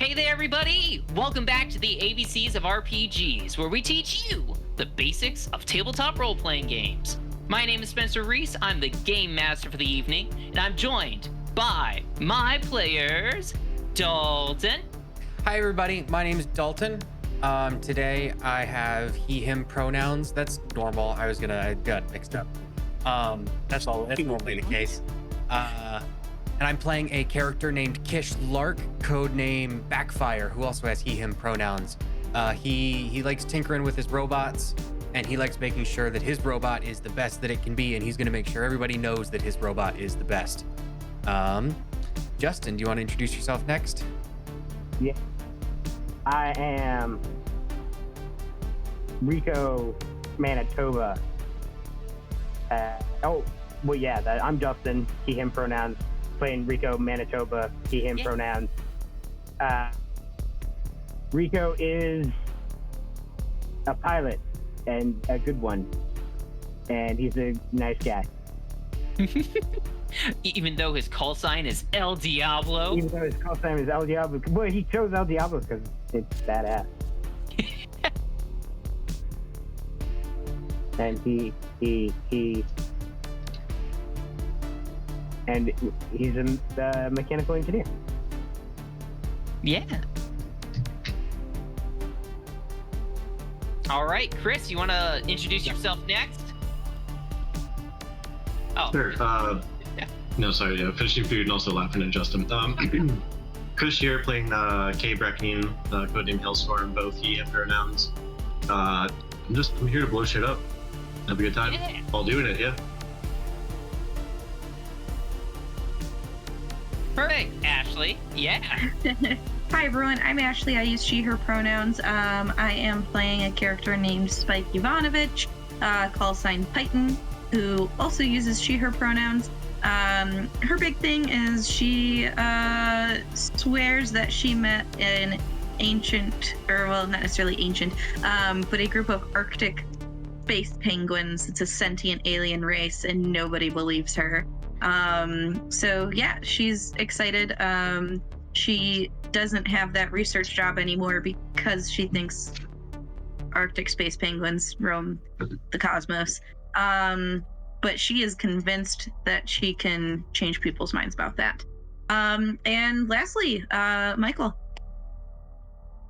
Hey there, everybody! Welcome back to the ABCs of RPGs, where we teach you the basics of tabletop role-playing games. My name is Spencer Reese, I'm the Game Master for the evening, and I'm joined by my players, Dalton. Hi everybody, my name is Dalton. Today I have he, him pronouns. That's normal. I got mixed up. That's normally the case. And I'm playing a character named Kish Lark, codename Backfire, who also has he, him pronouns. He likes tinkering with his robots, and he likes making sure that his robot is the best that it can be, and he's gonna make sure everybody knows that his robot is the best. Justin, do you want to introduce yourself next? Yeah. I am Rico Manitoba. I'm Justin, he, him pronouns. Playing Rico Manitoba, he, him pronouns. Rico is a pilot and a good one. And he's a nice guy. Even though his call sign is El Diablo. Even though his call sign is El Diablo. Well, he chose El Diablo because it's badass. And he's a mechanical engineer. Yeah. All right, Chris, you want to introduce yourself next? Oh. Sure. Yeah. No, sorry. Finishing food and also laughing at Justin. Chris here playing Kay Breckine, codename Hellstorm, both he and pronouns. I'm here to blow shit up. Have a good time. Yeah. While doing it, yeah. Perfect, Ashley. Yeah. Hi everyone, I'm Ashley. I use she, her pronouns. I am playing a character named Spike Ivanovich, call sign Python, who also uses she, her pronouns. Her big thing is she swears that she met an ancient, or well, not necessarily ancient, but a group of Arctic space penguins. It's a sentient alien race, and nobody believes her. So yeah, she's excited. She doesn't have that research job anymore because she thinks Arctic space penguins roam the cosmos. But she is convinced that she can change people's minds about that. And lastly, Michael.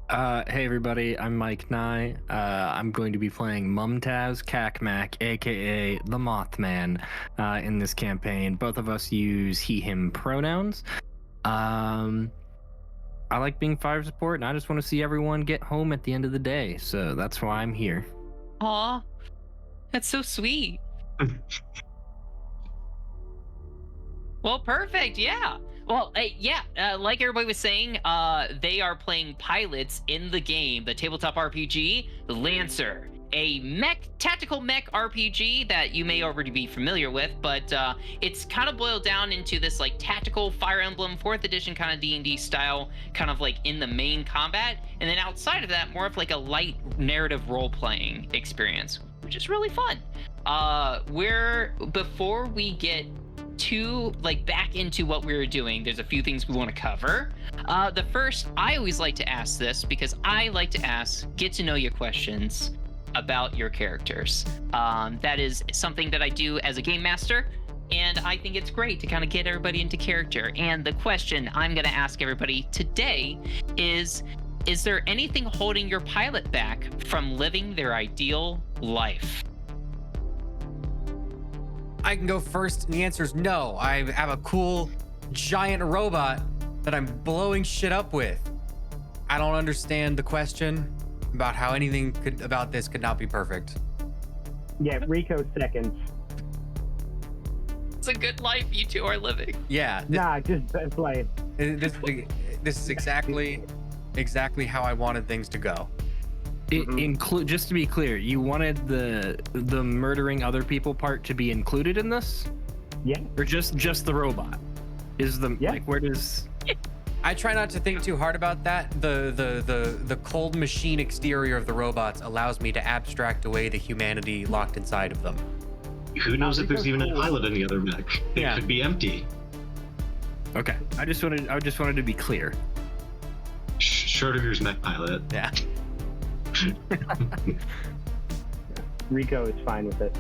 Hey everybody, I'm Mike Nye. I'm going to be playing Mumtaz Kakmak, aka the Mothman, in this campaign. Both of us use he, him pronouns. I like being fire support, and I just want to see everyone get home at the end of the day, so that's why I'm here. Aw, that's so sweet. Well, perfect, yeah. Well, like everybody was saying, they are playing pilots in the game, the tabletop RPG, Lancer, a tactical mech RPG that you may already be familiar with, but it's kind of boiled down into this like tactical Fire Emblem 4th edition kind of D&D style, kind of like in the main combat, and then outside of that, more of like a light narrative role-playing experience, which is really fun. Before we get back into what we were doing, there's a few things we want to cover. The first, I always like to ask this because I like to ask get to know you questions about your characters. That is something that I do as a game master, and I think it's great to kind of get everybody into character. And the question I'm going to ask everybody today is there anything holding your pilot back from living their ideal life? I can go first, and the answer is no. I have a cool giant robot that I'm blowing shit up with. I don't understand the question about how anything about this could not be perfect. Yeah, Rico seconds. It's a good life you two are living. Yeah. Just best life. This is exactly how I wanted things to go. Just to be clear, you wanted the murdering other people part to be included in this? Yeah. Or just the robot? Where does... I try not to think too hard about that. The cold machine exterior of the robots allows me to abstract away the humanity locked inside of them. Who knows if there's even a pilot in the other mech? It could be empty. Okay. I just wanted to be clear. Schrodinger's mech pilot. Yeah. Rico is fine with it.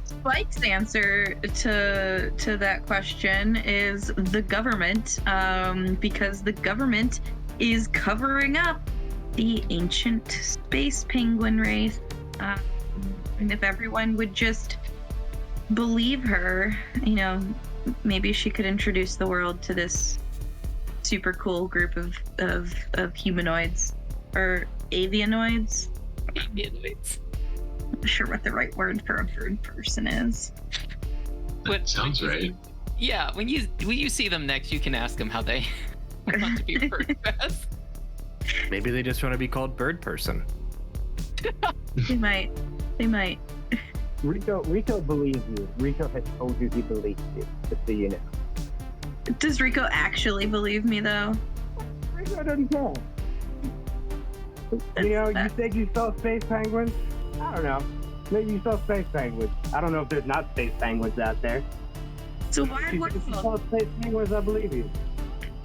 Spike's answer to that question is the government, because the government is covering up the ancient space penguin race. And if everyone would just believe her, you know, maybe she could introduce the world to this super cool group of humanoids or avianoids. Avianoids. I'm not sure what the right word for a bird person is. That sounds right. Yeah, when you see them next, you can ask them how they want to be referred to as. Maybe they just want to be called bird person. They might. Rico believes you. Rico has told you he believes you, just so you know. Does Rico actually believe me, though? Rico doesn't care. You know, you said you saw space penguins? I don't know. Maybe you saw space penguins. I don't know if there's not space penguins out there. So why If you would saw space penguins, I believe you.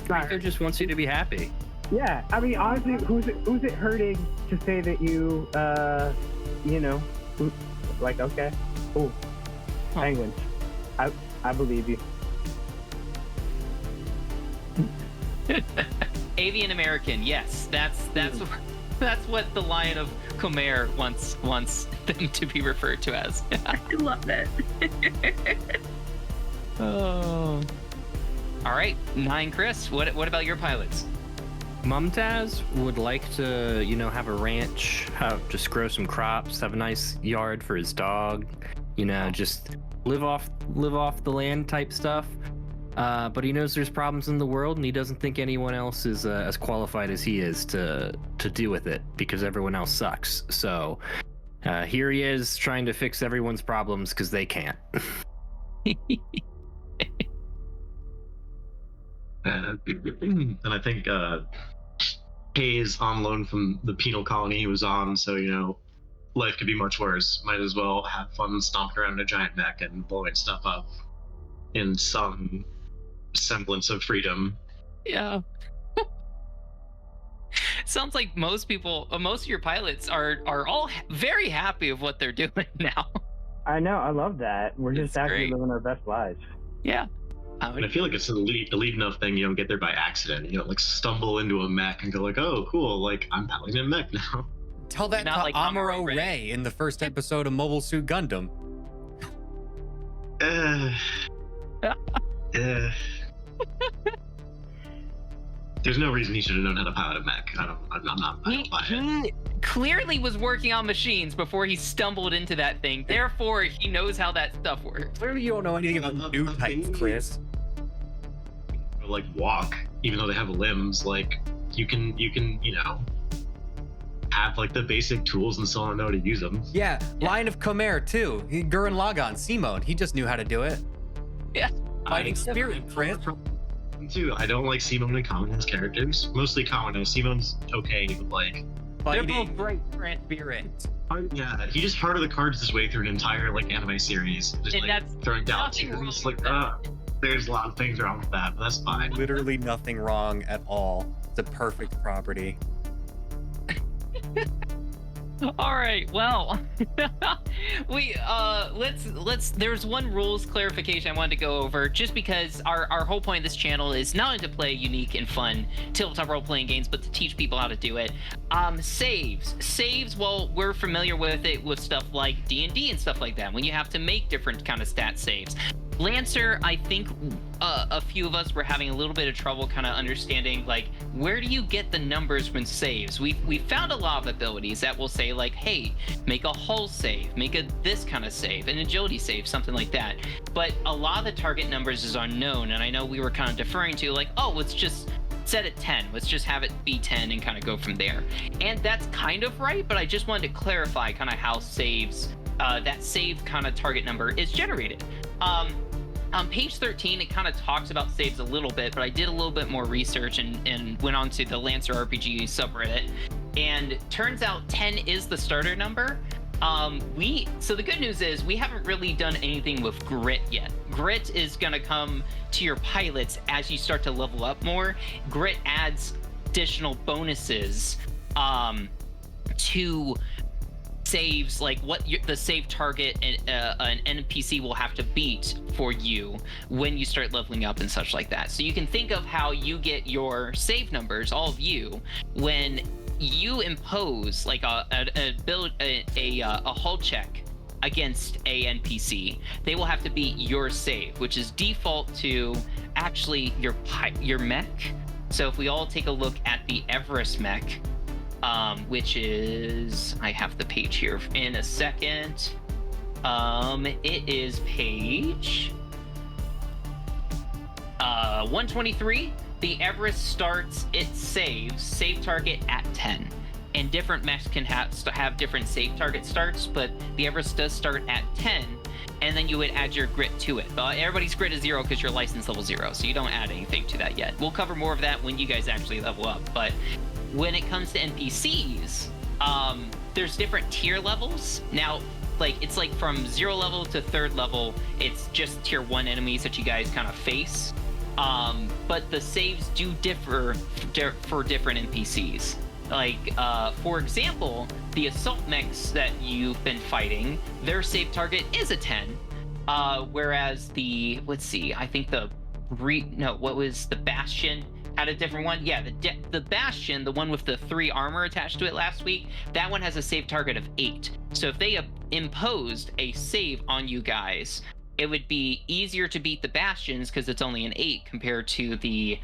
Rico just wants you to be happy. Yeah, I mean, honestly, who's it hurting to say that you, you know, like, okay, cool, penguins. I believe you. Avian American, yes, that's what the Lion of Khmer wants them to be referred to as. I love it. Oh. All right, 9, Chris. What about your pilots? Mumtaz would like to, you know, have a ranch, just grow some crops, have a nice yard for his dog, you know, just live off the land type stuff. But he knows there's problems in the world, and he doesn't think anyone else is as qualified as he is to deal with it because everyone else sucks. So here he is trying to fix everyone's problems because they can't. And I think Kay is on loan from the penal colony he was on, so, you know, life could be much worse. Might as well have fun stomping around a giant mech and blowing stuff up in some semblance of freedom. Yeah. Sounds like most of your pilots are all very happy of what they're doing now. I know, I love that. We're just It's actually great. living our best lives. Yeah. And I feel like it's an elite enough thing you don't get there by accident. You don't like stumble into a mech and go like, oh, cool, like I'm piloting a mech now. Tell that Not to like Amuro Amuro Ray. Ray in the first episode of Mobile Suit Gundam. There's no reason he should have known how to pilot a mech. I don't buy it. He clearly was working on machines before he stumbled into that thing. Therefore, he knows how that stuff works. Clearly you don't know anything about new types, Chris. Like walk, even though they have limbs. Like you can, you know, have like the basic tools and still don't know how to use them. Yeah, Lion of Khmer too. Gurren Lagann, C-mode. He just knew how to do it. Yeah. Fighting spirit, Chris. Too. I don't like Simone and Common as characters. Mostly Common. Simone's okay, but like They're both Fighting great spirit. yeah, he just hearted the cards his way through an entire like anime series, just And like that's throwing down nothing wrong twos. Like, with that. there's a lot of things wrong with that, but that's fine. Literally nothing wrong at all. It's a perfect property. All right. Well, we let's. There's one rules clarification I wanted to go over, just because our whole point of this channel is not only to play unique and fun tabletop role-playing games, but to teach people how to do it. Saves. Well, we're familiar with it with stuff like D&D and stuff like that. When you have to make different kind of stat saves. Lancer, I think a few of us were having a little bit of trouble kind of understanding, like, where do you get the numbers when saves? We found a lot of abilities that will say, like, hey, make a hull save, make a this kind of save, an agility save, something like that. But a lot of the target numbers is unknown, and I know we were kind of deferring to, like, oh, let's just set it 10. Let's just have it be 10 and kind of go from there. And that's kind of right, but I just wanted to clarify kind of how saves, that save kind of target number is generated. On page 13, it kind of talks about saves a little bit, but I did a little bit more research and went on to the Lancer RPG subreddit. And turns out 10 is the starter number, So the good news is we haven't really done anything with grit yet. Grit is gonna come to your pilots as you start to level up more. Grit adds additional bonuses to saves, like the save target an NPC will have to beat for you when you start leveling up and such like that. So you can think of how you get your save numbers, all of you, when you impose like a hull check against a NPC. They will have to beat your save, which is default to actually your mech. So if we all take a look at the Everest mech, which is, I have the page here in a second. It is page 123. The Everest starts its save target at 10. And different mechs can have different save target starts, but the Everest does start at 10, and then you would add your grit to it. Everybody's grit is 0 because you're license level 0, so you don't add anything to that yet. We'll cover more of that when you guys actually level up, but when it comes to NPCs, there's different tier levels. Now, like, it's like from 0 level to 3rd level, it's just tier 1 enemies that you guys kind of face. But the saves do differ for different NPCs. Like, for example, the assault mechs that you've been fighting, their save target is a 10. Whereas the, let's see, I think what was the Bastion had a different one? Yeah, the Bastion, the one with the 3 armor attached to it last week, that one has a save target of 8. So if they imposed a save on you guys, it would be easier to beat the Bastions because it's only an 8 compared to the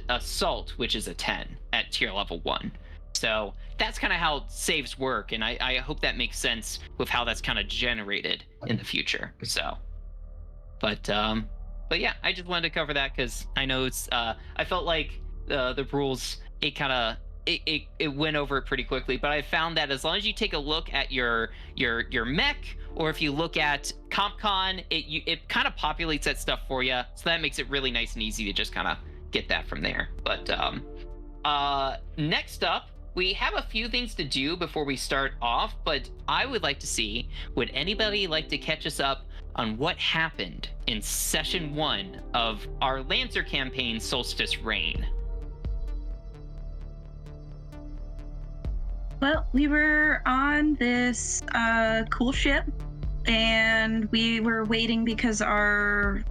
Assault, which is a 10 at tier level 1. So that's kind of how saves work, and I hope that makes sense with how that's kind of generated in the future. So, but yeah, I just wanted to cover that because I know it's I felt like the rules, it went over it pretty quickly, but I found that as long as you take a look at your mech, or if you look at CompCon, it kind of populates that stuff for you, so that makes it really nice and easy to just kind of get that from there. But next up, we have a few things to do before we start off, but I would like to see, would anybody like to catch us up on what happened in session 1 of our Lancer campaign, Solstice Reign? Well, we were on this cool ship, and we were waiting because there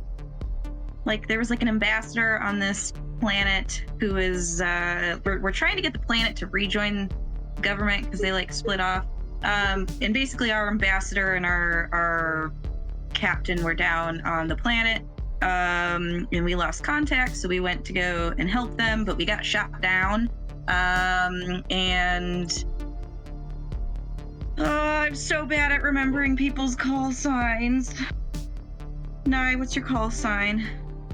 was like an ambassador on this planet who is we're trying to get the planet to rejoin the government because they like split off, and basically our ambassador and our captain were down on the planet, and we lost contact, so we went to go and help them, but we got shot down, and I'm so bad at remembering people's call signs. Nye, what's your call sign?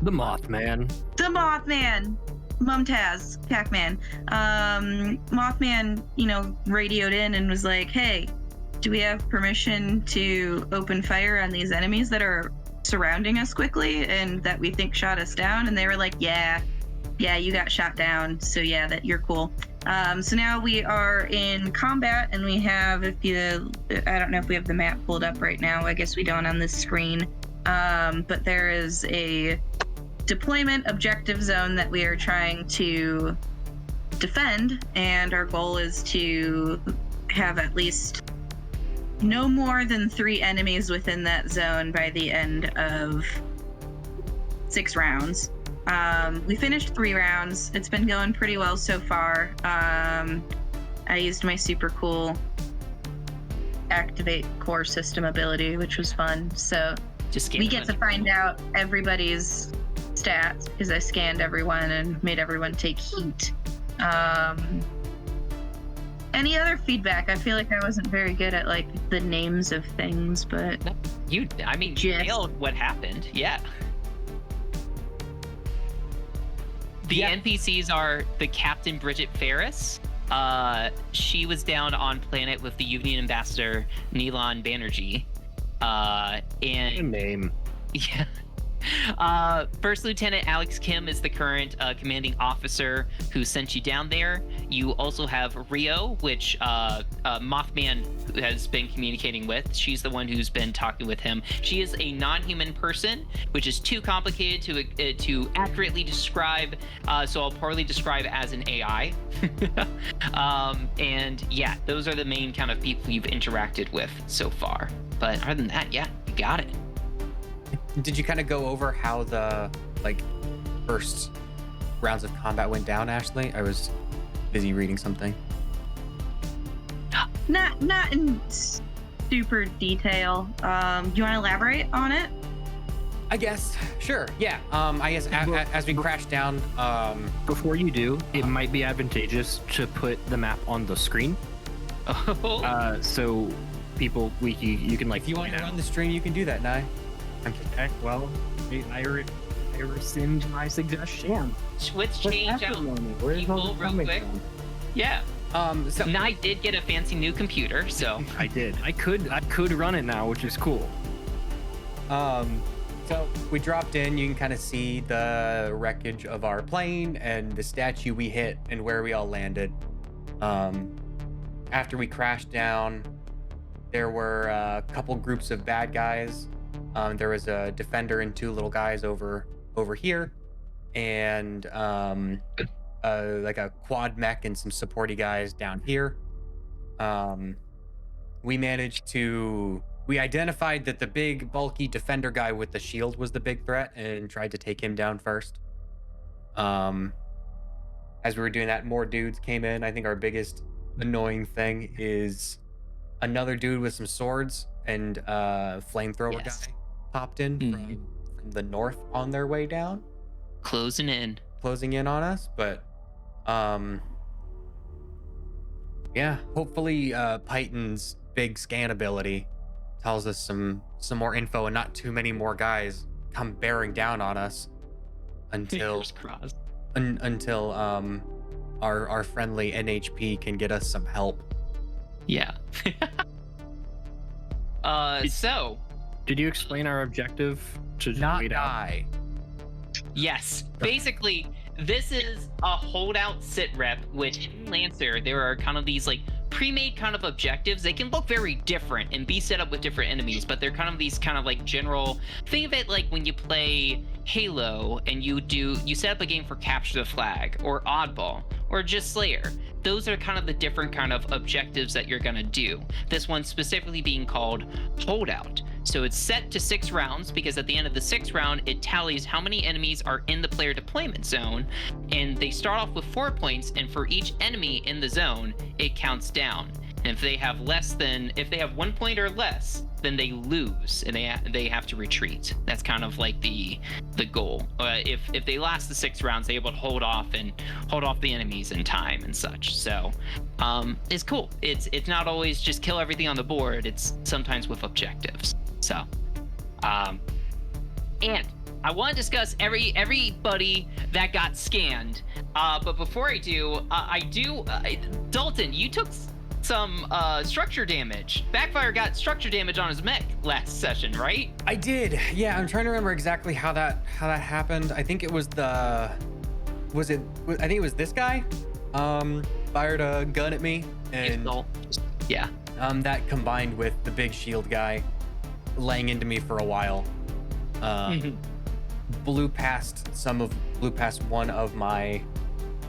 The Mothman. The Mothman! Mumtaz, Pac-Man. Mothman, radioed in and was like, hey, do we have permission to open fire on these enemies that are surrounding us quickly and that we think shot us down? And they were like, yeah, you got shot down, so yeah, that you're cool. So now we are in combat, and we have, I don't know if we have the map pulled up right now. I guess we don't on this screen. But there is a deployment objective zone that we are trying to defend, and our goal is to have at least no more than 3 enemies within that zone by the end of 6 rounds. We finished 3 rounds. It's been going pretty well so far. I used my super cool activate core system ability, which was fun. So we get to find out everybody's stats because I scanned everyone and made everyone take heat. Any other feedback? I feel like I wasn't very good at like the names of things, but you nailed what happened. Yeah. The NPCs are the Captain Bridget Ferris. She was down on planet with the Union Ambassador Neelan Banerjee. And name. Yeah. First Lieutenant Alex Kim is the current commanding officer who sent you down there. You also have Rio, which Mothman has been communicating with. She's the one who's been talking with him. She is a non-human person, which is too complicated to accurately describe. So I'll probably describe as an AI. And yeah, those are the main kind of people you've interacted with so far. But other than that, yeah, you got it. Did you kind of go over how the first rounds of combat went down, Ashley? I was busy reading something. Not in super detail. Do you want to elaborate on it? I guess. Sure. Yeah. I guess as we crash down. Before you do, it might be advantageous to put the map on the screen. Oh. So people, you can If you want to run the stream, you can do that, Nye. Okay. Well, I rescind my suggestion. Let's change out Where's people all this real coming quick. from? Yeah. So Nye did get a fancy new computer, so I did. I could run it now, which is cool. So we dropped in. You can kind of see the wreckage of our plane and the statue we hit and where we all landed. After we crashed down, there were a couple groups of bad guys. There was a defender and two little guys over here, and like a quad mech and some supporty guys down here. We identified that the big bulky defender guy with the shield was the big threat and tried to take him down first. As we were doing that, more dudes came in. I think our biggest annoying thing is another dude with some swords and flamethrower Yes. guy popped in from the north on their way down, closing in. closing in on us. But yeah, hopefully Python's big scan ability tells us some more info and not too many more guys come bearing down on us until Fingers crossed. until our friendly NHP can get us some help. Yeah. So Did you explain our objective to Not wait out? die. yes, basically this is a holdout sit rep, which in Lancer there are kind of these like pre-made kind of objectives. They can look very different and be set up with different enemies, but they're kind of these kind of like general. Think of it like when you play Halo and you set up a game for Capture the Flag or Oddball or just Slayer. Those are kind of the different kind of objectives that you're gonna do. This one specifically being called Holdout. So it's set to 6 rounds because at the end of the 6th round, it tallies how many enemies are in the player deployment zone. And they start off with 4 points, and for each enemy in the zone, it counts down. And if they have 1 point or less, then they lose and they have to retreat. That's kind of like the goal. If they last the 6 rounds, they're able to hold off the enemies in time and such. So it's cool. It's not always just kill everything on the board. It's sometimes with objectives. So and I want to discuss everybody that got scanned. But before I do, Dalton, you took some structure damage. Backfire got structure damage on his mech last session, right? I did. Yeah, I'm trying to remember exactly how that happened. I think it was I think it was this guy fired a gun at me, and Yeah. that combined with the big shield guy laying into me for a while blew past one of my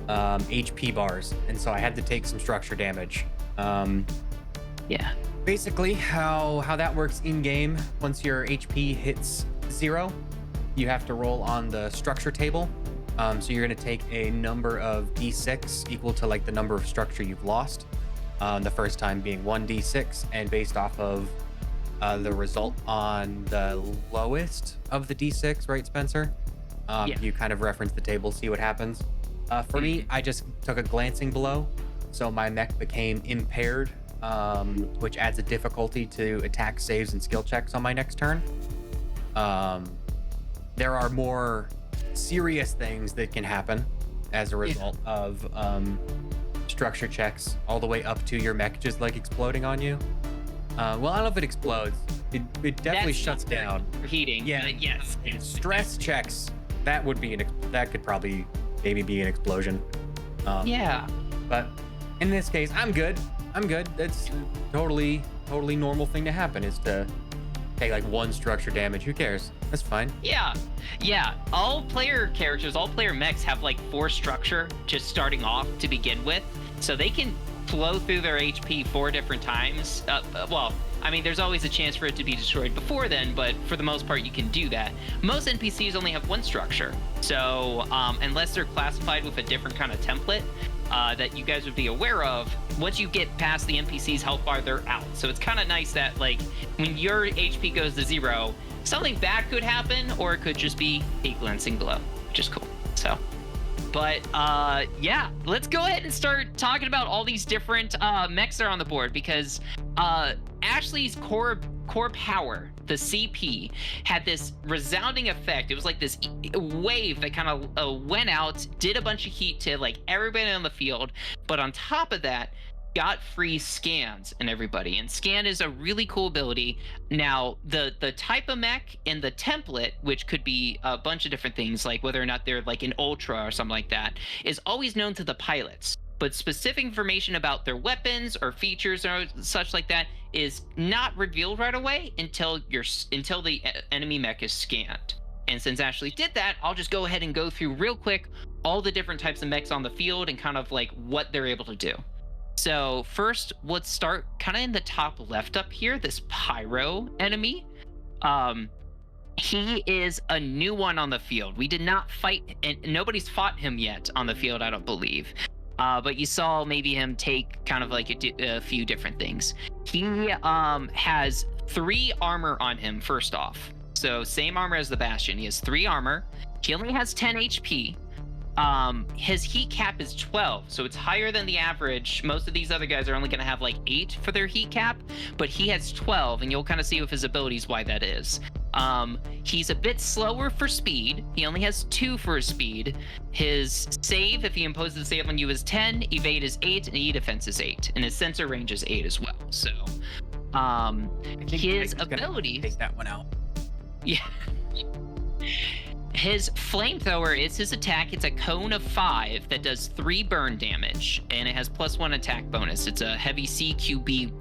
HP bars, and so I had to take some structure damage. Yeah. Basically, how that works in game, once your HP hits 0, you have to roll on the structure table. So you're going to take a number of d6 equal to like the number of structure you've lost. The first time being 1d6, and based off of the result on the lowest of the d6, right, Spencer? Yeah. You kind of reference the table, see what happens. For me, I just took a glancing blow, so my mech became impaired, which adds a difficulty to attack saves and skill checks on my next turn. There are more serious things that can happen as a result of structure checks, all the way up to your mech just like exploding on you. Well, I don't know if it explodes. It definitely That's shuts down. Heating. Yeah. Yes. Stress checks, that would be that could probably maybe be an explosion. Yeah. But in this case, I'm good. That's a totally normal thing to happen, is to take like 1 structure damage. Who cares? That's fine. Yeah. All player characters, all player mechs have like 4 structure just starting off to begin with, so they can flow through their HP 4 different times. Well, I mean, there's always a chance for it to be destroyed before then, but for the most part, you can do that. Most NPCs only have 1 structure, so unless they're classified with a different kind of template that you guys would be aware of, once you get past the NPC's health bar, they're out. So it's kind of nice that, like, when your HP goes to 0, something bad could happen, or it could just be a glancing blow, which is cool. So, but yeah, let's go ahead and start talking about all these different mechs that are on the board, because Ashley's core power, the CP, had this resounding effect. It was like this wave that kind of went out, did a bunch of heat to like everybody on the field, but on top of that, got free scans and everybody. And scan is a really cool ability. Now, the type of mech and the template, which could be a bunch of different things, like whether or not they're like an ultra or something like that, is always known to the pilots. But specific information about their weapons or features or such like that is not revealed right away until the enemy mech is scanned. And since Ashley did that, I'll just go ahead and go through real quick all the different types of mechs on the field and kind of like what they're able to do. So first, let's start kind of in the top left up here, this Pyro enemy. He is a new one on the field. We did not fight, and nobody's fought him yet on the field, I don't believe. But you saw maybe him take kind of like a few different things. He has 3 armor on him, first off. So same armor as the Bastion. He has 3 armor. He only has 10 HP. His heat cap is 12, so it's higher than the average. Most of these other guys are only going to have like 8 for their heat cap, but he has 12, and you'll kind of see with his abilities why that is. He's a bit slower for speed. He only has 2 for his speed. His save, if he imposes a save on you, is 10, evade is 8, and E-defense is 8, and his sensor range is 8 as well. So, his ability... Take that one out. Yeah. His flamethrower is his attack. It's a cone of 5 that does 3 burn damage, and it has +1 attack bonus. It's a heavy CQB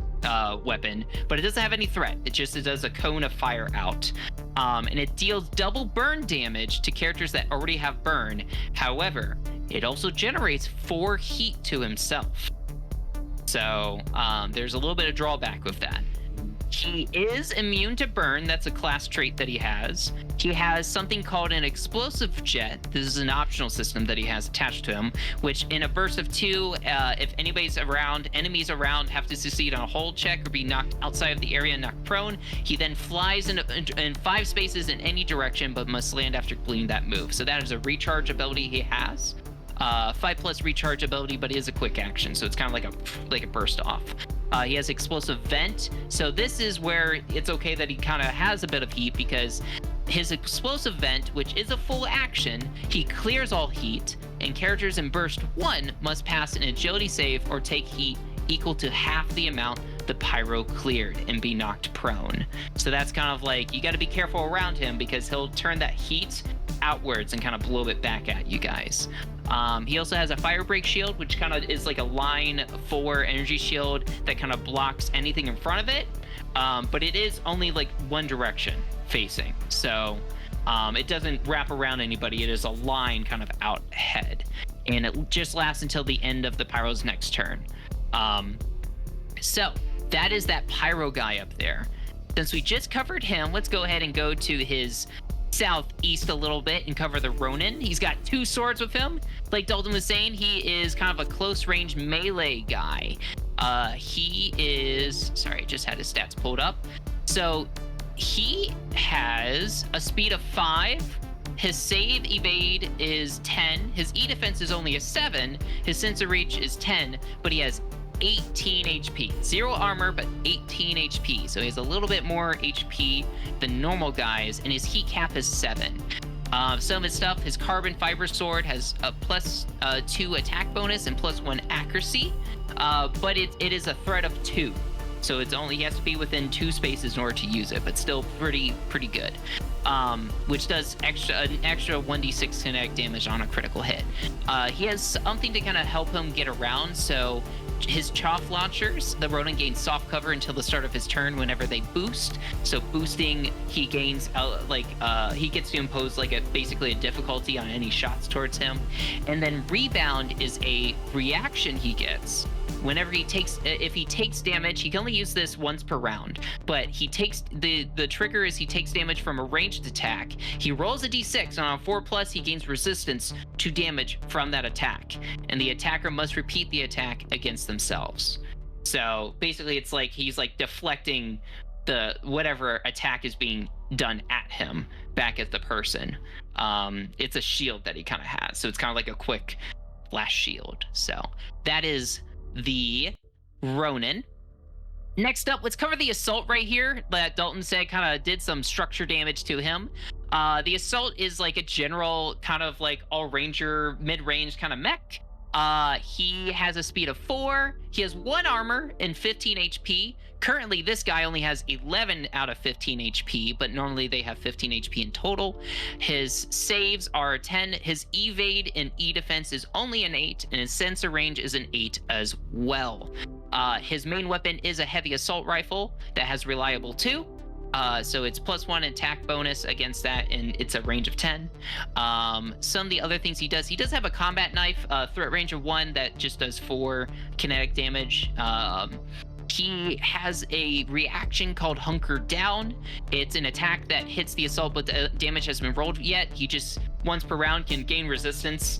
weapon, but it doesn't have any threat. It does a cone of fire out. And it deals double burn damage to characters that already have burn. However, it also generates 4 heat to himself. So there's a little bit of drawback with that. He is immune to burn. That's a class trait that he has. He has something called an explosive jet. This is an optional system that he has attached to him, which in a burst of 2, if enemies around have to succeed on a hold check or be knocked outside of the area and knocked prone, he then flies in 5 spaces in any direction, but must land after completing that move. So that is a recharge ability he has. 5+ recharge ability, but it is a quick action, so it's kind of like a burst off. He has explosive vent, so this is where it's okay that he kind of has a bit of heat, because his explosive vent, which is a full action, he clears all heat, and characters in burst 1 must pass an agility save or take heat equal to half the amount the pyro cleared and be knocked prone. So that's kind of like, you got to be careful around him, because he'll turn that heat outwards and kind of blow it back at you guys. He also has a fire break shield, which kind of is like a line 4 energy shield that kind of blocks anything in front of it, but it is only like one direction facing, so it doesn't wrap around anybody. It is a line kind of out ahead, and it just lasts until the end of the pyro's next turn. So that is that pyro guy up there. Since we just covered him, let's go ahead and go to his southeast a little bit and cover the Ronin. He's got 2 swords with him. Like Dalton was saying, he is kind of a close range melee guy. He is, sorry, I just had his stats pulled up. So he has a speed of 5. His save evade is 10. His E-defense is only a 7. His sensor reach is 10, but he has 18 HP. 0 armor, but 18 HP. So he has a little bit more HP than normal guys, and his heat cap is 7. Some of his stuff, his carbon fiber sword has a +2 attack bonus and +1 accuracy, but it is a threat of 2. So he has to be within 2 spaces in order to use it, but still pretty good. which does an extra 1d6 kinetic damage on a critical hit. He has something to kind of help him get around, so his chaff launchers, the rodent gains soft cover until the start of his turn whenever they boost. So boosting, he gains he gets to impose basically a difficulty on any shots towards him. And then rebound is a reaction he gets whenever if he takes damage. He can only use this once per round, but he takes the trigger is he takes damage from a ranged attack. He rolls a d6, and on a 4+, he gains resistance to damage from that attack, and the attacker must repeat the attack against themselves. So basically it's like he's like deflecting the whatever attack is being done at him back at the person. It's a shield that he kind of has, so it's kind of like a quick flash shield. So that is the Ronin. Next up, let's cover the Assault right here that Dalton said kind of did some structure damage to him. The Assault is like a general kind of like all ranger mid-range kind of mech. He has a speed of 4. He has 1 armor and 15 HP. Currently, this guy only has 11 out of 15 HP, but normally they have 15 HP in total. His saves are 10. His evade and E-defense is only an 8, and his sensor range is an 8 as well. His main weapon is a heavy assault rifle that has reliable 2. So it's +1 attack bonus against that, and it's a range of 10. Some of the other things he does have a combat knife, threat range of 1 that just does 4 kinetic damage. He has a reaction called Hunker Down. It's an attack that hits the assault, but the damage hasn't been rolled yet. He just once per round can gain resistance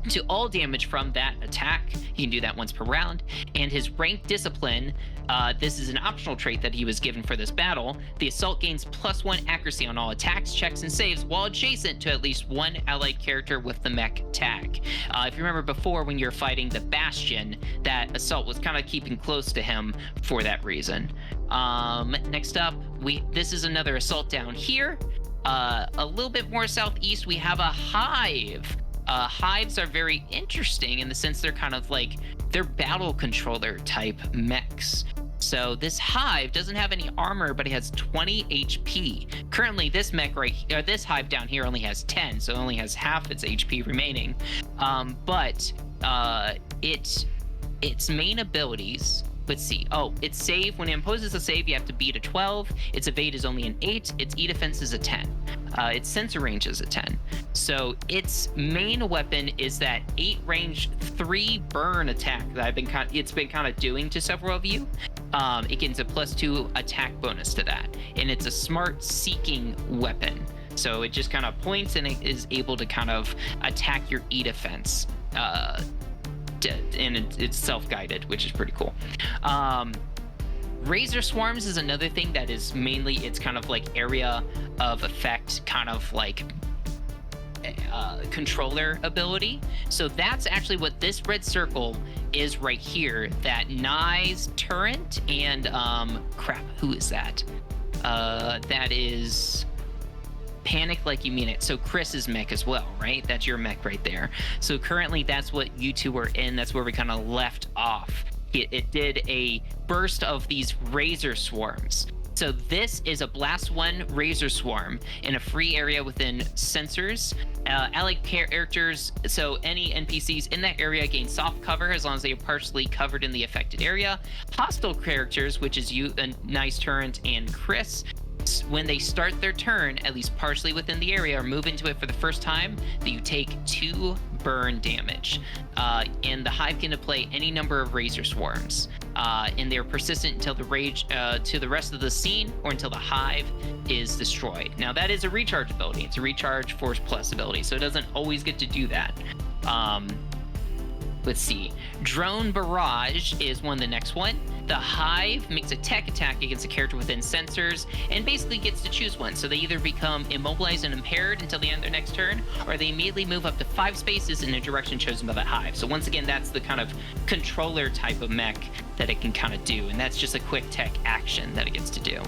to all damage from that attack. He can do that once per round. And his rank discipline, this is an optional trait that he was given for this battle. The assault gains +1 accuracy on all attacks, checks, and saves while adjacent to at least one allied character with the mech tag. If you remember before when you're fighting the Bastion, that assault was kind of keeping close to him for that reason. Next up, this is another assault down here. A little bit more southeast, we have a hive. Hives are very interesting in the sense they're kind of like, they're battle controller type mechs. So this hive doesn't have any armor, but it has 20 HP. Currently, this this hive down here only has 10, so it only has half its HP remaining. But its main abilities. Let's see. Oh, its save. When it imposes a save, you have to beat a 12. Its evade is only an 8. Its E-defense is a 10. Its sensor range is a 10. So its main weapon is that 8 range 3 burn attack that it's been kind of doing to several of you. It gains a +2 attack bonus to that, and it's a smart seeking weapon. So it just kind of points and it is able to kind of attack your E-defense. And it's self-guided, which is pretty cool. Razor Swarms is another thing that is mainly its kind of like area of effect, kind of like controller ability. So that's actually what this red circle is right here. That Nye's turret and who is that? That is Panic Like You Mean It. So Chris's mech as well, right? That's your mech right there. So currently that's what you two are in. That's where we kind of left off. It did a burst of these Razor Swarms. So this is a Blast 1 Razor Swarm in a free area within sensors. Allied characters, so any NPCs in that area gain soft cover as long as they are partially covered in the affected area. Hostile characters, which is you, Nice Turret, and Chris, when they start their turn, at least partially within the area, or move into it for the first time, that you take 2 burn damage. And the hive can deploy any number of Razor Swarms. And they're persistent until the rage to the rest of the scene, or until the hive is destroyed. Now that is a recharge ability. It's a recharge Force Plus ability, so it doesn't always get to do that. Let's see. Drone Barrage is the next one. The hive makes a tech attack against a character within sensors and basically gets to choose one. So they either become immobilized and impaired until the end of their next turn, or they immediately move up to 5 spaces in a direction chosen by the hive. So once again, that's the kind of controller type of mech that it can kind of do, and that's just a quick tech action that it gets to do.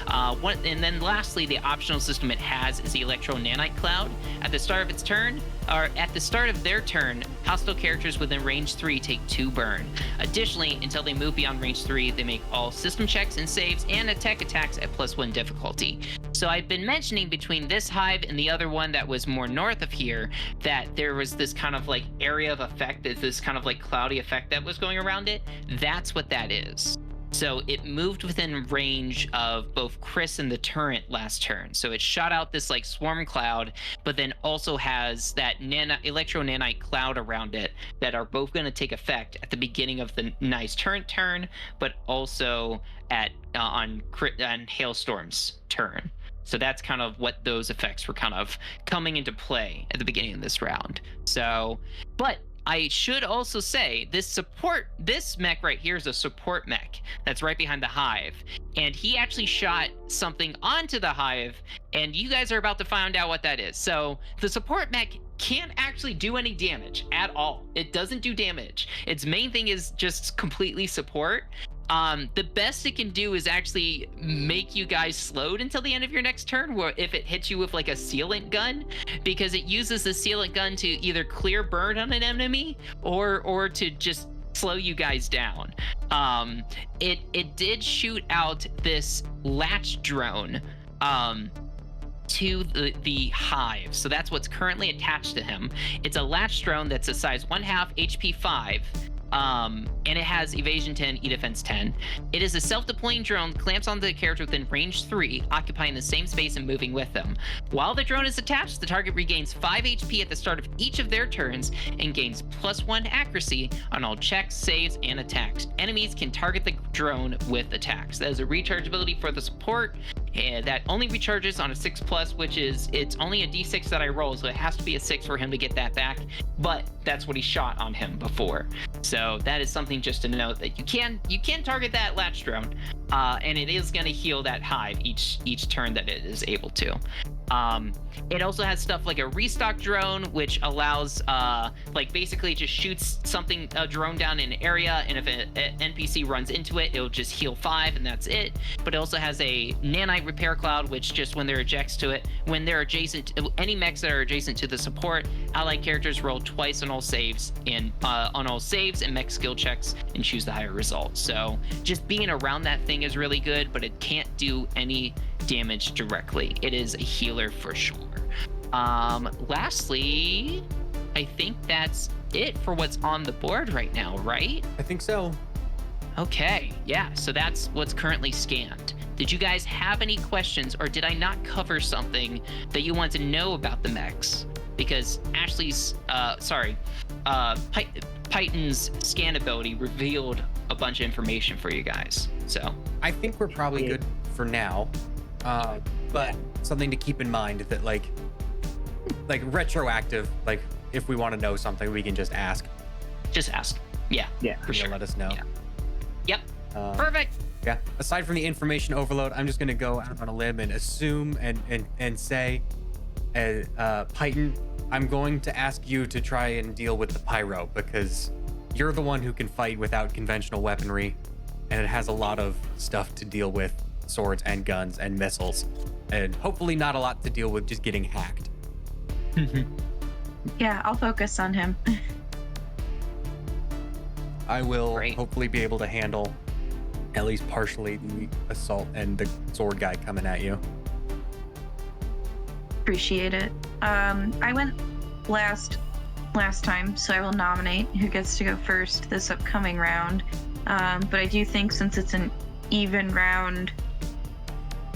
And then lastly, the optional system it has is the Electro Nanite Cloud. At the start of its turn, or at the start of their turn, hostile characters within range 3 take 2 burn. Additionally, until they move beyond range 3, 3. They make all system checks and saves and attack attacks at +1 difficulty. So I've been mentioning between this hive and the other one that was more north of here that there was this kind of like area of effect, this kind of like cloudy effect that was going around it. That's what that is. So it moved within range of both Chris and the turret last turn. So it shot out this like swarm cloud, but then also has that electro nanite cloud around it that are both going to take effect at the beginning of the nice turn, but also at on Hailstorm's turn. So that's kind of what those effects were kind of coming into play at the beginning of this round. So, but I should also say this mech right here is a support mech that's right behind the hive, and he actually shot something onto the hive, and you guys are about to find out what that is. So the support mech can't actually do any damage at all. It doesn't do damage. Its main thing is just completely support. The best it can do is actually make you guys slowed until the end of your next turn, where if it hits you with like a sealant gun, because it uses the sealant gun to either clear burn on an enemy or to just slow you guys down. It did shoot out this latch drone to the hive, so that's what's currently attached to him. It's a latch drone that's a size 1/2 HP 5. And it has evasion 10, e-defense 10. It is a self-deploying drone, clamps onto the character within range 3, occupying the same space and moving with them. While the drone is attached, the target regains 5 HP at the start of each of their turns and gains +1 accuracy on all checks, saves, and attacks. Enemies can target the drone with attacks. That is a recharge ability for the support that only recharges on a 6+, which is, it's only a d6 that I roll, so it has to be a 6 for him to get that back, but that's what he shot on him before. So that is something just to note, that you can target that latch drone, and it is going to heal that hive each turn that it is able to. It also has stuff like a restock drone, which allows like basically just shoots a drone down in an area, and if an NPC runs into it, it'll just heal 5 and that's it. But it also has a nanite repair cloud, which just when they're adjacent, any mechs that are adjacent to the support, allied characters roll twice on all saves and mech skill checks and choose the higher result. So just being around that thing is really good, but it can't do any damage directly. It is a healer for sure. Lastly, I think that's it for what's on the board right now, right? I think so. Okay, yeah, so that's what's currently scanned. Did you guys have any questions, or did I not cover something that you want to know about the mechs? Because Python's scan ability revealed a bunch of information for you guys. So I think we're probably good for now. But something to keep in mind that like retroactive, like if we want to know something, we can just ask. Just ask. Yeah. Yeah. For sure. Let us know. Yeah. Yep. Perfect. Yeah. Aside from the information overload, I'm just gonna go out on a limb and assume and say, Python, I'm going to ask you to try and deal with the pyro, because you're the one who can fight without conventional weaponry, and it has a lot of stuff to deal with, swords and guns and missiles, and hopefully not a lot to deal with just getting hacked. Yeah, I'll focus on him. I will Great. hopefully be able to handle at least partially the assault and the sword guy coming at you. Appreciate it. I went last time, so I will nominate who gets to go first this upcoming round. But I do think since it's an even round,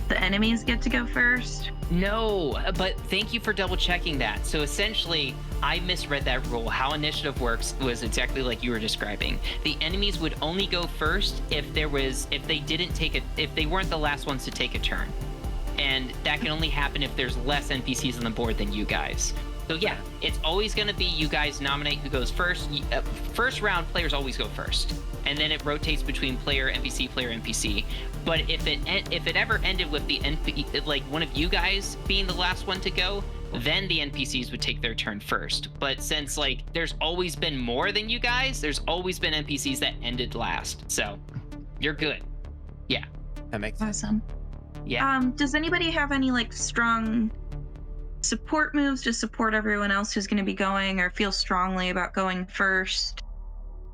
the enemies get to go first. No, but thank you for double checking that. So essentially, I misread that rule. How initiative works was exactly like you were describing. The enemies would only go first if they weren't the last ones to take a turn. And that can only happen if there's less NPCs on the board than you guys. So yeah, it's always going to be you guys nominate who goes first. First round, players always go first, and then it rotates between player, NPC. But if it ever ended with the like one of you guys being the last one to go, then the NPCs would take their turn first. But since like there's always been more than you guys, there's always been NPCs that ended last. So you're good. Yeah. That makes sense. Awesome. Yeah. Does anybody have any like strong support moves to support everyone else who's going to be going, or feel strongly about going first?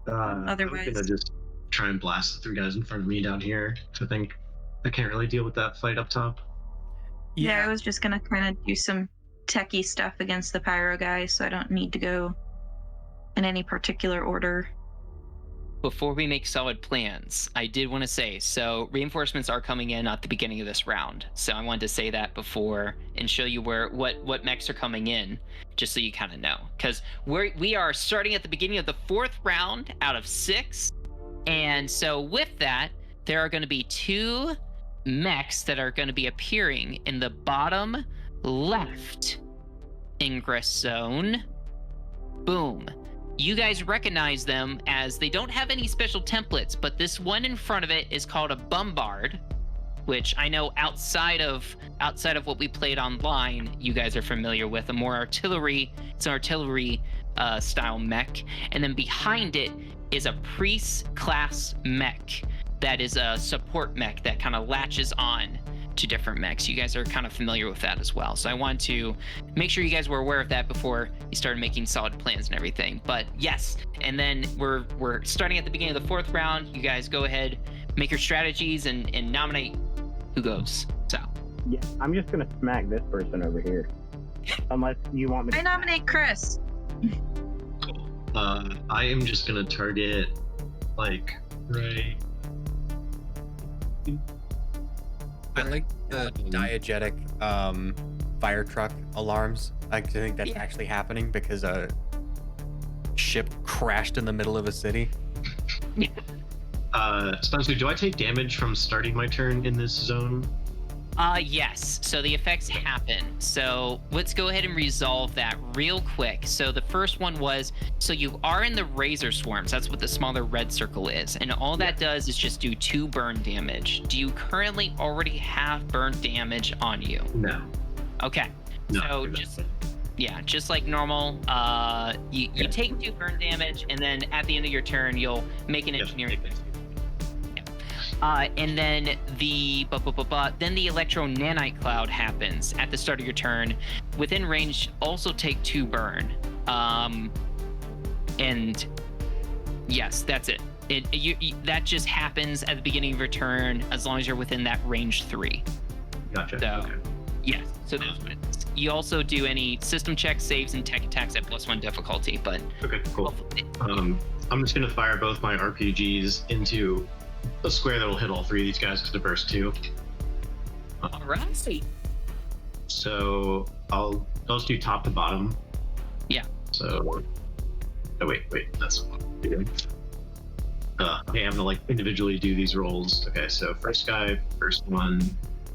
I'm Otherwise- gonna just try and blast the 3 guys in front of me down here. I think I can't really deal with that fight up top. Yeah, I was just gonna kind of do some techie stuff against the pyro guy, so I don't need to go in any particular order. Before we make solid plans, I did want to say, so reinforcements are coming in at the beginning of this round. So I wanted to say that before and show you what mechs are coming in, just so you kind of know. Because we are starting at the beginning of the 4th round out of 6. And so with that, there are going to be 2 mechs that are going to be appearing in the bottom left ingress zone. Boom. You guys recognize them as they don't have any special templates, but this one in front of it is called a bombard, which I know outside of what we played online, you guys are familiar with. A more artillery, it's an artillery style mech, and then behind it is a priest class mech that is a support mech that kind of latches on to different mechs. You guys are kind of familiar with that as well. So I want to make sure you guys were aware of that before you started making solid plans and everything. But yes, and then we're starting at the beginning of the 4th round. You guys go ahead, make your strategies and nominate who goes. So Yeah, I'm just gonna smack this person over here. Unless you want me to. I nominate Chris. Cool. I am just gonna target, like, right. I like the diegetic fire truck alarms. I think that's actually happening because a ship crashed in the middle of a city. Spencer, do I take damage from starting my turn in this zone? Yes. So the effects happen. So let's go ahead and resolve that real quick. So the first one was, so you are in the razor swarms. That's what the smaller red circle is. And all that does is just do 2 burn damage. Do you currently already have burn damage on you? No. Okay. No. So just like normal, you take 2 burn damage, and then at the end of your turn, you'll make an engineering. And then the electro nanite cloud happens at the start of your turn. Within range, also take 2 burn. And yes, that's it. That just happens at the beginning of your turn as long as you're within that range 3. Gotcha. So, okay. yes. So that's what it is. You also do any system checks, saves, and tech attacks at +1 difficulty. But Okay, cool. I'm just gonna fire both my RPGs into a square that'll hit all 3 of these guys because they're burst 2. all right. So I'll just do top to bottom. Yeah. So, oh wait, that's not what I'm doing. Okay, I'm gonna like individually do these rolls. Okay, so first guy, first one,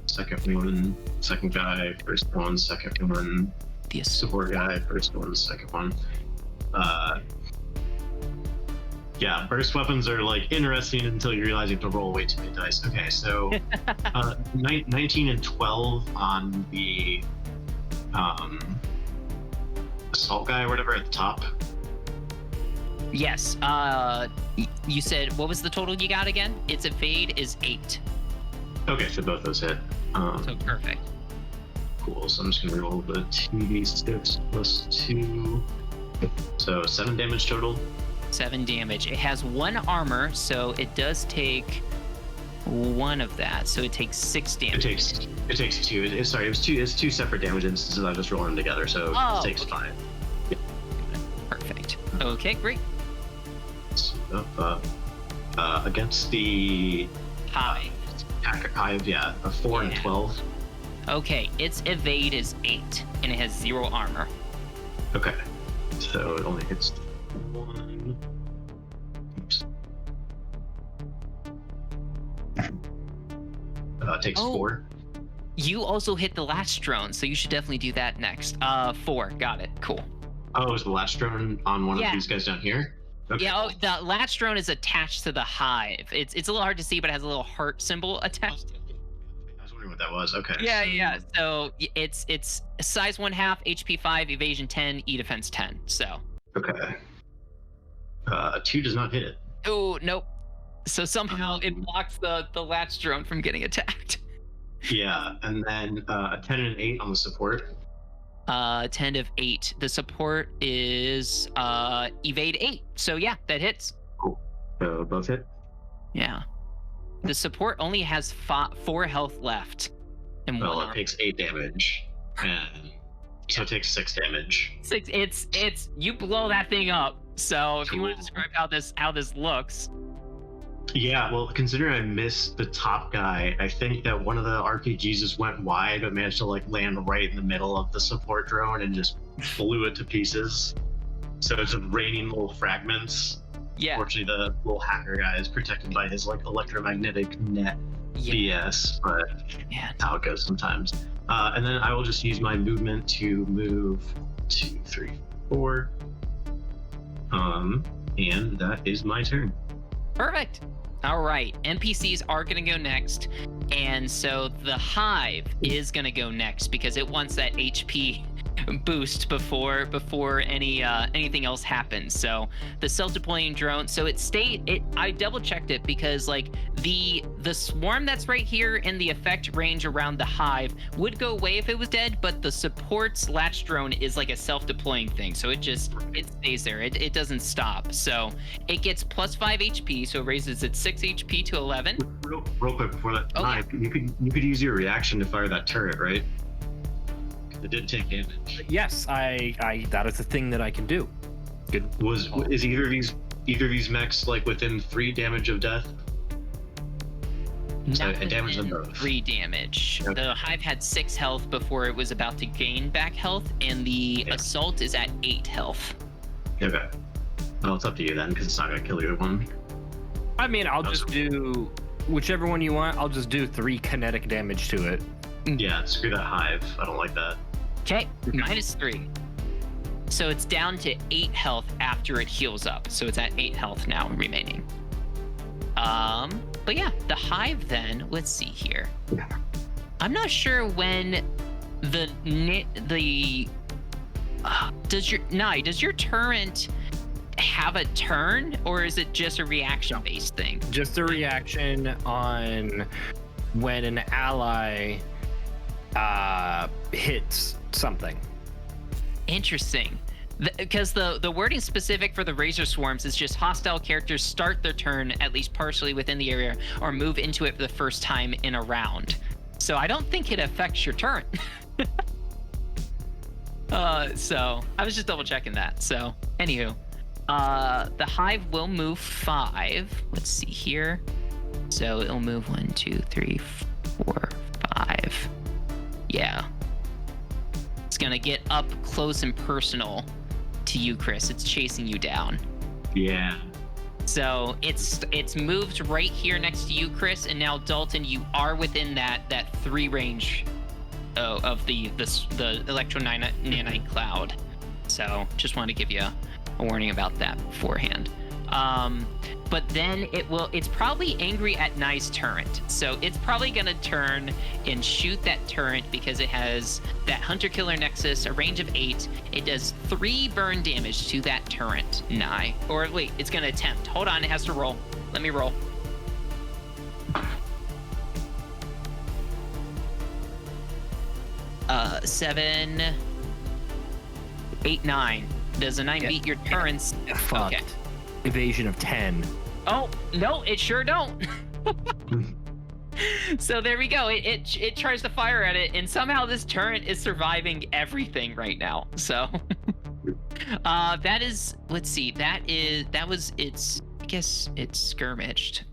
second one, second guy, first one, second one, The support guy, first one, second one. Yeah, burst weapons are like interesting until you realize you have to roll way too many dice. Okay, so 19 and 12 on the assault guy or whatever at the top. Yes. You said, what was the total you got again? Its evade is 8. Okay, so both those hit. So perfect. Cool. So I'm just gonna roll the 2d6 plus 2. So 7 damage total. 7 damage. It has 1 armor, so it does take 1 of that. So it takes 6 damage. It takes 2. It's 2 separate damage instances. I just roll them together, so it takes 5. Perfect. Okay, great. So, against the Hi. Hive, yeah, a 4 and 12. Okay, its evade is 8, and it has 0 armor. Okay, so it only hits 1. Oops. Takes 4. You also hit the last drone, so you should definitely do that next. 4. Got it. Cool. Oh, is the last drone on one of these guys down here? Okay. Yeah, the last drone is attached to the hive. It's a little hard to see, but it has a little heart symbol attached to it. I was wondering what that was. Okay. Yeah. So it's size 1/2, HP 5, evasion 10, E defense 10. So. Okay. 2 does not hit it. Oh, nope. So somehow it blocks the latch drone from getting attacked. Yeah, and then a 10 and an 8 on the support. 10 of 8. The support is evade 8. So yeah, that hits. Cool. So both hit. Yeah. The support only has 4 health left. And Well, 1 it armor. takes 8 damage, and so it takes 6 damage. It's you blow that thing up. So if you want to Cool. describe how this looks. Yeah, well, considering I missed the top guy, I think that one of the RPGs just went wide, but managed to like land right in the middle of the support drone and just blew it to pieces. So it's just raining little fragments. Yeah. Fortunately, the little hacker guy is protected by his like electromagnetic net BS, but Man. that's how it goes sometimes. And then I will just use my movement to move 2, 3, 4. And that is my turn. Perfect. All right. NPCs are going to go next. And so the Hive is going to go next because it wants that HP boost before anything else happens. So the self-deploying drone, so I double checked it because like the swarm that's right here in the effect range around the Hive would go away if it was dead, but the support's latch drone is like a self-deploying thing, so it stays there. It doesn't stop. So it gets plus 5 HP, so it raises its 6 HP to 11. Real quick before that, Oh, Hive, you could use your reaction to fire that turret, right? It did take damage. Yes, I that is a thing that I can do. Good. Is either of these mechs like within 3 damage of death? So Not I damaged them within both. 3 damage. Okay. The Hive had 6 health before it was about to gain back health, and the Assault is at 8 health. Okay. Well, it's up to you then, because it's not gonna kill either one. I mean, I'll just do whichever one you want. I'll just do 3 kinetic damage to it. Yeah, screw that Hive. I don't like that. Okay, minus 3. So it's down to 8 health after it heals up. So it's at 8 health now remaining. But yeah, the Hive then, let's see here. I'm not sure when does your turret have a turn, or is it just a reaction based thing? Just a reaction on when an ally hits something. Interesting. Because the wording specific for the Razor Swarms is just hostile characters start their turn at least partially within the area or move into it for the first time in a round. So I don't think it affects your turn. So I was just double checking that. So anywho, the Hive will move 5. Let's see here. So it'll move 1, 2, 3, 4, 5. Yeah. It's gonna get up close and personal to you, Chris. It's chasing you down. Yeah. So it's moved right here next to you, Chris, and now Dalton, you are within that 3 range of the electronanite cloud. So just wanted to give you a warning about that beforehand. But then it's probably angry at Nye's turret. So it's probably gonna turn and shoot that turret because it has that Hunter Killer Nexus, a range of 8. It does 3 burn damage to that turret, Nye. Or wait, it's gonna attempt. Hold on, it has to roll. Let me roll. Seven, 8, 9. Does a 9 beat your turrets? Fucked. Okay. Evasion of 10. Oh, no, it sure don't. So there we go. It tries to fire at it, and somehow this turret is surviving everything right now. So that is, let's see, that was its, I guess it's skirmished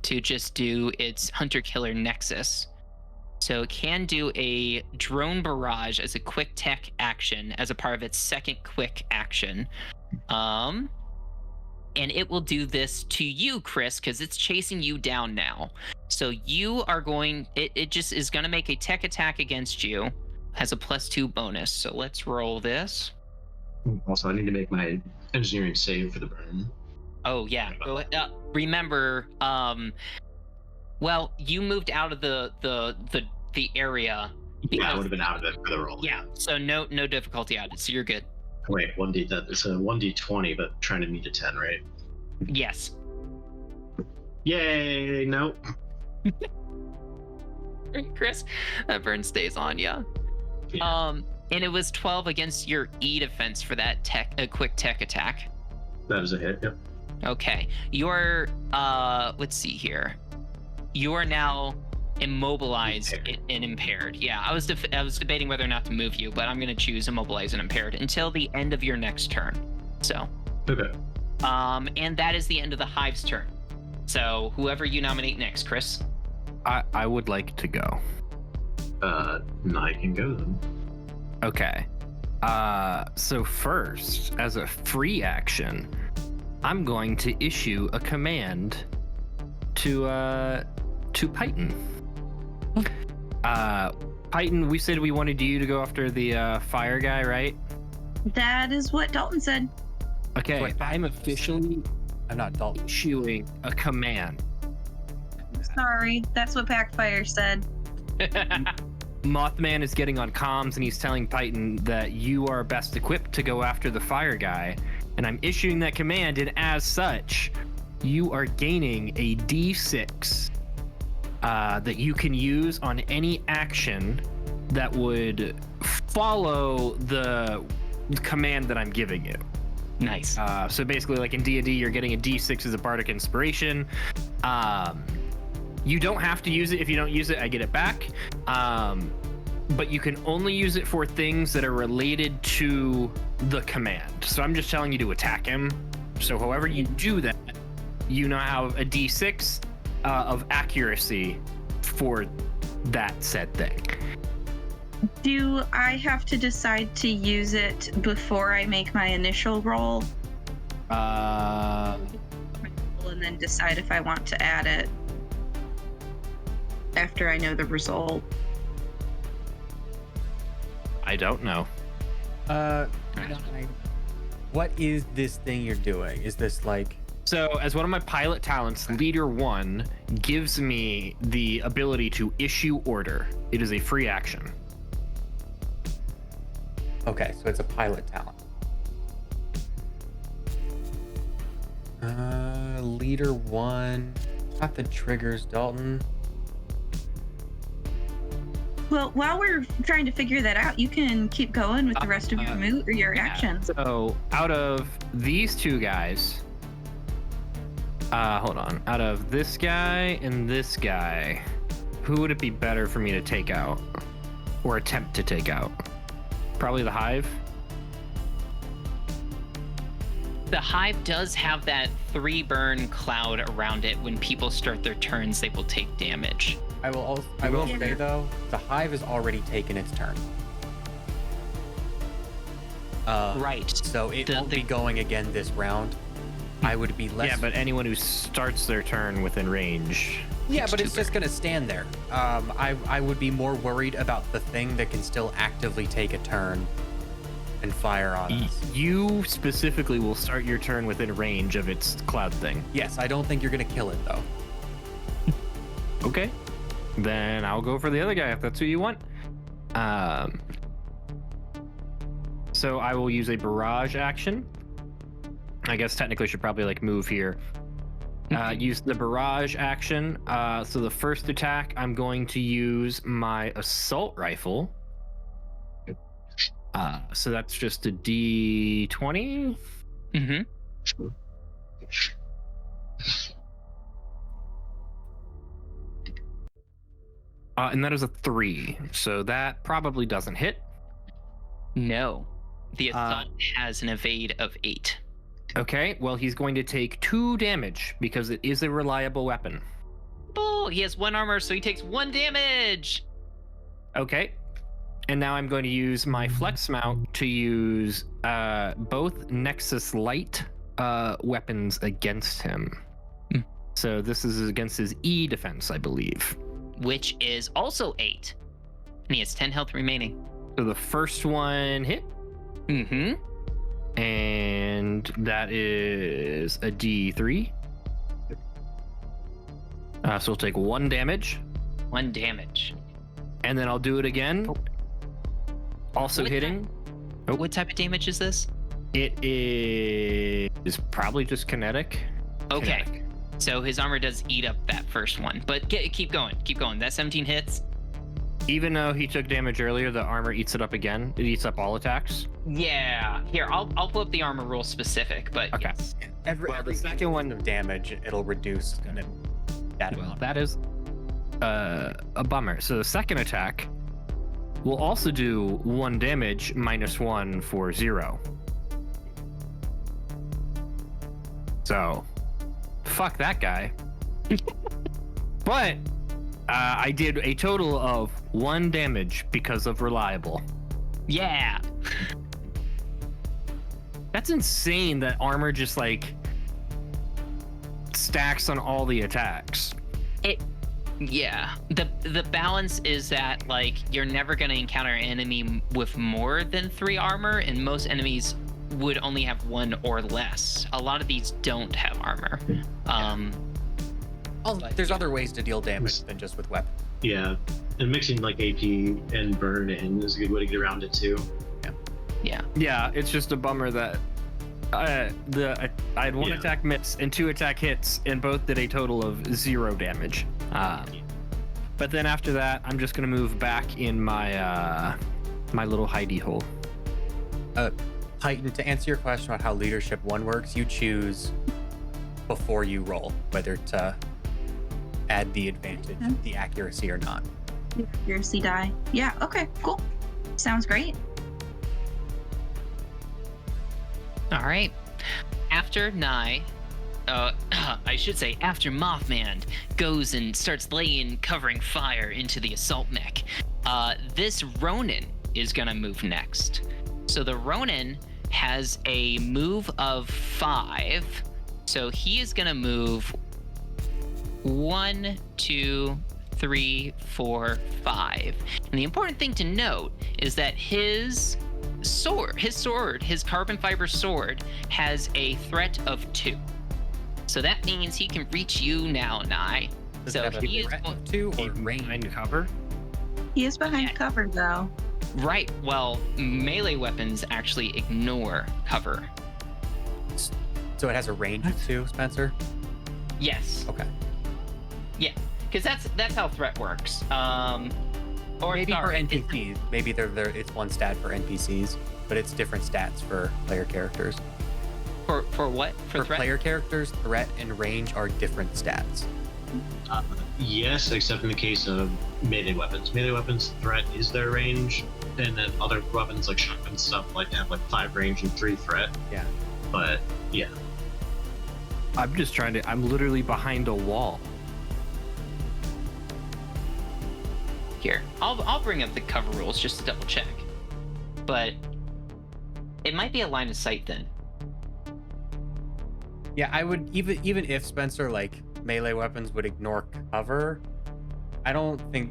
to just do its Hunter Killer Nexus. So it can do a drone barrage as a quick tech action as a part of its second quick action. And it will do this to you, Chris, because it's chasing you down now. So you are going, it just is going to make a tech attack against you. Has a +2 bonus. So let's roll this. Also, I need to make my engineering save for the burn. Oh, yeah. Go ahead. Remember, well, you moved out of the area. Yeah, I would have been out of it for the roll. Yeah, so no difficulty added, so you're good. Wait, 1d, it's a 1d20, but trying to meet a 10, right? Yes. Yay, nope. Chris, that burn stays on ya. Yeah. And it was 12 against your E defense for that quick tech attack. That was a hit, yep. Okay. You're let's see here. You are now immobilized and impaired. Yeah, I was debating whether or not to move you, but I'm going to choose immobilized and impaired until the end of your next turn. So, Okay. and that is the end of the Hive's turn. So, whoever you nominate next, Chris. I would like to go. I can go then. Okay. So first, as a free action, I'm going to issue a command to Python. Python, we said we wanted you to go after the fire guy, right? That is what Dalton said. Okay, Wait, I'm officially I'm not Dalton. issuing a command. Sorry, that's what Packfire said. Mothman is getting on comms and he's telling Python that you are best equipped to go after the fire guy. And I'm issuing that command, and as such, you are gaining a D6 that you can use on any action that would follow the command that I'm giving you. Nice. So basically, like in D&D, you're getting a D6 as a bardic inspiration. You don't have to use it. If you don't use it, I get it back. But you can only use it for things that are related to the command. So I'm just telling you to attack him. So however you do that, you now have a D6 of accuracy for that said thing. Do I have to decide to use it before I make my initial roll? And then decide if I want to add it after I know the result. I don't know. What is this thing you're doing? Is this like... So as one of my pilot talents, Leader 1 gives me the ability to issue order. It is a free action. Okay, so it's a pilot talent. Leader 1. Not the triggers, Dalton. Well, while we're trying to figure that out, you can keep going with the rest of your move or your actions. So out of these two guys, hold on. Out of this guy and this guy, who would it be better for me to take out or attempt to take out? Probably the Hive. The Hive does have that 3 burn cloud around it. When people start their turns, they will take damage. I will say though, the Hive has already taken its turn. Right. So it won't be going again this round. I would be less. Yeah, but anyone who starts their turn within range. Yeah, but two it's just gonna stand there. I would be more worried about the thing that can still actively take a turn and fire on us. You specifically will start your turn within range of its cloud thing. Yes, I don't think you're gonna kill it though. Okay. Then I'll go for the other guy if that's who you want. So I will use a barrage action. I guess technically I should probably like move here. Use the barrage action. So the first attack, I'm going to use my assault rifle. So that's just a D20. Mm-hmm. And that is a 3. So that probably doesn't hit. No. The assault has an evade of 8. Okay, well, he's going to take 2 damage because it is a reliable weapon. Oh, he has 1 armor, so he takes 1 damage. Okay. And now I'm going to use my flex mount to use both Nexus Light weapons against him. So this is against his E defense, I believe. Which is also 8. And he has 10 health remaining. So the first one hit. Mm-hmm. And that is a D3. So we'll take 1 damage. 1 damage. And then I'll do it again. Also What hitting. What type of damage is this? It is probably just kinetic. Okay. Kinetic. So his armor does eat up that first one. But keep going. Keep going. That 17 hits. Even though he took damage earlier, the armor eats it up again. It eats up all attacks. Yeah. Here, I'll pull up the armor rule specific, but Okay. yes. every second one of damage, it'll reduce that Well, amount. that is a bummer. So the second attack will also do 1 damage -1 for 0. So, fuck that guy. But I did a total of 1 damage because of reliable. Yeah. That's insane that armor just like stacks on all the attacks. Yeah. The balance is that like you're never gonna encounter an enemy with more than 3 armor, and most enemies would only have 1 or less. A lot of these don't have armor. There's other ways to deal damage than just with weapons. Yeah, and mixing like AP and burn in is a good way to get around it too. Yeah. Yeah, it's just a bummer that I had 1 Yeah. attack miss and 2 attack hits, and both did a total of 0 damage. But then after that, I'm just gonna move back in my my little hidey hole. Titan, to answer your question about how Leadership 1 works, you choose before you roll whether to add the advantage, the accuracy or not. Accuracy die. Yeah, okay, cool. Sounds great. All right. After Nye, I should say after Mothman goes and starts covering fire into the assault mech, this Ronin is gonna move next. So the Ronin has a move of 5, so he is gonna move 1, 2, 3, 4, 5. And the important thing to note is that his carbon fiber sword, has a threat of 2. So that means he can reach you now, Nye. Does So it have he a is threat going- of 2 or range? Behind cover. He is behind Yeah. cover though. Right. Well, melee weapons actually ignore cover. So it has a range of 2, Spencer? Yes. Okay. Yeah. Because that's how threat works. Or Maybe for sorry, NPCs. Maybe it's 1 stat for NPCs, but it's different stats for player characters. For what? For threat? player characters, threat and range are different stats. Yes, except in the case of melee weapons. Melee weapons, threat is their range, and then other weapons like shotgun stuff like have like 5 range and 3 threat. Yeah. But yeah, I'm literally behind a wall. Here, I'll bring up the cover rules just to double check. But it might be a line of sight then. Yeah, I would even if Spencer like melee weapons would ignore cover, I don't think.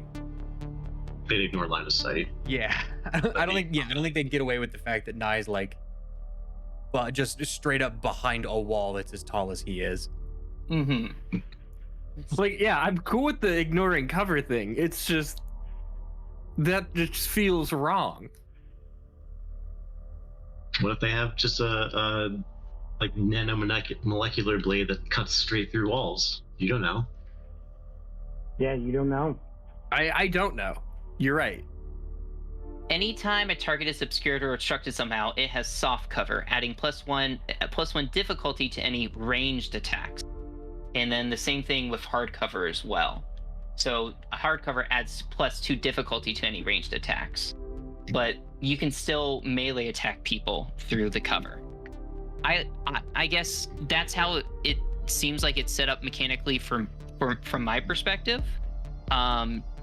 they'd ignore line of sight. Yeah, I don't think they'd get away with the fact that Nye's like, well, just straight up behind a wall that's as tall as he is. Mm-hmm. Like, yeah, I'm cool with the ignoring cover thing. It's just that just feels wrong. What if they have just a like nanomolecular blade that cuts straight through walls? You don't know. Yeah, you don't know. I don't know. You're right. Anytime a target is obscured or obstructed somehow, it has soft cover, adding +1 difficulty to any ranged attacks. And then the same thing with hard cover as well. So a hard cover adds +2 difficulty to any ranged attacks. But you can still melee attack people through the cover. I guess that's how it seems like it's set up mechanically from my perspective.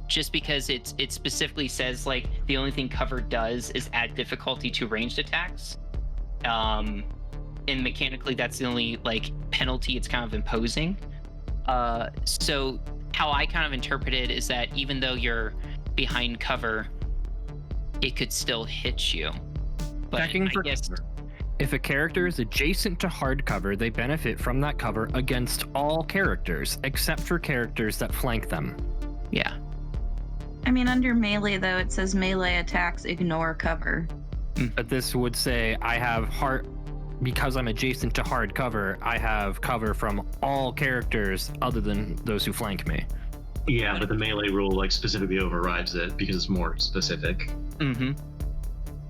Just because it specifically says like the only thing cover does is add difficulty to ranged attacks. And mechanically that's the only like penalty it's kind of imposing. So how I kind of interpret it is that even though you're behind cover, it could still hit you. But Checking I for guess cover. If a character is adjacent to hard cover, they benefit from that cover against all characters, except for characters that flank them. yeah. I mean, under melee though, it says melee attacks ignore cover. But this would say I have because I'm adjacent to hard cover, I have cover from all characters other than those who flank me. Yeah, but the melee rule like specifically overrides it because it's more specific. Mm-hmm.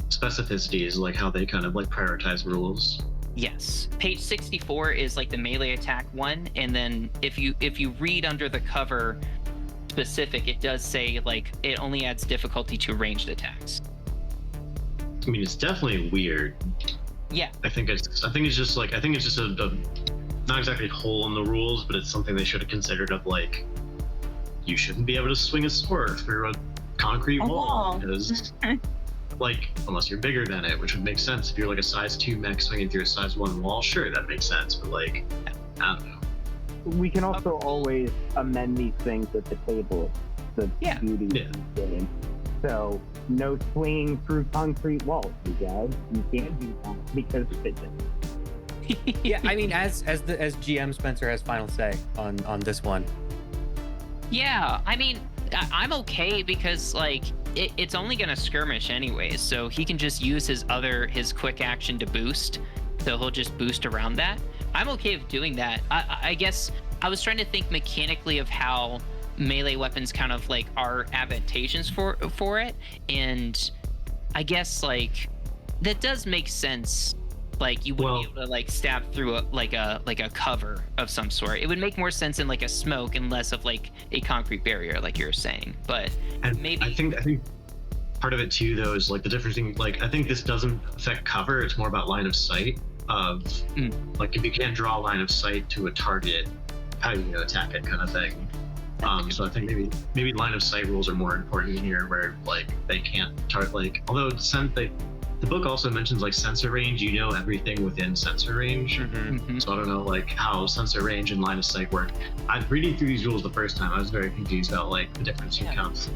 Specificity is like how they kind of like prioritize rules. Yes. Page 64 is like the melee attack one, and then if you read under the cover specific, it does say like it only adds difficulty to ranged attacks. I mean, it's definitely weird. Yeah. I think it's just a not exactly hole in the rules, but it's something they should have considered of like, you shouldn't be able to swing a sword through a concrete wall because like, unless you're bigger than it, which would make sense if you're like a size 2 mech swinging through a size 1 wall. Sure, that makes sense, but like, I don't know. We can also always amend these things at the table. The beauty of these games. So no swinging through concrete walls, you guys. You can't do that because physics. Yeah, I mean, as GM, Spencer has final say on this one. Yeah, I mean, I'm okay because like it's only gonna skirmish anyways, so he can just use his quick action to boost. So he'll just boost around that. I'm okay with doing that. I guess I was trying to think mechanically of how melee weapons kind of like are advantageous for it, and I guess like that does make sense. Like you wouldn't be able to like stab through a cover of some sort. It would make more sense in like a smoke and less of like a concrete barrier, like you're saying. But maybe I think part of it too, though, is like the difference in like I think this doesn't affect cover. It's more about line of sight. Of like if you can't draw a line of sight to a target, how are you gonna attack it, kind of thing. So I think maybe line of sight rules are more important here, where like they can't target like although the book also mentions like sensor range, you know everything within sensor range. So I don't know like how sensor range and line of sight work. I'm reading through these rules the first time. I was very confused about like the difference in counts.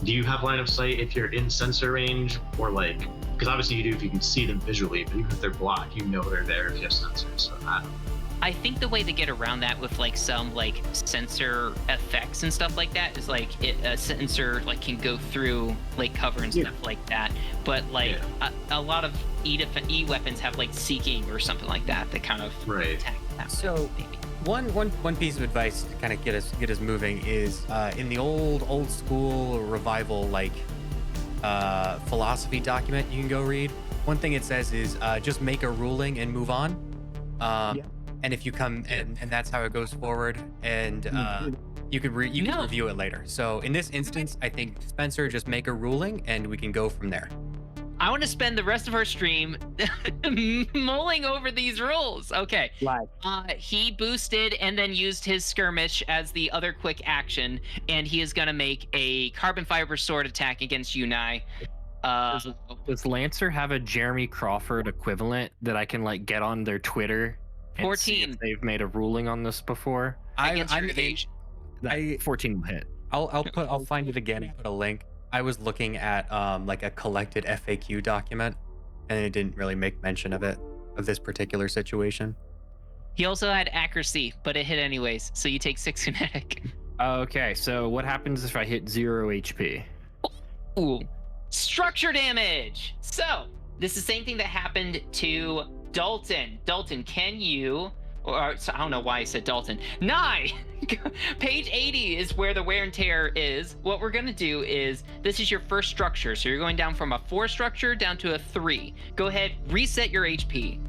Do you have line of sight if you're in sensor range, or like because obviously you do if you can see them visually, but even if they're blocked, you know they're there if you have sensors. So I don't know. I think the way to get around that with like some like sensor effects and stuff like that is like a sensor like can go through like cover and stuff like that. But like a lot of E weapons have like seeking or something like that kind of attack that So way, maybe. One piece of advice to kind of get us moving is in the old school revival like philosophy document you can go read. One thing it says is just make a ruling and move on. And if you come and that's how it goes forward, and you can review it later. So in this instance, I think Spencer, just make a ruling and we can go from there. I want to spend the rest of our stream mulling over these rules. Okay. He boosted and then used his skirmish as the other quick action, and he is going to make a carbon fiber sword attack against Unai. Does Lancer have a Jeremy Crawford equivalent that I can like get on their Twitter? 14. They've made a ruling on this before. I'm 14 will hit. I'll find it again and put a link. I was looking at like a collected FAQ document, and it didn't really make mention of this particular situation. He also had accuracy, but it hit anyways, so you take 6 kinetic. Okay, so what happens if I hit 0 HP? Ooh, structure damage. So this is the same thing that happened to Dalton. Dalton, can you, or so I don't know why I said Dalton. Nye, page 80 is where the wear and tear is. What we're gonna do is, this is your first structure. So you're going down from a 4 structure down to a 3. Go ahead, reset your HP.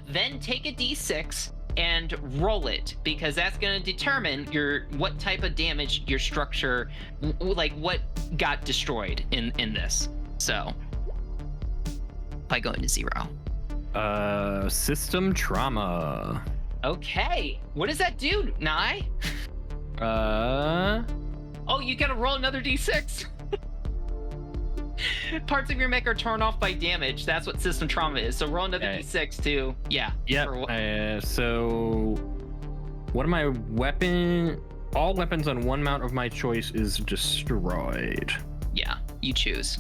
Then take a D6 and roll it, because that's gonna determine what type of damage your structure, like what got destroyed in this. So, by going to 0. System trauma. Okay. What does that do, Nye? Oh, you gotta roll another D6. Parts of your mech are torn off by damage. That's what system trauma is. So roll another D6 too. Yeah. So what am I weapon? All weapons on one mount of my choice is destroyed. Yeah, you choose.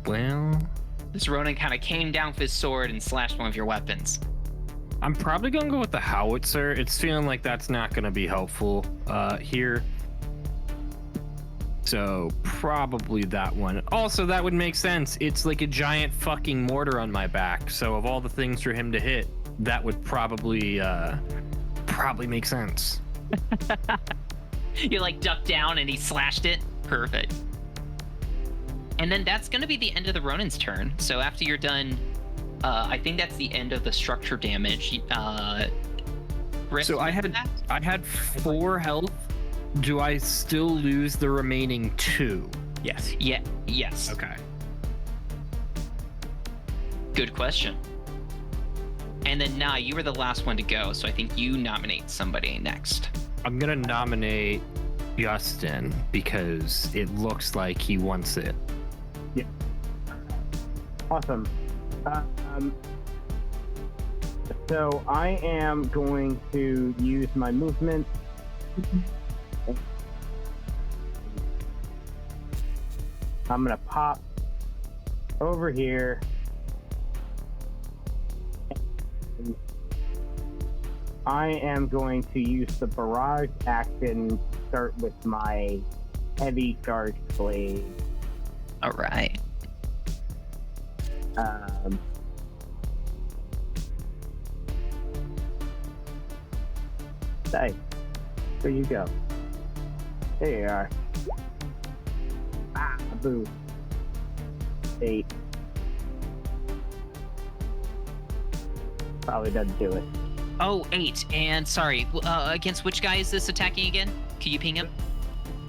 Well, this Ronin kind of came down with his sword and slashed one of your weapons. I'm probably gonna go with the howitzer. It's feeling like that's not gonna be helpful here. So probably that one. Also, that would make sense. It's like a giant fucking mortar on my back. So of all the things for him to hit, that would probably make sense. You like ducked down and he slashed it. Perfect. And then that's going to be the end of the Ronin's turn. So after you're done, I think that's the end of the structure damage. Rift, So I had 4 health. Do I still lose the remaining 2? Yes. Yeah. Yes. Okay. Good question. And then Nah, you were the last one to go, so I think you nominate somebody next. I'm gonna nominate Justin because it looks like he wants it. Awesome. So I am going to use my movement. I'm gonna pop over here. I am going to use the barrage action to start with my heavy charge blade. All right. Hey, where you go? There you are. Ah, boo. 8. Probably doesn't do it. Oh, 8. And sorry, against which guy is this attacking again? Can you ping him?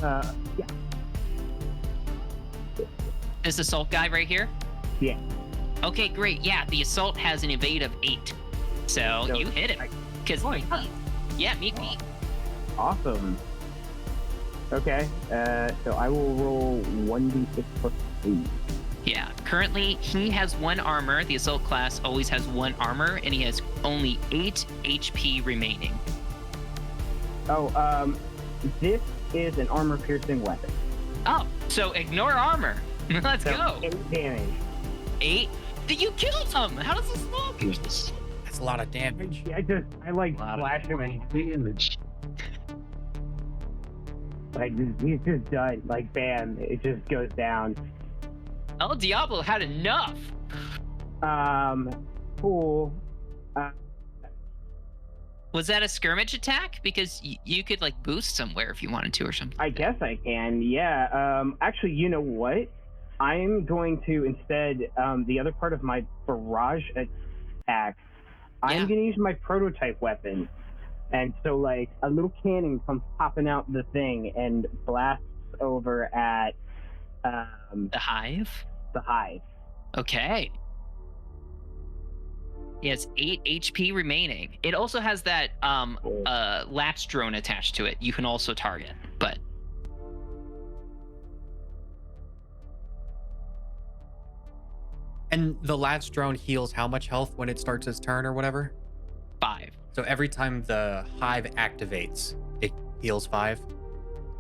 Yeah. This assault guy right here? Yeah. Okay, great. Yeah, the assault has an evade of 8. So you hit him. Because yeah, me. Awesome. Okay, so I will roll 1d6 plus 3. Yeah, currently he has 1 armor. The assault class always has 1 armor, and he has only 8 HP remaining. Oh, this is an armor-piercing weapon. Oh, so ignore armor. Let's go. 8 damage. 8? You killed him! How does this look? That's a lot of damage. I like slash him and Damage. like he's just done. Like bam, it just goes down. El Diablo had enough. Cool. Was that a skirmish attack? Because you could like boost somewhere if you wanted to or something. I guess I can. Yeah. Actually, you know what? I'm going to instead the other part of my barrage attack. I'm going to use my prototype weapon, and so like a little cannon comes popping out the thing and blasts over at The hive. the hive. Okay. He has 8 HP remaining. It also has that latch drone attached to it. You can also target, but And the latch drone heals how much health when it starts its turn or whatever? 5. So every time the hive activates, it heals 5?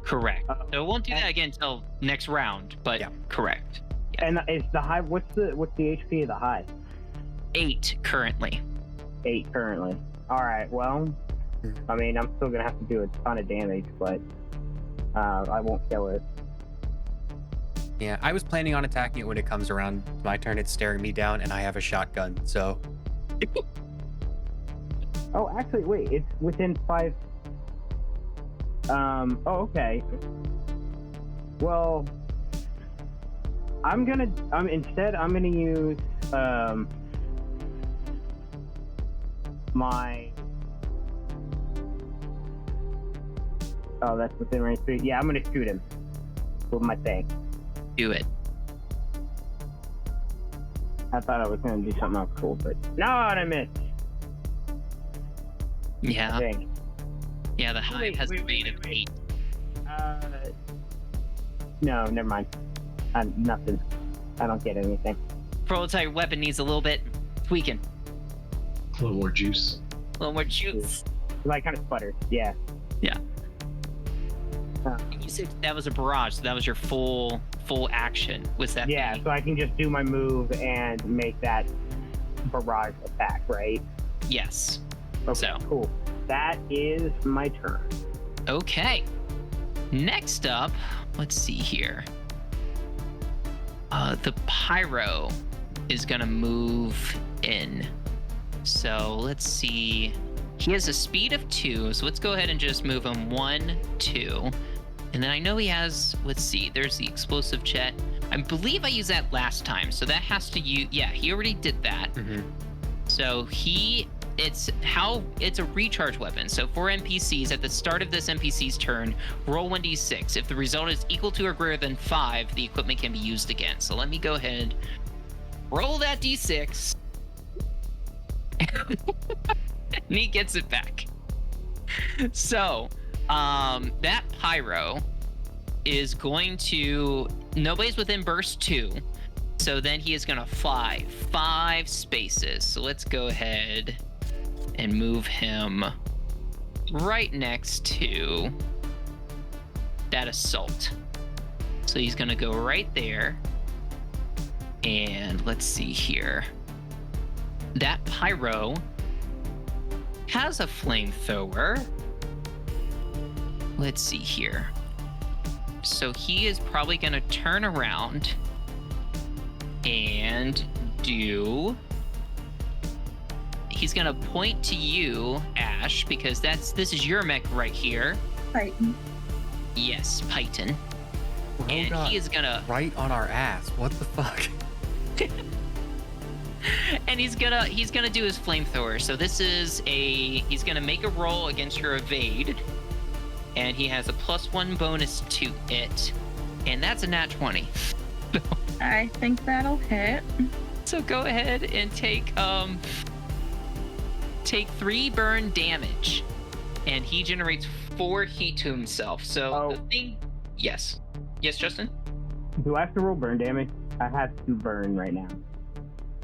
Correct. So it won't do that again until next round, but Yeah. correct. And is the hive? What's the HP of the hive? 8 currently. 8 currently. All right. Well, I mean, I'm still gonna have to do a ton of damage, but I won't kill it. Yeah, I was planning on attacking it when it comes around my turn. It's staring me down, and I have a shotgun, so... Oh, actually, wait. It's within 5. Oh, okay. Well, I'm gonna use my. Oh, that's within range 3. Yeah, I'm gonna shoot him with my thing. Do it. I thought I was gonna do something else cool, but no, I missed. Yeah. I think. Yeah, the hive has a bait of 8. No, never mind. Nothing. I don't get anything. Prototype weapon needs a little bit tweaking. A little more juice. A little more juice. Like kind of sputtered. Yeah. Yeah. You said that was a barrage, so that was your full action. Was that? Yeah, so I can just do my move and make that barrage attack, right? Yes. Okay, So. cool. That is my turn. Okay. Next up, let's see here. The pyro is gonna move in. So let's see. He has a speed of 2, so let's go ahead and just move him 1, 2. And then I know he has, let's see, there's the explosive jet. I believe I used that last time, so that has to use. Yeah, he already did that. So it's a recharge weapon. So for NPCs, at the start of this NPC's turn, roll 1d6. If the result is equal to or greater than 5, the equipment can be used again. So let me go ahead, roll that d6. And he gets it back. So, that pyro is going to... Nobody's within burst 2. So then he is going to fly 5 spaces. So let's go ahead and move him right next to that assault. So he's going to go right there. And let's see here. That pyro has a flamethrower. Let's see here. So he is probably going to turn around and do... He's going to point to you, Ash, because this is your mech right here. Python. Yes, Python. And he is going to... Right on our ass. What the fuck? And he's gonna do his flamethrower. So this is he's gonna make a roll against your evade, and he has a +1 bonus to it, and that's a nat 20. I think that'll hit. So go ahead and take 3 burn damage, and he generates 4 heat to himself. So the thing, yes, Justin. Do I have to roll burn damage? I have 2 burn right now.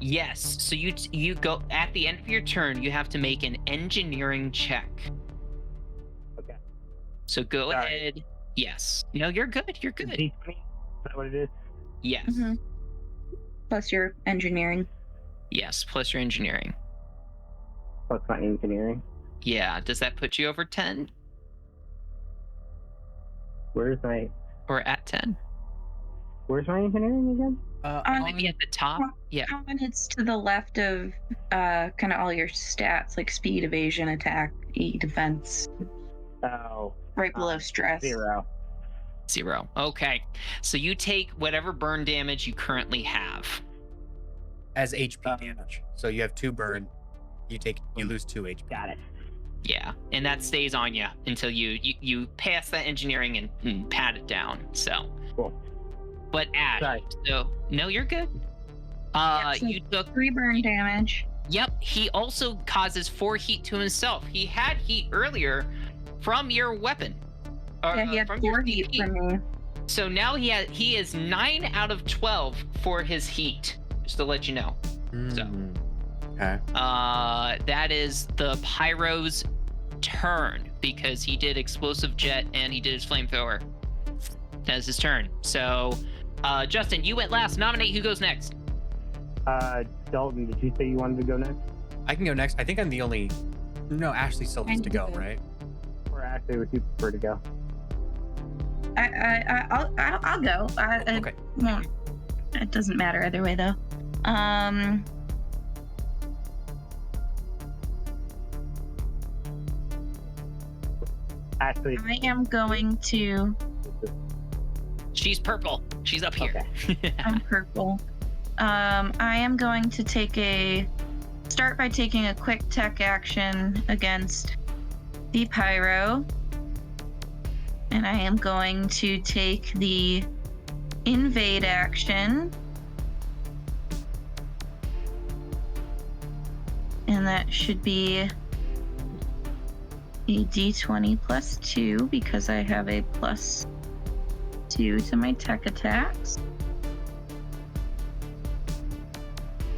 Yes. So you go at the end of your turn. You have to make an engineering check. Okay. So go ahead. Yes. No, you're good. You're good. D20? Is that what it is? Yes. Mm-hmm. Plus your engineering. Yes. Plus your engineering. Plus my engineering. Yeah. Does that put you over 10 Where's my or at 10? engineering again? Maybe at the top. Yeah. Common, it's to the left of kind of all your stats, like speed, evasion, attack, defense. Oh. Right below stress. 0. 0. Okay. So you take whatever burn damage you currently have. As HP damage. So you have 2 burn. You lose 2 HP. Got it. Yeah, and that stays on you until you pass that engineering and pat it down. So. Cool. But Ash, Sorry. so no, you're good. So You took 3 burn damage. Yep. He also causes 4 heat to himself. He had heat earlier from your weapon. Yeah, he had from 4 your heat DP. from me. So now he is 9 out of 12 for his heat. Just to let you know. Okay. That is the pyro's turn because he did explosive jet and he did his flamethrower. That's his turn. So, Justin, you went last. Nominate who goes next. Dalton, did you say you wanted to go next? I can go next. I think I'm the only... No, Ashley still needs to go, right? Or Ashley, would you prefer to go? I'll go. Okay. Well, it doesn't matter either way, though. Ashley. I am going to... She's purple. She's up here. Okay. I'm purple. I am going to start by taking a quick tech action against the pyro. And I am going to take the invade action. And that should be a d20 plus 2 because I have a plus 2 to my tech attacks.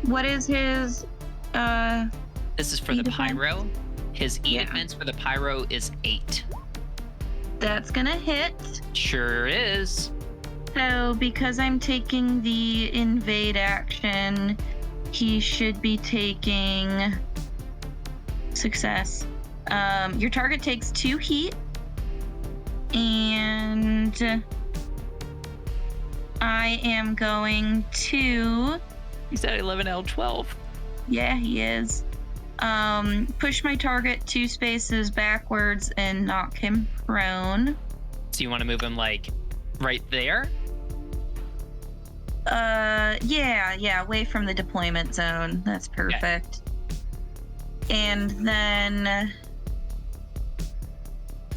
What is his This is for the defense? pyro. His E Yeah. defense for the pyro is 8. That's gonna hit. Sure is. So because I'm taking the invade action, he should be taking success. Your target takes 2 heat, and I am going to... He's at 11L12. Yeah, he is. Push my target 2 spaces backwards and knock him prone. So you want to move him like right there? Yeah, away from the deployment zone. That's perfect. And then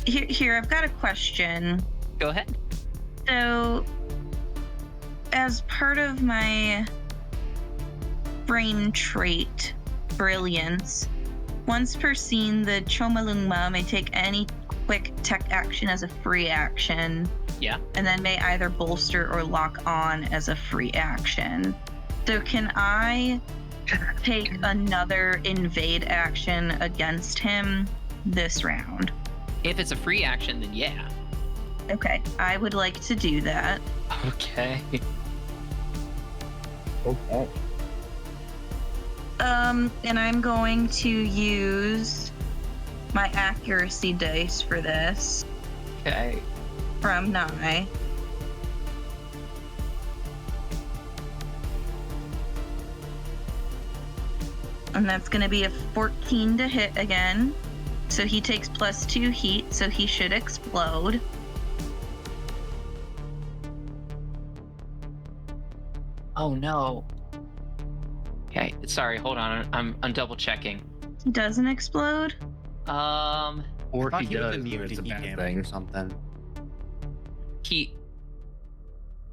here, I've got a question. Go ahead. So, as part of my frame trait, brilliance, once per scene, the Chomalungma may take any quick tech action as a free action. Yeah. And then may either bolster or lock on as a free action. So can I take another invade action against him this round? If it's a free action, then yeah. Okay, I would like to do that. Okay. Okay. And I'm going to use my accuracy dice for this Okay. from Nai. And that's going to be a 14 to hit again. So he takes +2 heat, so he should explode. Oh no. Okay, sorry, hold on. I'm double checking. He doesn't explode? Or I thought he he was does, immune and to it's a heat bad damage thing. or something,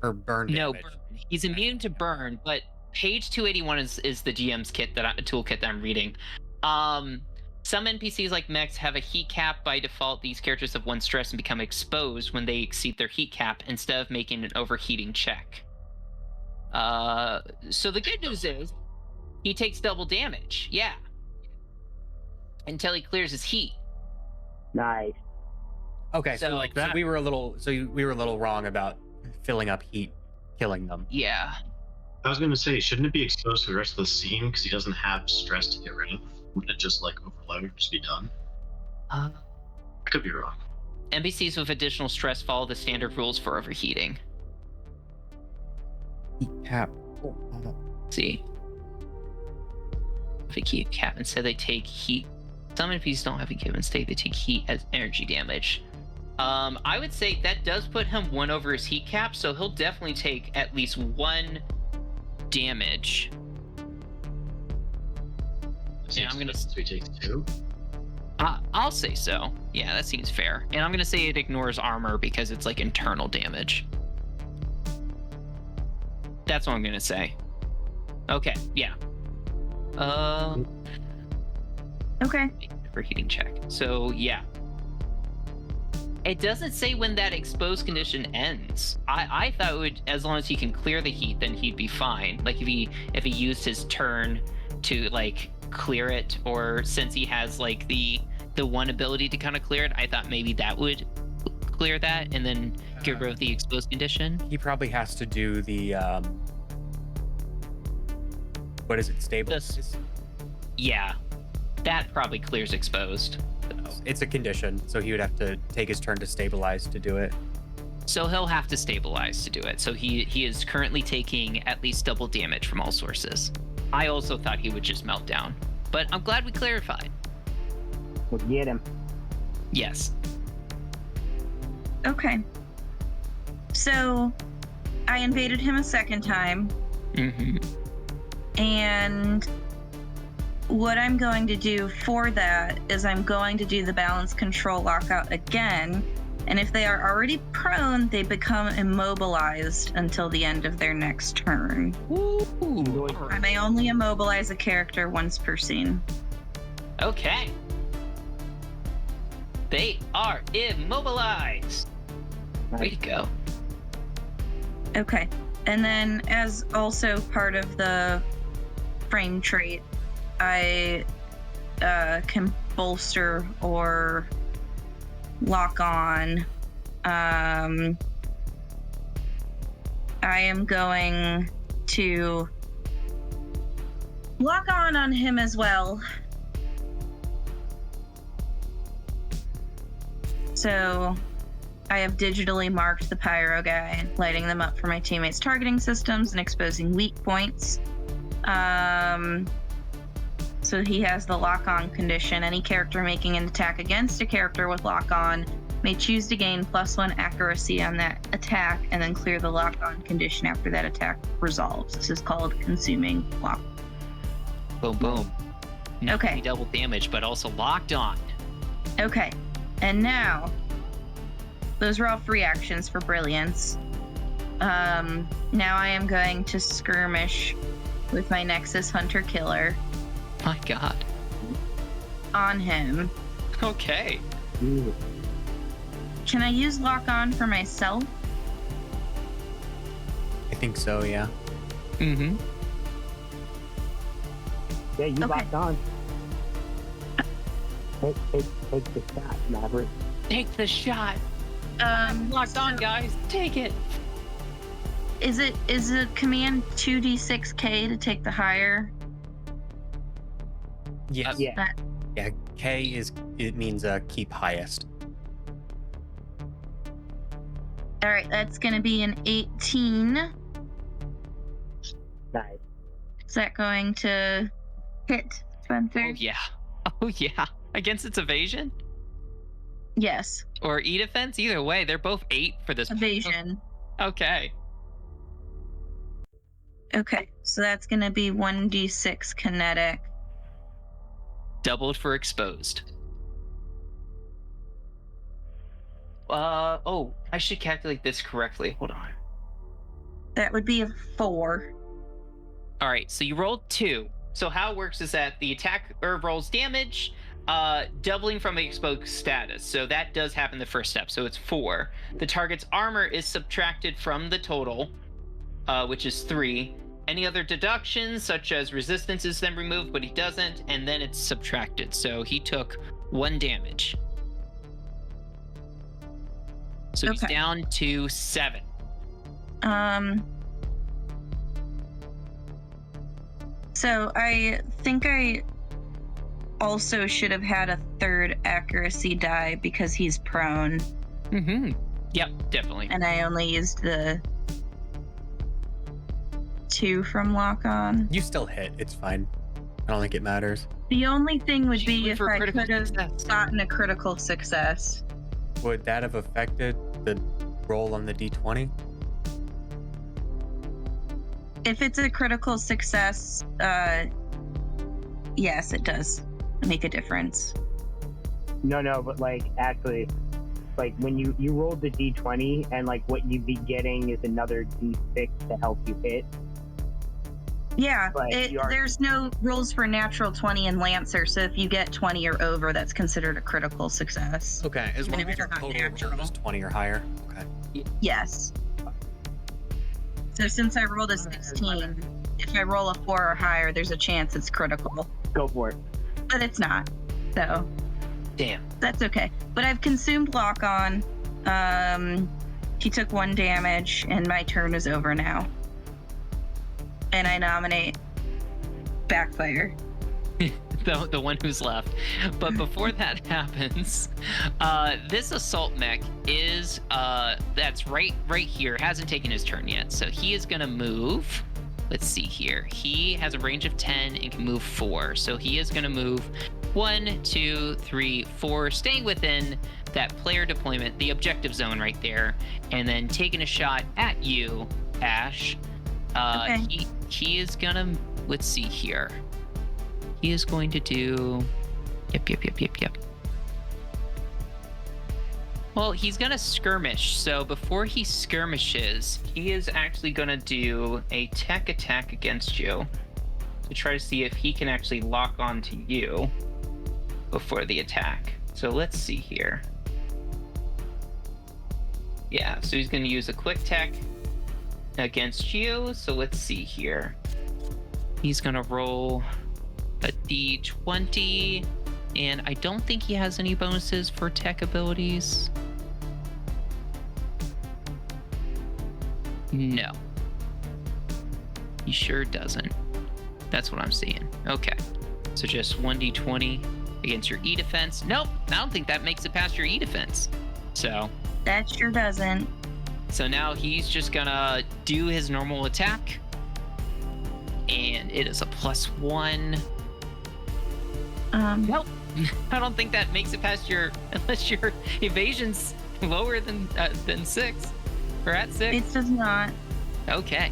or burn No, damage. he's immune to burn, but page 281 is the GM's toolkit that I'm reading. Some NPCs like mechs have a heat cap. By default, these characters have 1 stress and become exposed when they exceed their heat cap instead of making an overheating check. So the good news is he takes double damage. Yeah. Until he clears his heat. Nice. Okay, so, So like that- we were a little wrong about filling up heat, killing them. Yeah. I was gonna say, shouldn't it be exposed for the rest of the scene because he doesn't have stress to get rid of? Wouldn't it just like overload, just be done? Uh, I could be wrong. NPCs with additional stress follow the standard rules for overheating. Heat cap. See. If a heat cap, instead they take heat. Some NPCs don't have a given state, they take heat as energy damage. I would say that does put him 1 over his heat cap, so he'll definitely take at least 1 damage. Yeah, I'm gonna. So he takes 2. I'll say so. Yeah, that seems fair. And I'm gonna say it ignores armor because it's like internal damage. That's what I'm gonna say. Okay, yeah. Okay. Overheating check. So yeah. It doesn't say when that exposed condition ends. I thought it would, as long as he can clear the heat, then he'd be fine. Like if he used his turn to like clear it, or since he has like the 1 ability to kind of clear it, I thought maybe that would clear that and then get rid of the exposed condition. He probably has to do the what is it? Stabilize? Yeah, that probably clears exposed. It's a condition, so he would have to take his turn to stabilize to do it. So he'll have to stabilize to do it. So he is currently taking at least double damage from all sources. I also thought he would just melt down, but I'm glad we clarified. We'll get him. Yes. Okay. So I invaded him a second time, Mm-hmm. and what I'm going to do for that is I'm going to do the balance control lockout again, and if they are already prone, they become immobilized until the end of their next turn. Ooh. I may only immobilize a character once per scene. Okay. They are immobilized. Way to go. Okay. And then, as also part of the frame trait, I can bolster or lock on. I am going to lock on him as well. So I have digitally marked the pyro guy, lighting them up for my teammates' targeting systems and exposing weak points. So he has the lock-on condition. Any character making an attack against a character with lock-on may choose to gain +1 accuracy on that attack and then clear the lock-on condition after that attack resolves. This is called consuming lock. Boom, boom. Not Okay. only double damage, but also locked on. Okay, and now those were all free actions for brilliance. Now I am going to skirmish with my Nexus Hunter Killer My God. on him. Okay. Ooh. Can I use lock on for myself? I think so, yeah. Mm-hmm. Yeah, you Okay. locked on. Take the shot, Maverick. Take the shot. Locked on, guys. Take it. Is it command 2d6k to take the higher? Yes. Yeah. Yeah, it means keep highest. All right, that's going to be an 18. Nice. Is that going to hit, Spencer? Oh, yeah. Oh, yeah. Against its evasion? Yes, Or E-defense? Either way, they're both 8 for this. evasion. Okay. Okay, so that's going to be 1d6 kinetic. Doubled for exposed. Oh, I should calculate this correctly. Hold on. That would be a 4. All right, so you rolled 2. So how it works is that the attacker rolls damage, doubling from the exposed status. So that does happen the first step. So it's 4. The target's armor is subtracted from the total, which is 3. Any other deductions, such as resistance, is then removed, but he doesn't, and then it's subtracted. So he took 1 damage. So he's Okay. down to 7. So I think I also should have had a 3rd accuracy die because he's prone, Mm-hmm. Yep, definitely. and I only used the 2 from lock on. You still hit. It's fine. I don't think it matters. The only thing would be Wait if for I critical could have success. gotten a critical success. Would that have affected the roll on the d20? If it's a critical success, yes, it does make a difference. No, but like actually, like when you rolled the d20 and like what you'd be getting is another d6 to help you hit. Yeah, But you are- there's no rules for natural 20 and Lancer, so if you get 20 or over, that's considered a critical success. Okay, as Even long if as your it's not total natural. roll is 20 or higher. Okay. Yes. So since I rolled a 16, if I roll a 4 or higher, there's a chance it's critical, Go for it. but it's not. So Damn. that's okay. But I've consumed lock on. He took 1 damage, and my turn is over now. And I nominate Backfire. The one who's left. But before that happens, this assault mech is that's right here, hasn't taken his turn yet. So he is gonna move. Let's see here. He has a range of 10 and can move 4. So he is gonna move 1, 2, 3, 4, staying within that player deployment, the objective zone right there, and then taking a shot at you, Ash. Okay. He is gonna, let's see here. He is going to do, yep. Well, he's gonna skirmish. So before he skirmishes, he is actually gonna do a tech attack against you to try to see if he can actually lock on to you before the attack. So let's see here. Yeah, so he's gonna use a quick tech against you. So let's see here. He's gonna roll a d20, and I don't think he has any bonuses for tech abilities. No. He sure doesn't. That's what I'm seeing. Okay. So just 1d20 against your E defense. Nope, I don't think that makes it past your E defense. So That sure doesn't. now he's just gonna do his normal attack. And it is a +1. Nope, I don't think that makes it past unless your evasion's lower than 6. We're at 6. It does not. Okay.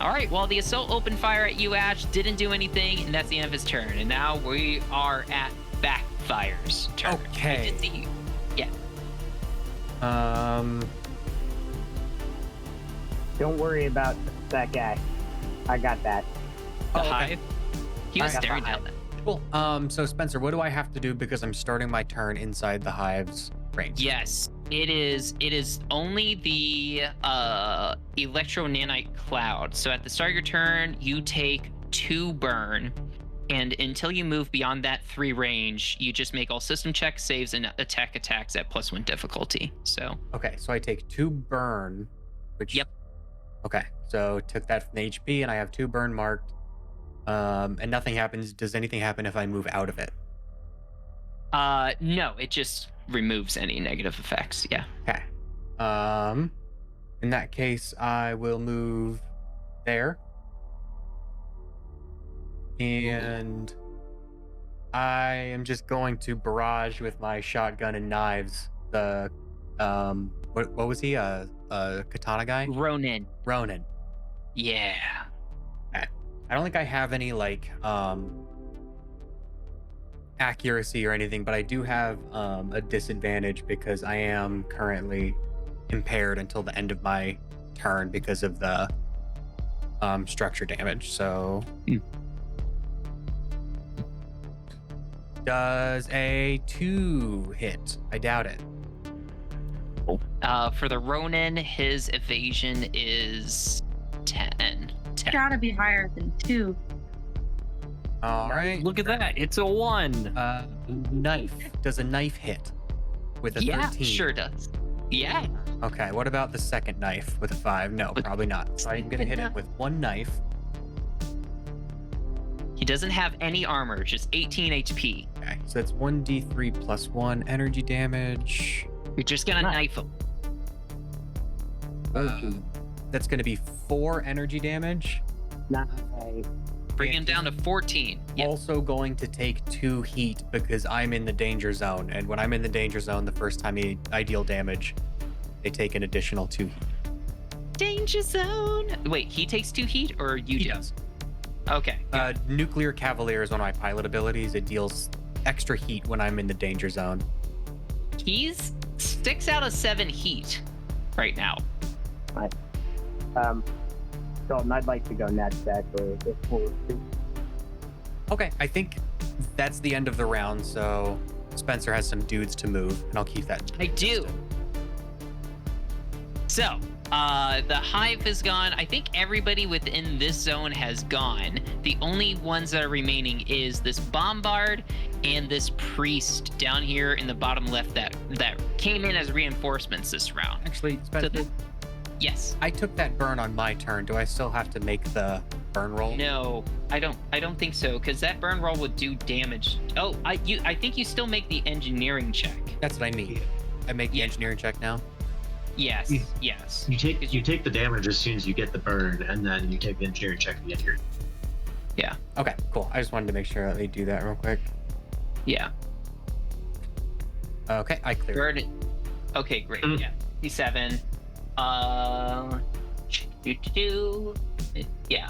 All right. Well, the assault opened fire at you, Ash. Didn't do anything, and that's the end of his turn. And now we are at Backfire's turn. Okay. I did see you. Yeah. Don't worry about that guy. I got that. The okay. hive. He was I got staring the down hive. that. Cool. So Spencer, what do I have to do because I'm starting my turn inside the hive's range? Yes, it is. It is only the electro nanite cloud. So at the start of your turn, you take 2 burn, and until you move beyond that 3 range, you just make all system checks, saves, and attacks at +1 difficulty. So. Okay, so I take 2 burn, which. Yep. Okay, so took that from the HP, and I have 2 burn marked. And nothing happens. Does anything happen if I move out of it? No, it just removes any negative effects. Yeah. Okay. In that case, I will move there. And I am just going to barrage with my shotgun and knives the what was he? A katana guy? Ronin. Ronin. Yeah. I don't think I have any like accuracy or anything, but I do have a disadvantage because I am currently impaired until the end of my turn because of the structure damage. So does a 2 hit? I doubt it. For the Ronin, his evasion is 10. Gotta be higher than 2. All right. Look at that. It's a 1. Knife. Does a knife hit with a 13? Sure does. Yeah. Okay, what about the second knife with a 5? No, probably not. So I'm gonna hit it with 1 knife. He doesn't have any armor, just 18 HP. Okay, so that's 1d3 plus 1 energy damage. You're just gonna knife him. That's gonna be 4 energy damage. Nice. Bring him down to 14. Yep. Also going to take 2 heat because I'm in the danger zone. And when I'm in the danger zone, the first time I deal damage, they take an additional 2 heat. Danger zone. Wait, he takes 2 heat or you He do? does. Okay. Nuclear Cavalier is one of my pilot abilities. It deals extra heat when I'm in the danger zone. He's 6 out of 7 heat right now. Dalton, I'd like to go next, actually. Okay, I think that's the end of the round, so Spencer has some dudes to move, and I'll keep that. I do. So, the hive is gone. I think everybody within this zone has gone. The only ones that are remaining is this bombard and this priest down here in the bottom left that came in as reinforcements this round. Actually, Spencer, Yes. I took that burn on my turn. Do I still have to make the burn roll? No, I don't think so, because that burn roll would do damage. Oh, I think you still make the engineering check. That's what I need. I make the engineering check now. Yes. You- Yes. You take the damage as soon as you get the burn, and then you take the engineering check to get your. Yeah. Okay, cool. I just wanted to make sure that they do that real quick. Yeah. Okay, I cleared. Burn it. Okay, great. Mm. Yeah. D7. Yeah.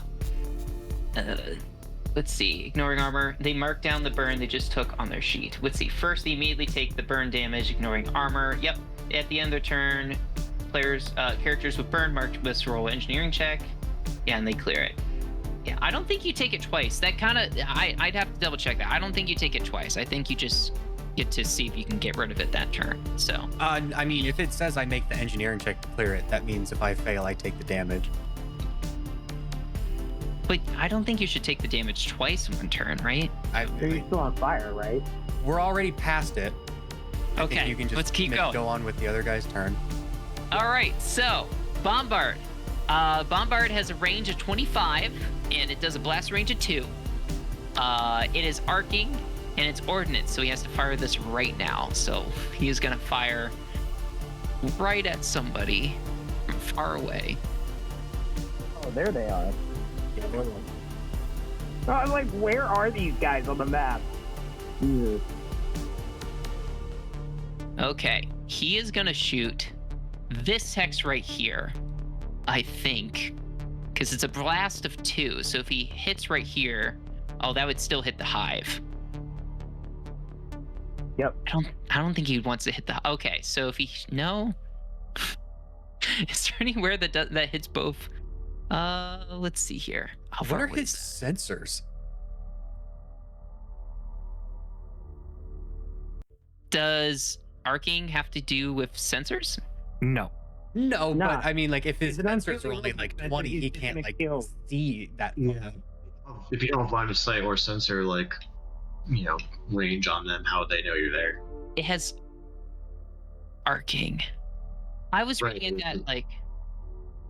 Let's see. Ignoring armor. They mark down the burn they just took on their sheet. Let's see. First, they immediately take the burn damage, ignoring armor. Yep. At the end of their turn, characters with burn marked must roll engineering check. Yeah, and they clear it. Yeah, I don't think you take it twice. That kind of, I'd have to double check that. I don't think you take it twice. I think you just get to see if you can get rid of it that turn. So. I mean, if it says I make the engineering check to clear it, that means if I fail, I take the damage. But I don't think you should take the damage twice in one turn, right? So you're still on fire, right? We're already past it. I think Okay, you can just let's keep going. go on with the other guy's turn. All right, so Bombard. Bombard has a range of 25, and it does a blast range of 2. It is arcing, and it's ordnance, so he has to fire this right now. So he is going to fire right at somebody from far away. Oh, there they are. Yeah, I'm like, where are these guys on the map? Jesus. Okay, he is gonna shoot this hex right here, I think, because it's a blast of 2. So if he hits right here, oh, that would still hit the hive. Yep. I don't think he wants to hit the. Okay, so if he no, is there anywhere that hits both? Let's see here. How What far are away his is that? sensors? Does arcing have to do with sensors? No. No, Nah. but I mean, like, if his He's an sensors are unruly only like sensor, 20, he's he just can't gonna like kill. see that. Yeah. If you don't have line of sight or sensor, like, range on them, how would they know you're there? It has arcing. I was Right. reading it that like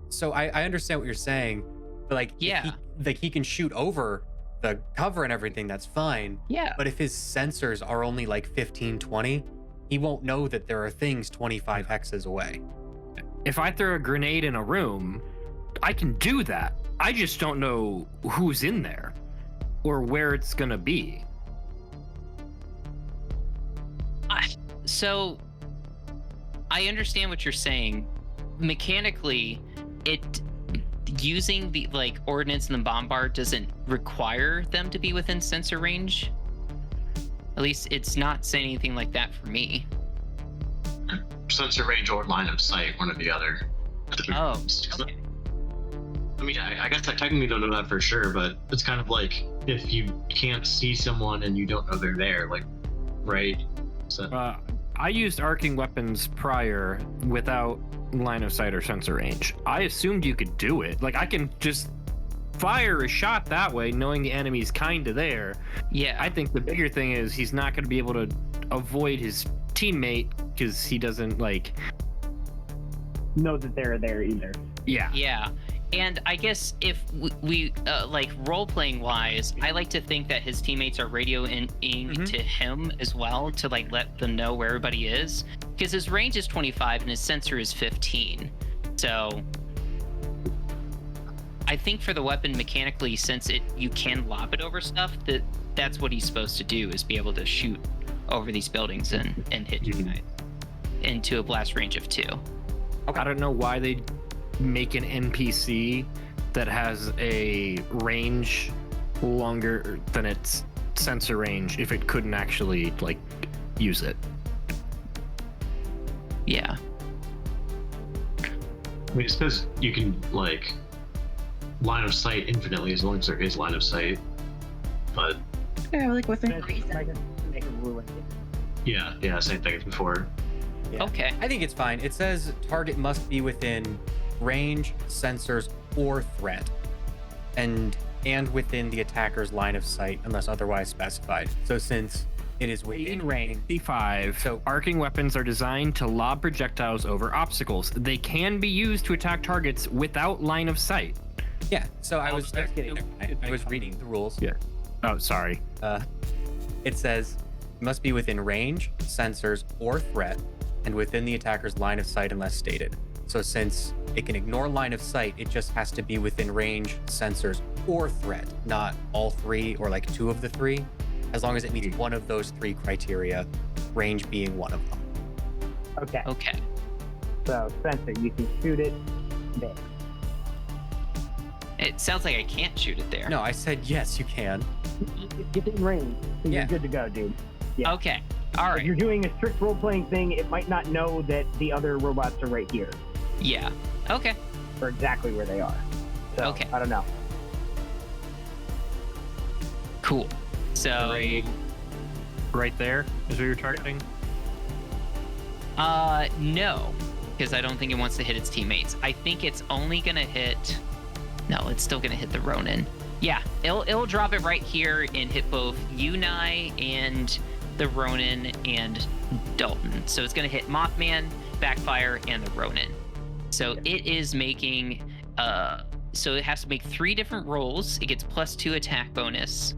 So I understand what you're saying, but like, Yeah. if he can shoot over the cover and everything, that's fine. yeah. But if his sensors are only like 15, 20, he won't know that there are things 25 hexes away. If I throw a grenade in a room, I can do that. I just don't know who's in there or where it's gonna be. So I understand what you're saying. Mechanically, it using the like ordnance and the bombard doesn't require them to be within sensor range. At least it's not saying anything like that for me. Sensor range or line of sight, one or the other. Oh, okay. I mean, I guess I technically don't know that for sure, but it's kind of like if you can't see someone and you don't know they're there, like, right? So I used arcing weapons prior without line of sight or sensor range. I assumed you could do it. Like, I can just fire a shot that way, knowing the enemy's kind of there. Yeah. I think the bigger thing is he's not going to be able to avoid his teammate because he doesn't Know that they're there either. Yeah. Yeah. And I guess if we like role-playing wise, I like to think that his teammates are radioing to him as well to like let them know where everybody is, because his range is 25 and his sensor is 15. So I think for the weapon mechanically, since you can lob it over stuff, that's what he's supposed to do, is be able to shoot over these buildings and hit you guys into a blast range of 2. I don't know why they make an NPC that has a range longer than its sensor range if it couldn't actually use it. Yeah. I mean, it's because you can line of sight infinitely as long as there is line of sight. But Yeah, like within Make reason. a ruling. yeah, same thing as before. Yeah. Okay. I think it's fine. It says target must be within range, sensors, or threat, and within the attacker's line of sight unless otherwise specified. So since it is within range, 55. So- Arcing weapons are designed to lob projectiles over obstacles. They can be used to attack targets without line of sight. yeah. So I was just kidding. I was reading the rules. Yeah. Oh, sorry. It says must be within range, sensors, or threat, and within the attacker's line of sight unless stated. So since it can ignore line of sight, it just has to be within range, sensors, or threat, not all 3 or 2 of the 3, as long as it meets one of those 3 criteria, range being one of them. Okay. Okay. So Spencer, you can shoot it there. It sounds like I can't shoot it there. No, I said yes, you can. Get in range, so Yeah. you're good to go, dude. Yeah. Okay. All If right. you're doing a strict role-playing thing, it might not know that the other robots are right here, Yeah. Okay. or exactly where they are. So, Okay. I don't know. Cool. So, Right there is where you're targeting. no, because I don't think it wants to hit its teammates. I think it's only gonna hit. No, it's still gonna hit the Ronin. Yeah, it'll drop it right here and hit both Unai and the Ronin and Dalton. So it's gonna hit Mothman, Backfire, and the Ronin. So it is making so it has to make 3 different rolls. It gets +2 attack bonus.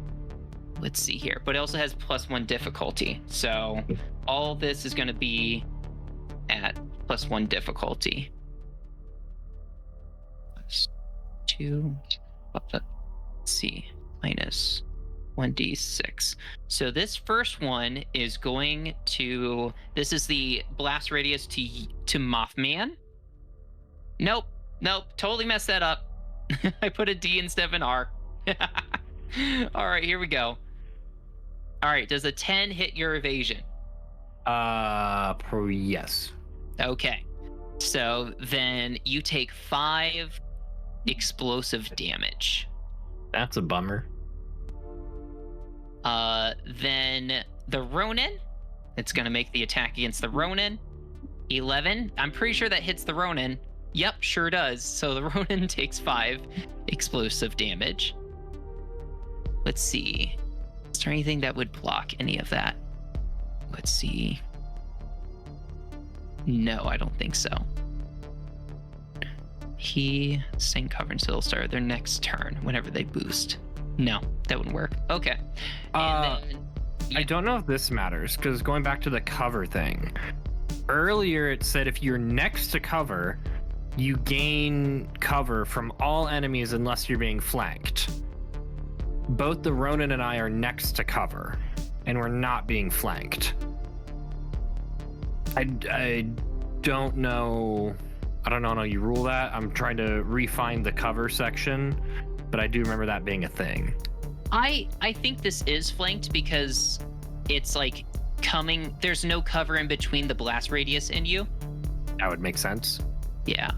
Let's see here, but it also has +1 difficulty. So all this is going to be at +1 difficulty. +2. Let's see, minus 1d6. So this first one is going to. This is the blast radius to Mothman. Nope. Totally messed that up. I put a D instead of an R. All right, here we go. All right, does a 10 hit your evasion? Yes. Okay. So then you take 5 explosive damage. That's a bummer. Then the Ronin, it's going to make the attack against the Ronin. 11. I'm pretty sure that hits the Ronin. Yep, sure does. So the Ronin takes 5 explosive damage. Let's see. Is there anything that would block any of that? Let's see. No, I don't think so. He staying covered until they'll start their next turn whenever they boost. No, that wouldn't work. Okay. And then, I don't know if this matters, because going back to the cover thing, earlier it said if you're next to cover, you gain cover from all enemies unless you're being flanked. Both the Ronin and I are next to cover, and we're not being flanked. I don't know. I don't know how you rule that. I'm trying to refine the cover section, but I do remember that being a thing. I think this is flanked because it's like coming. There's no cover in between the blast radius and you. That would make sense. Yeah.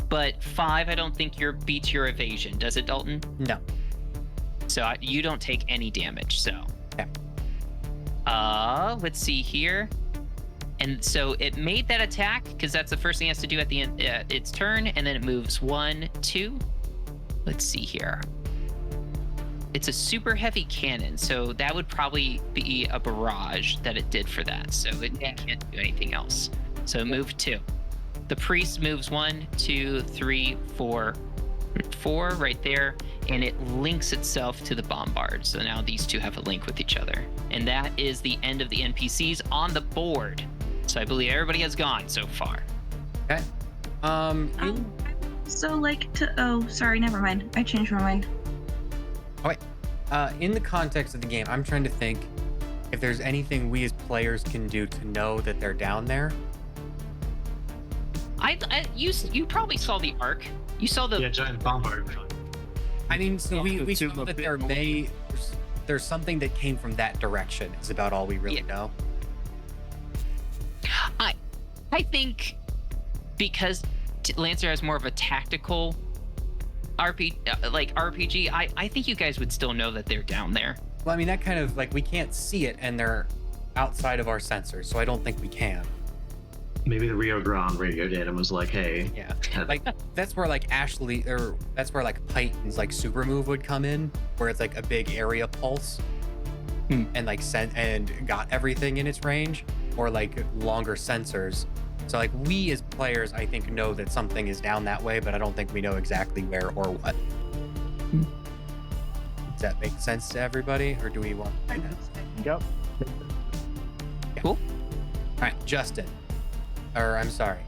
But 5, I don't think beats your evasion, does it, Dalton? No. So you don't take any damage. So. Yeah. Let's see here. And so it made that attack because that's the first thing it has to do at the end its turn, and then it moves 1, 2. Let's see here. It's a super heavy cannon, so that would probably be a barrage that it did for that. So it can't do anything else. So move 2. The priest moves 1, 2, 3, 4 right there, and it links itself to the bombard. So now these two have a link with each other, and that is the end of the NPCs on the board. So I believe everybody has gone so far. Okay. So like to. Oh, sorry. Never mind. I changed my mind. In the context of the game, I'm trying to think if there's anything we as players can do to know that they're down there. You probably saw the arc. You saw the giant bombard. I mean, so we to know the that there's something that came from that direction is about all we really know. I think because Lancer has more of a tactical RPG, I think you guys would still know that they're down there. Well, I mean, that kind of like we can't see it and they're outside of our sensors, so I don't think we can. Maybe the Rio Grande radio datum was like, hey. Yeah. Like that's where like Ashley or that's where like Python's like super move would come in, where it's like a big area pulse and like sent and got everything in its range, or like longer sensors. So like we as players, I think, know that something is down that way, but I don't think we know exactly where or what. Does that make sense to everybody, or do we want to find out? Yep. Cool. All right, Justin. Or I'm sorry,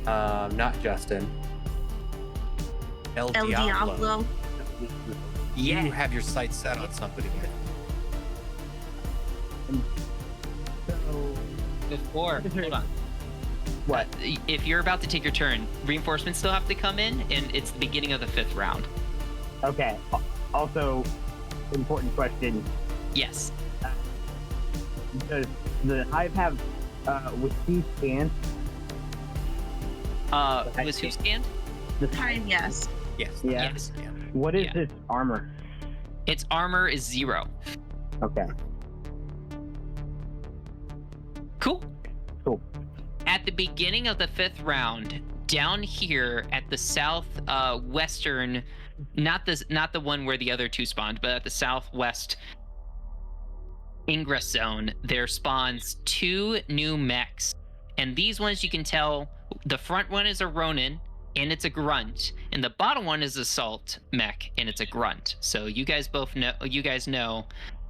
not Justin. El Diablo. You have your sights set on somebody. So, Before, hold on. what? If you're about to take your turn, reinforcements still have to come in, and it's the beginning of the 5th round. Okay. Also, important question. Yes. Does the hive have with C stand? Was who scanned? Hi, yes. Yes. Yeah. Yes. What is Yeah. its armor? Its armor is 0. Okay. Cool. Cool. At the beginning of the 5th round, down here at the south western, not the one where the other two spawned, but at the southwest ingress zone, there spawns 2 new mechs. And these ones you can tell, the front one is a Ronin and it's a grunt, and the bottom one is assault mech and it's a grunt. So you guys know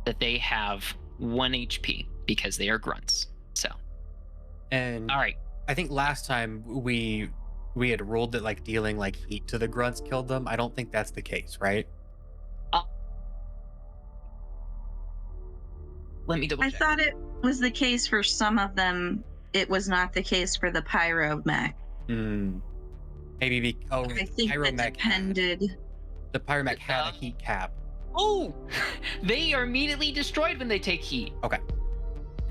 that they have 1 HP because they are grunts. So And all right. I think last time we had ruled that like dealing like heat to the grunts killed them. I don't think that's the case, right? Let me double I check. thought it was the case for some of them. It was not the case for the pyro mech. Maybe I think it depended. The pyromech had a heat cap. Oh, they are immediately destroyed when they take heat. Okay.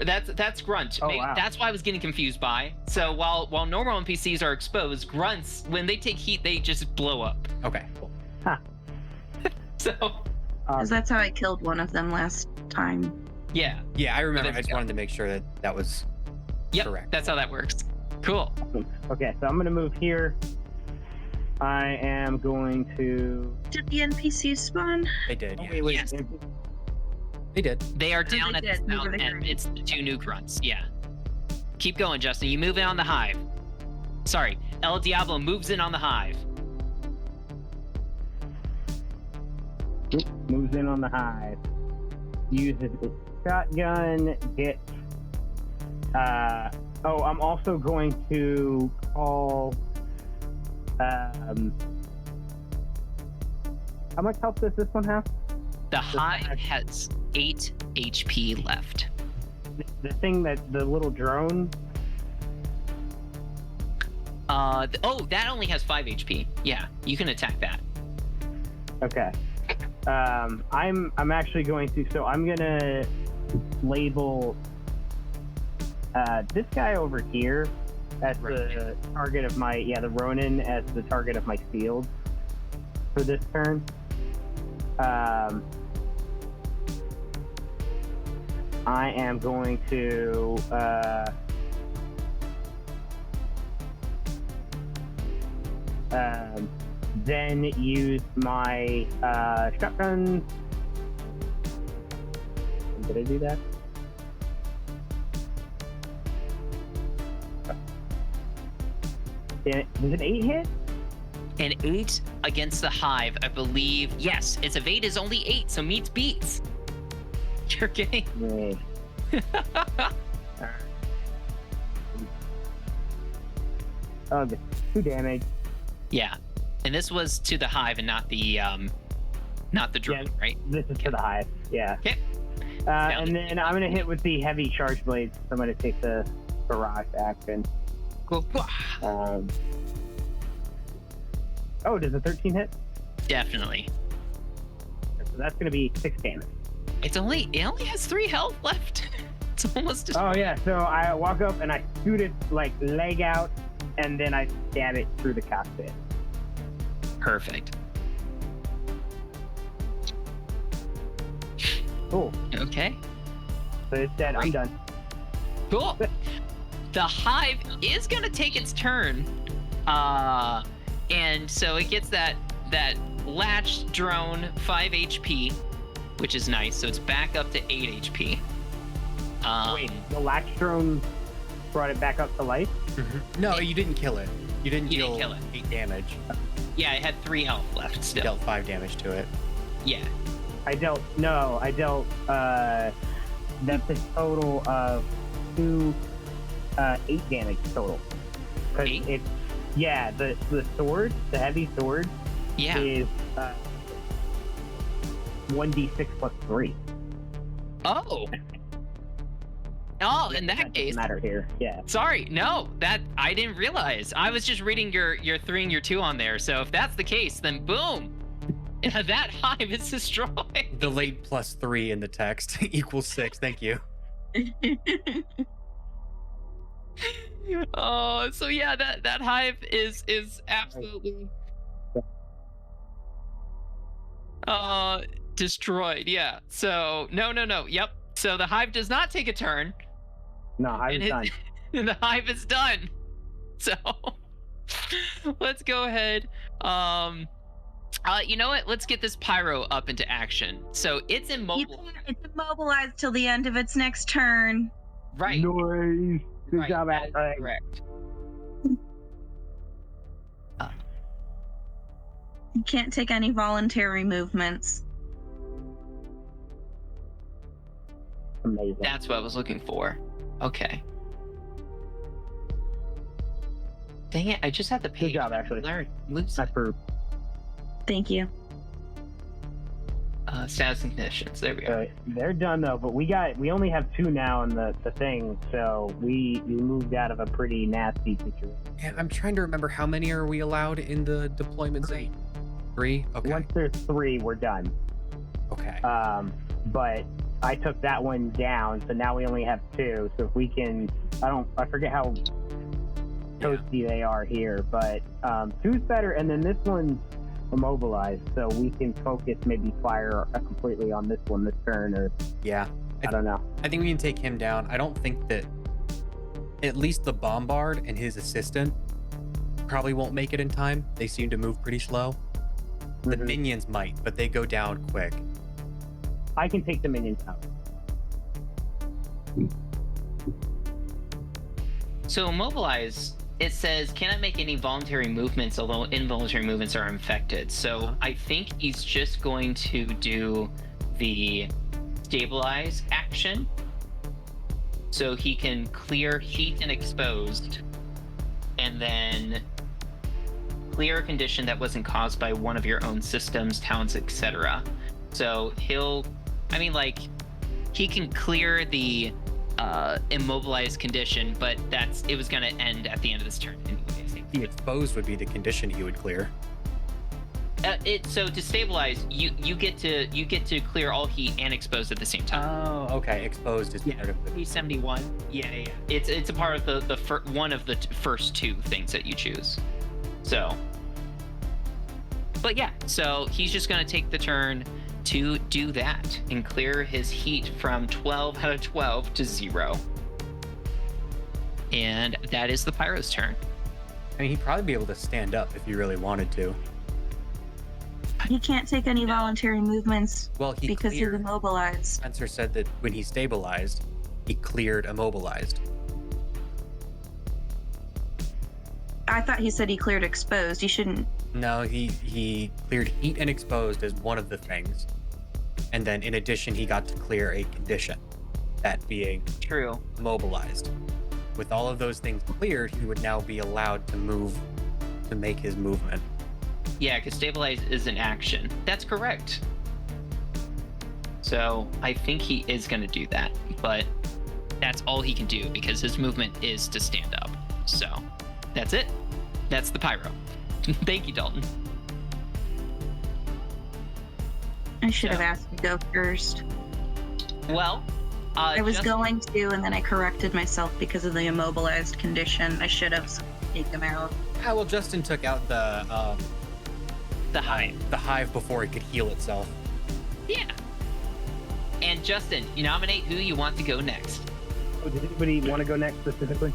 That's grunt. Oh, wow. That's why I was getting confused by. So while normal NPCs are exposed, grunts, when they take heat, they just blow up. Okay. Cool. So Because that's how I killed one of them last time. yeah. Yeah, I remember. I That's- just wanted to make sure that was Yep. correct. That's how that works. Cool. Okay, so I'm gonna move here. I am going to. Did the NPCs spawn? They did. Oh, Yeah. wait. Yes. They did. They are They down at this did. They were mountain, the and grunts. it's the 2 new grunts. Yeah. Keep going, Justin. You move in on the hive. Sorry, El Diablo moves in on the hive. Moves in on the hive. Uses its shotgun. Gets. I'm also going to call. How much health does this one have? The hive has 8 HP left. The thing the little drone. That only has 5 HP. Yeah, you can attack that. Okay. I'm actually going to. So I'm gonna label this guy over here as the target of my the Ronin as the target of my shield for this turn. I am going to then use my shotgun. Did I do that? Does an 8 hit? An 8 against the hive, I believe. Yes, its evade is only 8, so meets beats. You're kidding. Yeah. Oh, 2 damage. Yeah, and this was to the hive and not the drone, Yeah. right? This is to the hive. Yeah. Okay. And then I'm gonna hit with the heavy charge blades. So I'm gonna take the barrage action. Cool. Does a 13 hit? Definitely. So that's gonna be 6 damage. It only has 3 health left. It's almost. Oh yeah. So I walk up and I shoot its leg out, and then I stab it through the cockpit. Perfect. Cool. Okay. So it's dead. I'm done. Cool. The hive is gonna take its turn, and so it gets that latched drone 5 HP, which is nice. So it's back up to 8 HP. Wait, the latch drone brought it back up to life? No, you didn't kill it. You didn't You deal didn't kill it. 8 damage. Yeah, it had 3 health left You still. dealt 5 damage to it. Yeah. I dealt that's a total of 8 damage total. 'Cause 8? it's the sword, the heavy sword Yeah. is 1d6 plus 3. Oh. Oh, in that doesn't case. matter here. Yeah. Sorry, no, that I didn't realize. I was just reading your 3 and your 2 on there. So if that's the case, then boom, that hive is destroyed. The late plus 3 in the text equals 6. Thank you. Oh, so yeah, that hive is absolutely destroyed. Yeah. So no. Yep. So the hive does not take a turn. No, I was And done. the hive is done. So let's go ahead. You know what? Let's get this pyro up into action. So it's immobile. It's immobilized till the end of its next turn. Right. Noise. Good Right, job, that is Alex. correct. You can't take any voluntary movements. Amazing. That's what I was looking for. Okay. Dang it! I just had the page. job, actually. Learn. Lose I it. approved. Thank you. Status and conditions. There we go. They're done though, but we only have 2 now in the thing, so we moved out of a pretty nasty situation. Yeah, I'm trying to remember how many are we allowed in the deployment zone? 3? Okay. Once there's 3, we're done. Okay. But I took that one down, so now we only have 2. So if we can, I forget how toasty they are here, but 2's better, and then this one's immobilized, so we can focus maybe fire completely on this one this turn, or Yeah. I don't know. I think we can take him down. I don't think that at least the bombard and his assistant probably won't make it in time. They seem to move pretty slow. The Mhm. minions might, but they go down quick. I can take the minions out. So immobilize, it says cannot make any voluntary movements, although involuntary movements are infected. So I think he's just going to do the stabilize action. So he can clear heat and exposed, and then clear a condition that wasn't caused by one of your own systems, talents, etc. So he can clear the immobilized condition, but it was going to end at the end of this turn anyways. The exposed would be the condition he would clear. So to stabilize, you get to clear all heat and exposed at the same time. Oh, okay. Exposed is part of the... P71. Yeah. It's a part of the one of the first 2 things that you choose. So, but yeah, so he's just gonna take the turn to do that and clear his heat from 12 out of 12 to 0. And that is the Pyro's turn. I mean, he'd probably be able to stand up if he really wanted to. He can't take any voluntary movements Well, he because he's cleared... immobilized. Spencer said that when he stabilized, he cleared immobilized. I thought he said he cleared exposed. He shouldn't. No, he cleared heat and exposed as one of the things. And then in addition, he got to clear a condition, that being True. immobilized. With all of those things cleared, he would now be allowed to move, to make his movement. Yeah, because stabilize is an action. That's correct. So I think he is going to do that, but that's all he can do because his movement is to stand up. So that's it. That's the Pyro. Thank you, Dalton. I should have asked to go first. Well, I was going to, and then I corrected myself because of the immobilized condition. I should have taken him out. Ah, well, Justin took out the hive. The hive before it could heal itself. Yeah. And Justin, you nominate who you want to go next. Oh, does anybody want to go next specifically?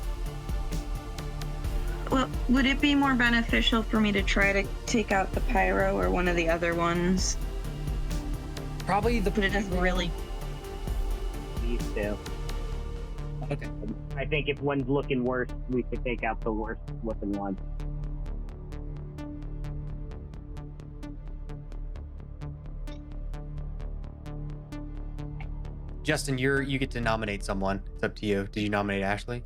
Well, would it be more beneficial for me to try to take out the Pyro or one of the other ones? Probably the... But it doesn't really... These 2. Okay. I think if one's looking worse, we could take out the worst looking one. Justin, you get to nominate someone. It's up to you. Did you nominate Ashley?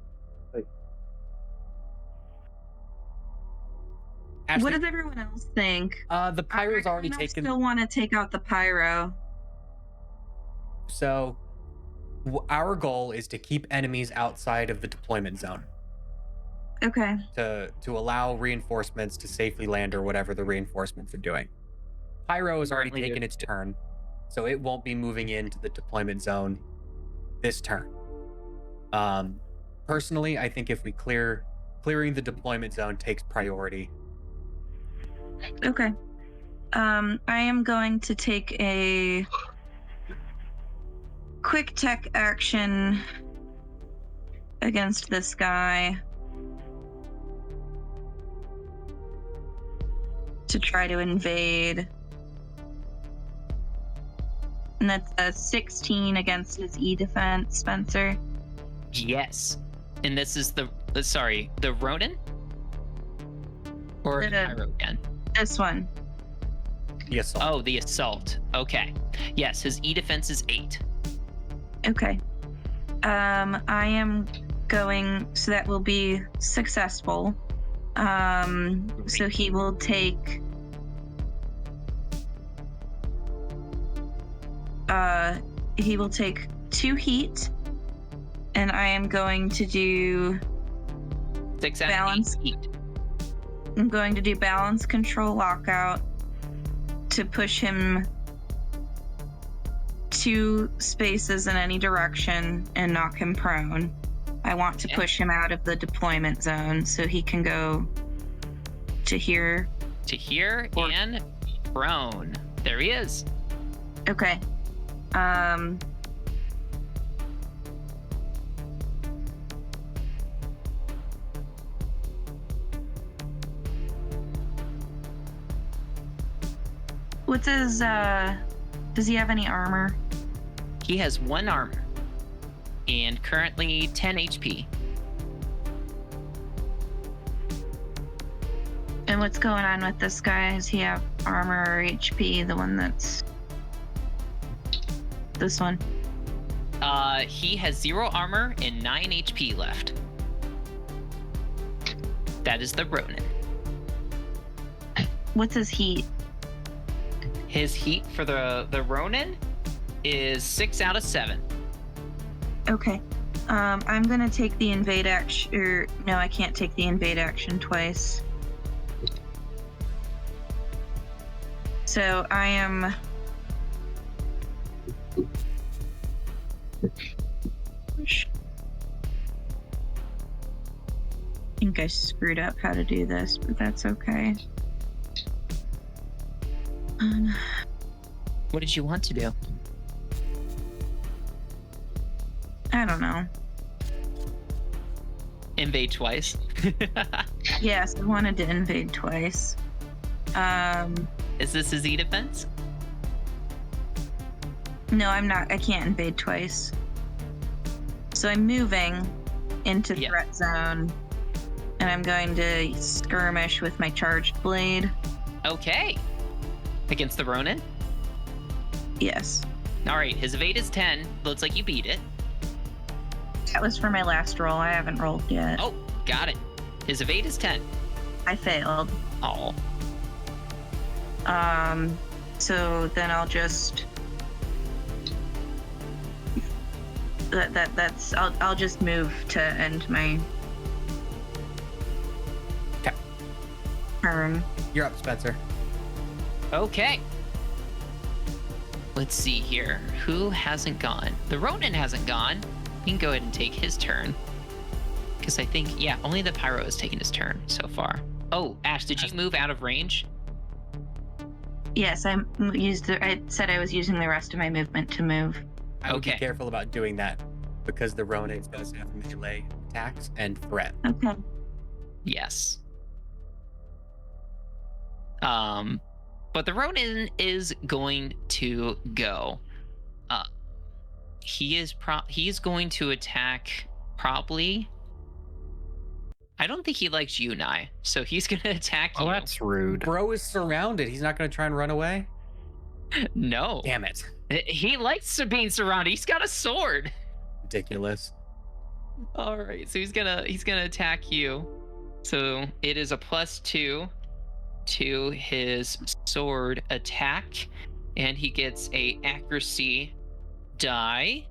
Ashley, What does everyone else think? the Pyro's already I taken... still want to take out the Pyro. So, our goal is to keep enemies outside of the deployment zone. Okay. To allow reinforcements to safely land or whatever the reinforcements are doing. Pyro has already taken its turn, so it won't be moving into the deployment zone this turn. Personally, I think if we clearing the deployment zone takes priority. Okay. I am going to take a quick tech action against this guy to try to invade. And that's a 16 against his E defense, Spencer. Yes. And this is the Ronin? Or The- Pyro again? This one. The assault. Oh, the assault. Okay. Yes, his E defense is 8. Okay. I am going, so that will be successful. So he will take he will take 2 heat, and I am going to do 6 out of balance. 8 heat. I'm going to do balance control lockout to push him 2 spaces in any direction and knock him prone. I want to Okay. push him out of the deployment zone so he can go to here. To here Or- and prone. There he is. Okay. What's his, does he have any armor? He has 1 armor and currently 10 HP. And what's going on with this guy? Does he have armor or HP? The one that's this one. He has 0 armor and 9 HP left. That is the Ronin. What's his heat? His heat for the Ronin is 6 out of 7. Okay. I'm gonna take the invade action. Or no, I can't take the invade action twice. So I am. I think I screwed up how to do this, but that's okay. What did you want to do? I don't know. Invade twice. Yes, I wanted to invade twice. Is this his E defense? No, I'm not. I can't invade twice. So I'm moving into Yeah. threat zone, and I'm going to skirmish with my charged blade. Okay. Against the Ronin? Yes. Alright, his evade is 10. Looks like you beat it. That was for my last roll. I haven't rolled yet. Oh, got it. His evade is 10. I failed. Oh. So then I'll just I'll just move to end my Okay. turn. You're up, Spencer. Okay. Let's see here. Who hasn't gone? The Ronin hasn't gone. He can go ahead and take his turn. Because I think, yeah, only the Pyro has taken his turn so far. Oh, Ash, did you move out of range? Yes, I said I was using the rest of my movement to move. I would Okay. be careful about doing that because the Ronin does have melee attacks and threat. Okay. Yes. But the Ronin is going to go. He's going to attack probably. I don't think he likes you, Nye. So he's gonna attack you. Oh, that's rude. Bro is surrounded. He's not going to try and run away. No. Damn it. He likes being surrounded. He's got a sword. Ridiculous. All right, so he's gonna attack you. So it is a +2 to his sword attack, and he gets a accuracy die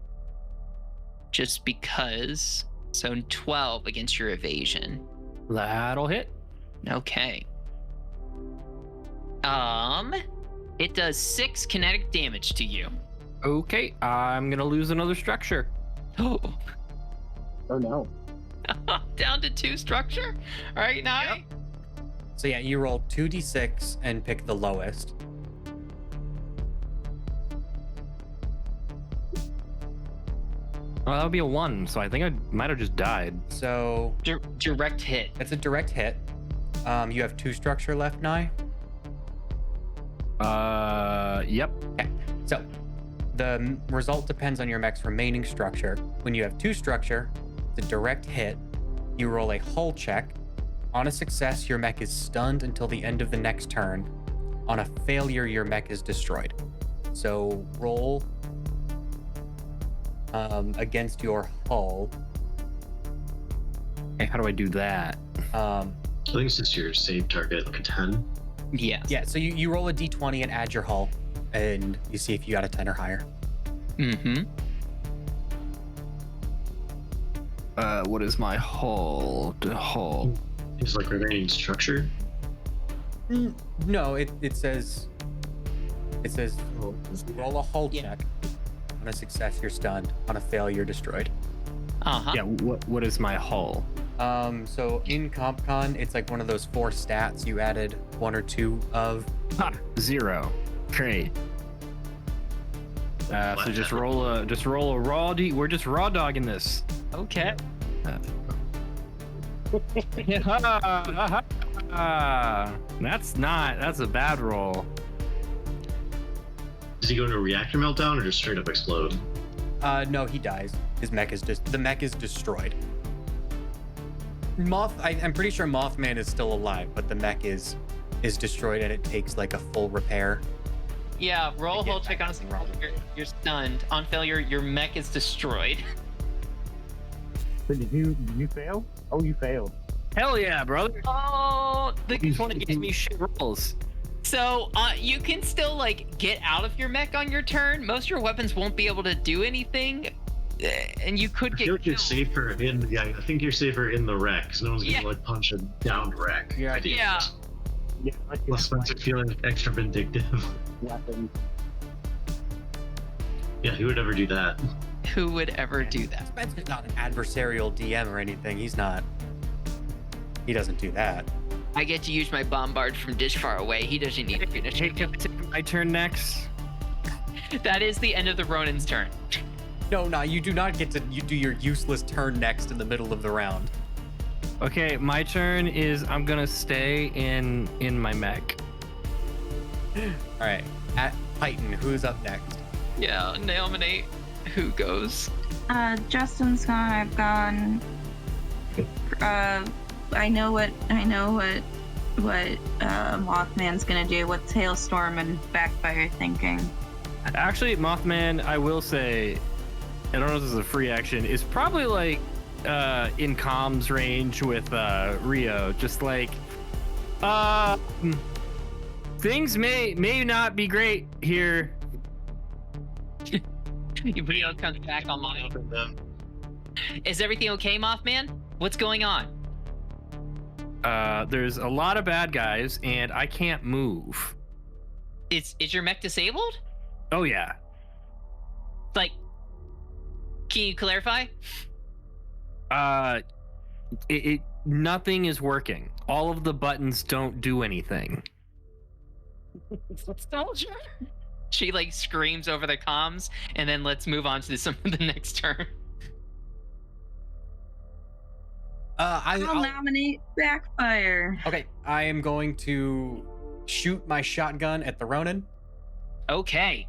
just because. So 12 against your evasion. That'll hit. Okay. It does 6 kinetic damage to you. Okay, I'm gonna lose another structure. Oh, Oh no. down to 2 structure. All right, Nye. So yeah, you roll 2d6 and pick the lowest. Well, that would be a 1, so I think I might have just died. So Direct hit. that's a direct hit. You have 2 structure left, Nye. Yep. So the result depends on your mech's remaining structure. When you have 2 structure, it's a direct hit. You roll a hull check. On a success, your mech is stunned until the end of the next turn. On a failure, your mech is destroyed. So roll against your hull. Hey, how do I do that? I think it's just your save target, like a 10. Yes. Yeah, so you roll a d20 and add your hull, and you see if you got a 10 or higher. Mm-hmm. What is my hull? The hull. Is like remaining structure. No, it says roll a hull check. On a success, you're stunned. On a fail, you're destroyed. Uh-huh. Yeah. What is my hull? So in CompCon, it's like one of those 4 stats you added 1 or 2 of. Ha, 0. Great. So just roll a raw D. We're just raw dogging this. Okay. That's a bad roll. Does he go into reactor meltdown or just straight up explode? No, he dies. His mech is the mech is destroyed. I'm pretty sure Mothman is still alive, but the mech is destroyed and it takes like a full repair. Yeah, roll a hull check on you're stunned. On failure, your mech is destroyed. So did you fail? Oh, you failed. Hell yeah, brother. Oh, This one gives me shit rolls. so you can still like get out of your mech on your turn. Most of your weapons won't be able to do anything, and you could I get feel like you're killed. safer in. Yeah, I think you're safer in the wreck because no one's gonna like punch a downed wreck. Yeah. Yeah. Yeah, unless you Less have, Spencer feeling extra vindictive. weapons. Yeah, who would ever do that? Who would ever do that? Spencer's not an adversarial DM or anything. He doesn't do that. I get to use my bombard from this far away. He doesn't need to finish. Hey, can I take my turn next? That is the end of the Ronin's turn. No, you do not get to do your useless turn next in the middle of the round. Okay, my turn is I'm gonna stay in my mech. All right, at Titan, who's up next? Yeah, nominate who goes. Justin's gone. I've gone. I know what Mothman's gonna do. What's Hailstorm and Backfire thinking? Actually, Mothman, I will say, I don't know if this is a free action, is probably like in comms range with Rio. Just like things may not be great here. Rio comes back online. Is everything okay, Mothman? What's going on? There's a lot of bad guys, and I can't move. Is your mech disabled? Oh yeah. Like, can you clarify? Nothing is working. All of the buttons don't do anything. Soldier. She like screams over the comms, and then let's move on to the next turn. I'll nominate Backfire. Okay, I am going to shoot my shotgun at the Ronin. Okay.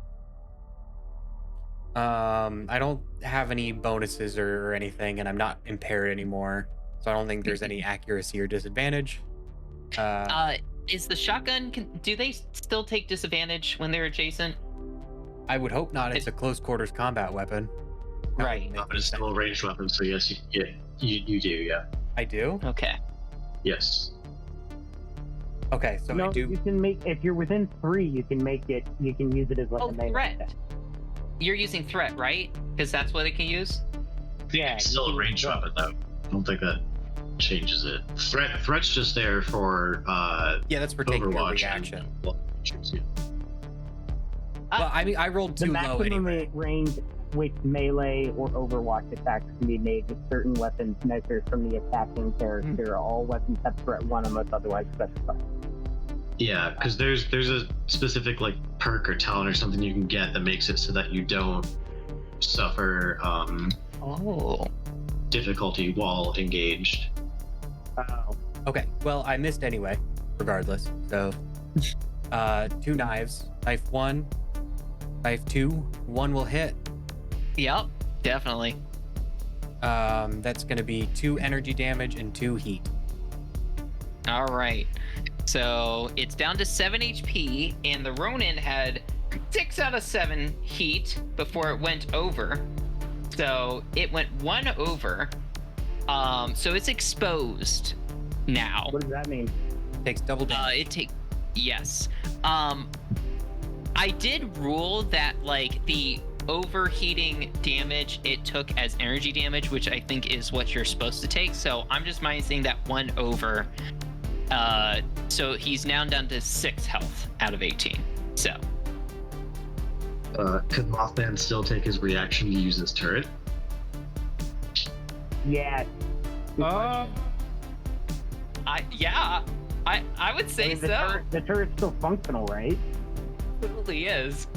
I don't have any bonuses or anything, and I'm not impaired anymore, so I don't think there's any accuracy or disadvantage. Is the shotgun? Do they still take disadvantage when they're adjacent? I would hope not. It's a close quarters combat weapon. Right. But it's still a ranged weapon, so yes, you do, yeah. I do? Okay. Yes. Okay, so No, I do. you can make if you're within 3, you can make it. You can use it as like Oh, a melee threat. attack. You're using threat, right? Because that's what it can use. Yeah, It's still a ranged weapon, though. I don't think that changes it. Threat's just there for Yeah, that's for taking a Overwatch. reaction. Yeah. Well, I mean, I rolled The too low maximum anyway. range which melee or Overwatch attacks can be made with certain weapons measured from the attacking character. All weapons have threat 1 unless otherwise specified. Yeah, because there's a specific like perk or talent or something you can get that makes it so that you don't suffer Oh. difficulty while engaged. Oh. Okay, well, I missed anyway, regardless. So, 2 knives. Knife 1, knife 2. 1 will hit. Yep. Definitely. That's going to be 2 energy damage and 2 heat. All right. So it's down to 7 HP, and the Ronin had 6 out of 7 heat before it went over. So it went 1 over. So it's exposed now. What does that mean? Takes double damage. Yes. I did rule that like the overheating damage it took as energy damage, which I think is what you're supposed to take. So I'm just minusing that 1 over. So he's now down to 6 health out of 18. So. Could Mothman still take his reaction to use his turret? Yeah. I would say The turret's still functional, right? Absolutely is.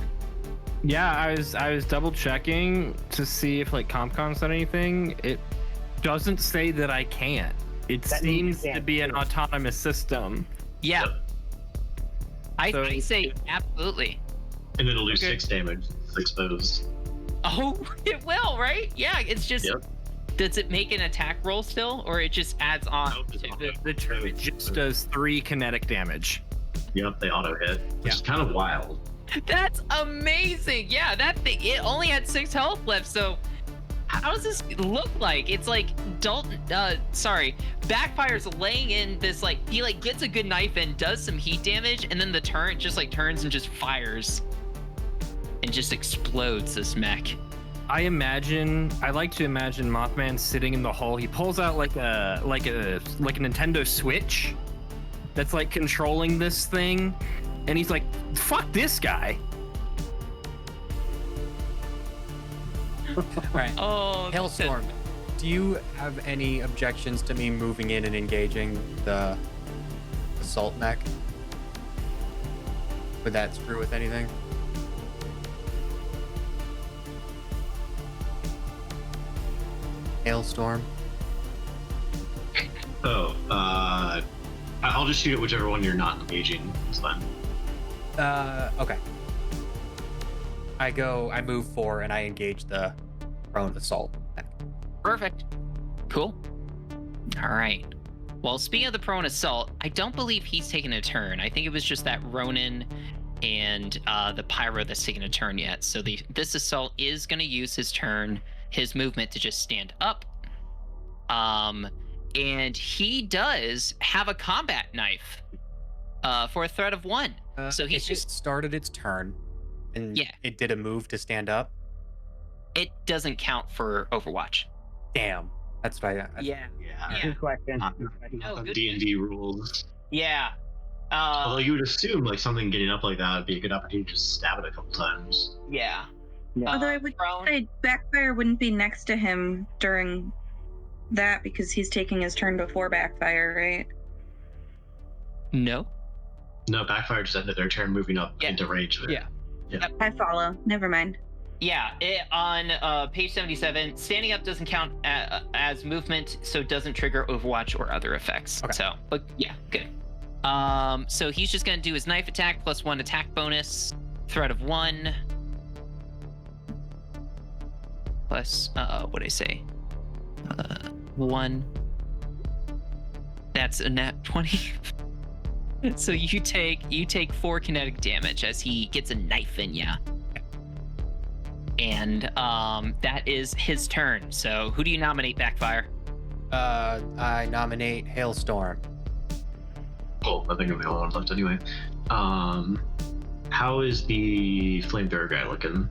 Yeah, I was double checking to see if like CompCon said anything. It doesn't say that I can't. It That seems means to be an autonomous system. Yeah. So- I say absolutely. And it'll do Okay. 6 damage. It's exposed. Oh, it will, right? Yeah, it's just. Yep. Does it make an attack roll still, or it just adds on? Nope, it's auto. The turret just does 3 kinetic damage. Yep, they auto hit, which is kind of wild. That's amazing. Yeah, that thing. It only had 6 health left. So, how does this look like? It's like Backfire's laying in this like he like gets a good knife and does some heat damage, and then the turret just like turns and just fires, and just explodes this mech. I like to imagine Mothman sitting in the hull. He pulls out like a Nintendo Switch that's like controlling this thing, and he's like, "Fuck this guy." All right. Oh, Hailstorm, do you have any objections to me moving in and engaging the assault mech? Would that screw with anything? Hailstorm. Oh, I'll just shoot at whichever one you're not engaging. It's fine. Okay. I move 4 and I engage the prone assault mech. Perfect. Cool. All right. Well, speaking of the prone assault, I don't believe he's taken a turn. I think it was just that Ronin and the Pyro that's taken a turn yet. So this assault is going to use his movement to just stand up. And he does have a combat knife for a threat of 1. So he's it just started its turn, and Yeah. it did a move to stand up. it doesn't count for Overwatch. Damn, that's why. Yeah. Yeah. Good question. Not No, good D&D rules. Yeah. Although you would assume like something getting up like that would be a good opportunity to just stab it a couple times. Yeah. Yeah. Although I would Prone. say Backfire wouldn't be next to him during that because he's taking his turn before Backfire, right? No. No, Backfire just ended their turn moving up Yeah. into range there. Yeah. I follow. Never mind. Yeah, on page 77, standing up doesn't count as movement, so it doesn't trigger Overwatch or other effects. Okay. So, but yeah, good. So he's just gonna do his knife attack plus 1 attack bonus, threat of 1, plus what did I say? 1. That's a nat 20. So you take 4 kinetic damage as he gets a knife in ya. And that is his turn. So who do you nominate, Backfire? I nominate Hailstorm. Cool. I think I'm the only one left anyway. How is the flamethrower guy looking?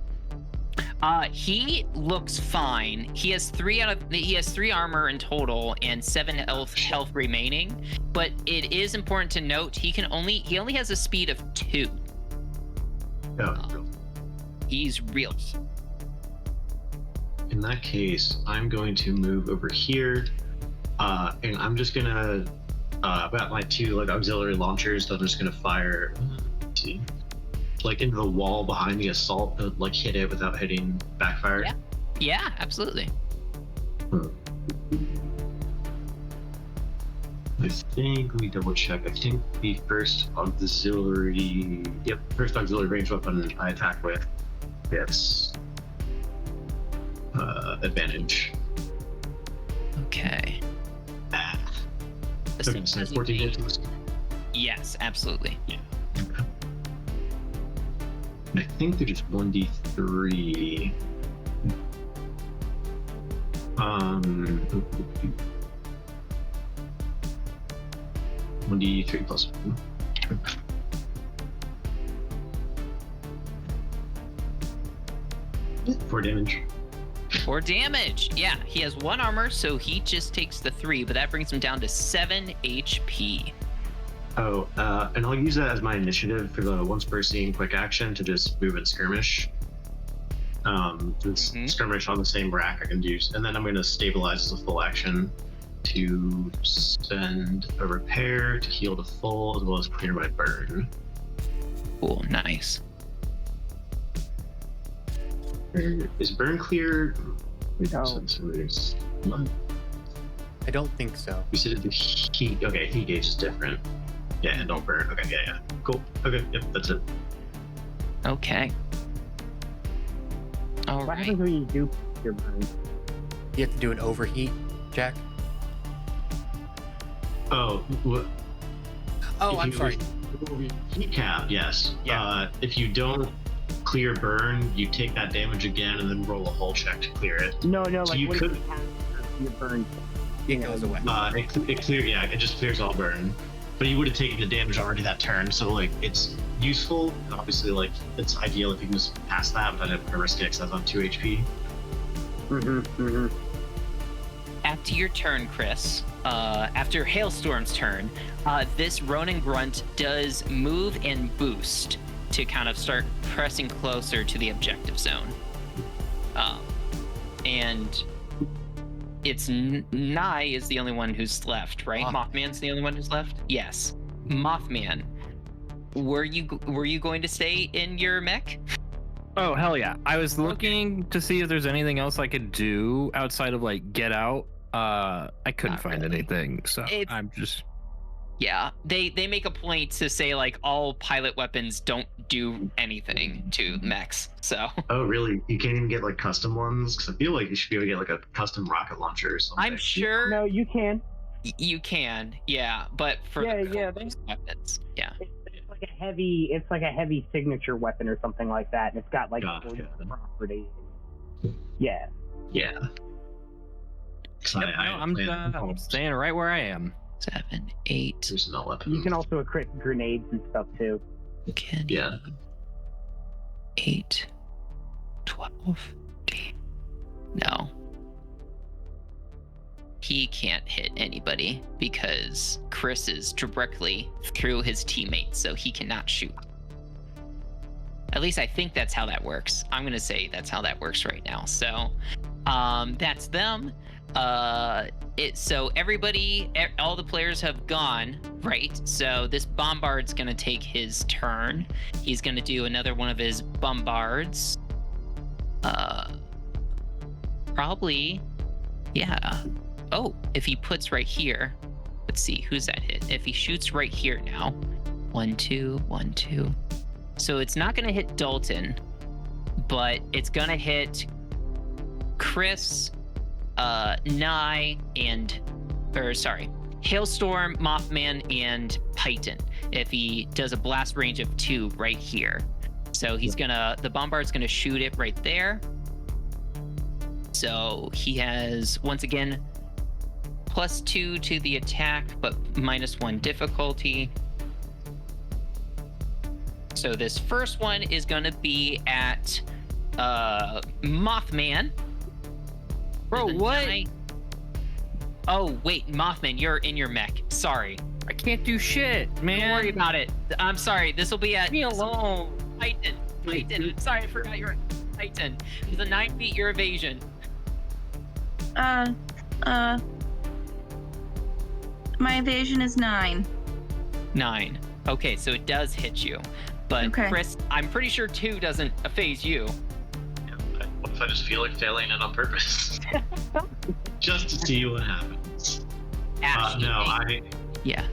He looks fine. He has 3 armor in total and 7 health remaining. But it is important to note he only has a speed of 2. Oh, He's real. in that case, I'm going to move over here, and I'm just gonna about my 2 like auxiliary launchers. That I'm just gonna fire, let's see, like into the wall behind the assault, like hit it without hitting Backfire. Yeah. Yeah, absolutely. I think, let me double check. I think the first auxiliary range weapon I attack with gets advantage. Okay. This Okay, thing so has 14 a- hits. Yes, absolutely. And I think they're just 1d3. 1d3 plus 1. 4 damage. 4 damage. Yeah, he has 1 armor, so he just takes the 3, but that brings him down to 7 HP. Oh, and I'll use that as my initiative for the once per scene quick action to just move and skirmish. Skirmish on the same rack I can do, and then I'm going to stabilize as a full action to send a repair to heal to full as well as clear my burn. Cool, nice. Is burn clear? No. I don't think so. You said the heat. Okay, heat gauge is different. Yeah, and don't burn. Okay, yeah. Cool. Okay, yep, that's it. Okay. All What right. happens when you do your burn? You have to do an overheat, Jack. Oh, what? Oh, I'm sorry. Heat cap, yes. Yeah. If you don't clear burn, you take that damage again and then roll a hull check to clear it. No, So like you what could- if you have your burn? It goes away. It clear, yeah, it just clears all burn. But you would have taken the damage already that turn, so like it's useful. Obviously, like it's ideal if you can just pass that, but I didn't want to risk it because that's on 2 HP. After your turn, Chris, after Hailstorm's turn, this Ronin Grunt does move and boost to kind of start pressing closer to the objective zone. And it's Nye is the only one who's left, right? Mothman's the only one who's left? Yes. Mothman, were you going to stay in your mech? Oh, hell yeah. I was looking to see if there's anything else I could do outside of like get out. I couldn't Not find really. anything, so It's- I'm just Yeah, they make a point to say like all pilot weapons don't do anything to mechs. So Oh, really? You can't even get like custom ones? Because I feel like you should be able to get like a custom rocket launcher or something. I'm sure No, you can. you can, yeah, but for Yeah, the yeah, close weapons, yeah. It's like a heavy. It's like a heavy signature weapon or something like that, and it's got like Gotcha. property. Yeah. Yeah. 'Cause Yep, I'm staying right where I am. 7, 8. There's no weapon. You can also equip grenades and stuff too. Can Yeah. 8, 12. No. He can't hit anybody because Chris is directly through his teammates, so he cannot shoot. At least I think that's how that works. I'm gonna say that's how that works right now. So, that's them. So everybody, all the players have gone, right? So this bombard's gonna take his turn. He's gonna do another one of his bombards. Probably, yeah. Oh, if he puts right here, let's see, who's that hit? If he shoots right here now, 1, 2, 1, 2. So it's not gonna hit Dalton, but it's gonna hit Chris, Nye, Hailstorm, Mothman, and Python. If he does a blast range of 2 right here. So the bombard's gonna shoot it right there. So he has, once again, +2 to the attack, but -1 difficulty. So this first one is gonna be at Mothman. Bro, The what? Oh, wait, Mothman, you're in your mech. Sorry. I can't do shit, man. Don't worry about it. I'm sorry. This will be at Leave me alone. Titan. I'm sorry, I forgot you're Titan. It's a 9 feet your evasion. My evasion is 9. 9. Okay, so it does hit you. But Okay. Chris, I'm pretty sure 2 doesn't phase you. What if I just feel like failing it on purpose? Just to see what happens. Ash, you No, take- I Yeah.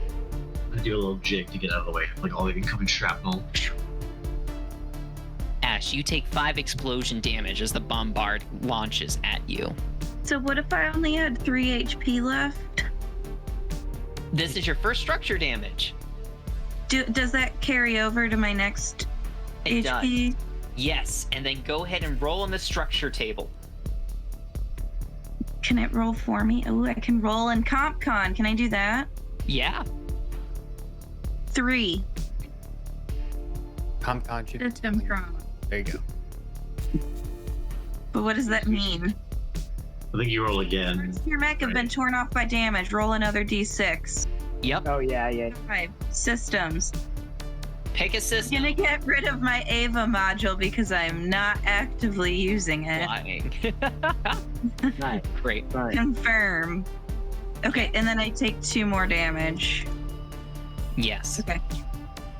do a little jig to get out of the way, like all the incoming shrapnel. Ash, you take 5 explosion damage as the bombard launches at you. So what if I only had 3 HP left? This is your first structure damage. Does that carry over to my next It does. HP? Yes, and then go ahead and roll on the structure table. Can it roll for me? Oh, I can roll in CompCon. Can I do that? Yeah. 3. CompCon should. System from. There you go. But what does that mean? I think you roll again. Parts of your mech have been torn off by damage. Roll another d6. Yep. Oh yeah. 5. Systems. Pick a I'm system. gonna get rid of my Ava module because I'm not actively using it. Lying. Nice. Great. Nice. Confirm. Okay, and then I take 2 more damage. Yes. Okay.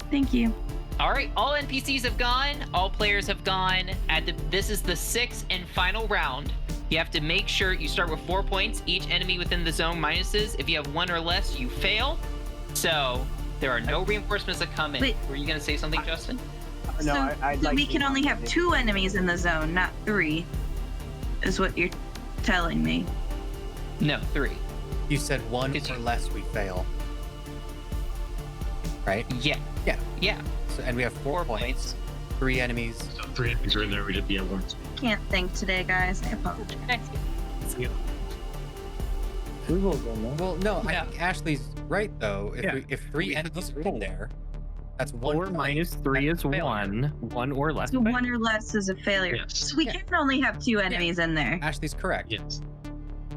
Thank you. All right. All NPCs have gone. All players have gone. This is the 6th and final round. You have to make sure you start with 4 points. Each enemy within the zone minuses. If you have 1 or less, you fail. So there are no reinforcements that come in. Wait. Were you going to say something, Justin? No, So, I'd so like we to can only have nominate- 2 enemies in the zone, not 3, is what you're telling me. No, 3. You said 1 Did or you- less, we fail. Right? Yeah. Yeah. Yeah. So, and we have 4 points. 3 enemies. So 3 enemies are in there. We did be at once. Can't think today, guys. I apologize. We will go now. Well, no, Yeah. I think Ashley's right though. If 3 enemies are in there, that's 1 4 point. minus 3 is Failure. 1. 1 or less. So 1 or less is a failure. Yes. So we Yeah. can only have 2 enemies in there. Ashley's correct. Yes.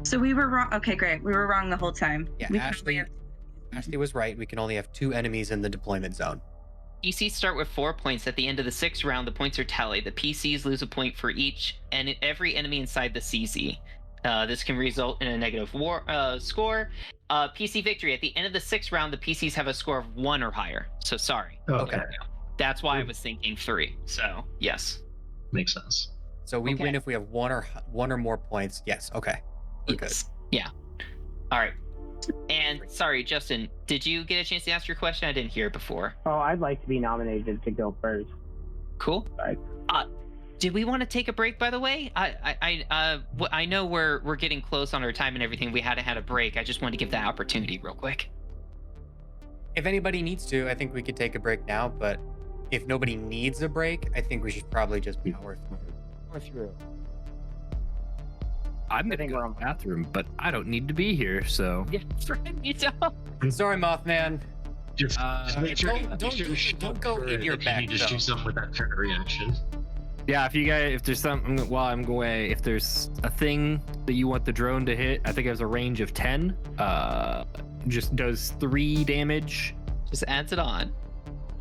So we were wrong. Okay, great. We were wrong the whole time. Yeah, We can Ashley- only have- Ashley was right. We can only have 2 enemies in the deployment zone. PCs start with 4 points. At the end of the 6th round, the points are tallied. The PCs lose a point for each and every enemy inside the CZ. This can result in a negative score. PC victory. At the end of the 6th round, the PCs have a score of 1 or higher. So sorry. Okay. That's why I was thinking 3. So yes. Makes sense. So we Okay. win if we have 1 or more points. Yes. Okay. We're good. Yes. Yeah. All right. And sorry, Justin, did you get a chance to ask your question? I didn't hear it before. Oh, I'd like to be nominated to go first. Cool. Right. Did we want to take a break? By the way, I know we're getting close on our time and everything. We had a break. I just wanted to give that opportunity real quick. If anybody needs to, I think we could take a break now. But if nobody needs a break, I think we should probably just power through. I'm I gonna think go we're to on. the bathroom, but I don't need to be here, so. Yeah, you don't. Sorry, Mothman. Just make sure, don't go in your if back, You need to though. shoot something with that trigger reaction. Yeah, if there's something while I'm away, if there's a thing that you want the drone to hit, I think it has a range of 10. Just does 3 damage. Just adds it on.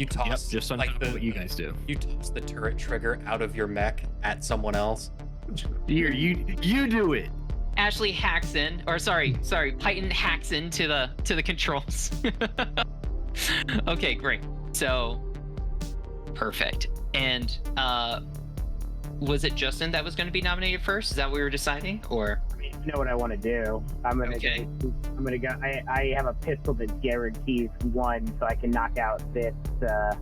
You toss Just on like top of what you guys do. You toss the turret trigger out of your mech at someone else. Here, you do it. Ashley hacks in, or sorry, Python hacks into the controls. Okay, great. So perfect. And was it Justin that was going to be nominated first? Is that what we were deciding, or? I mean, you know what I want to do. I'm gonna Okay. go. I have a pistol that guarantees 1, so I can knock out this The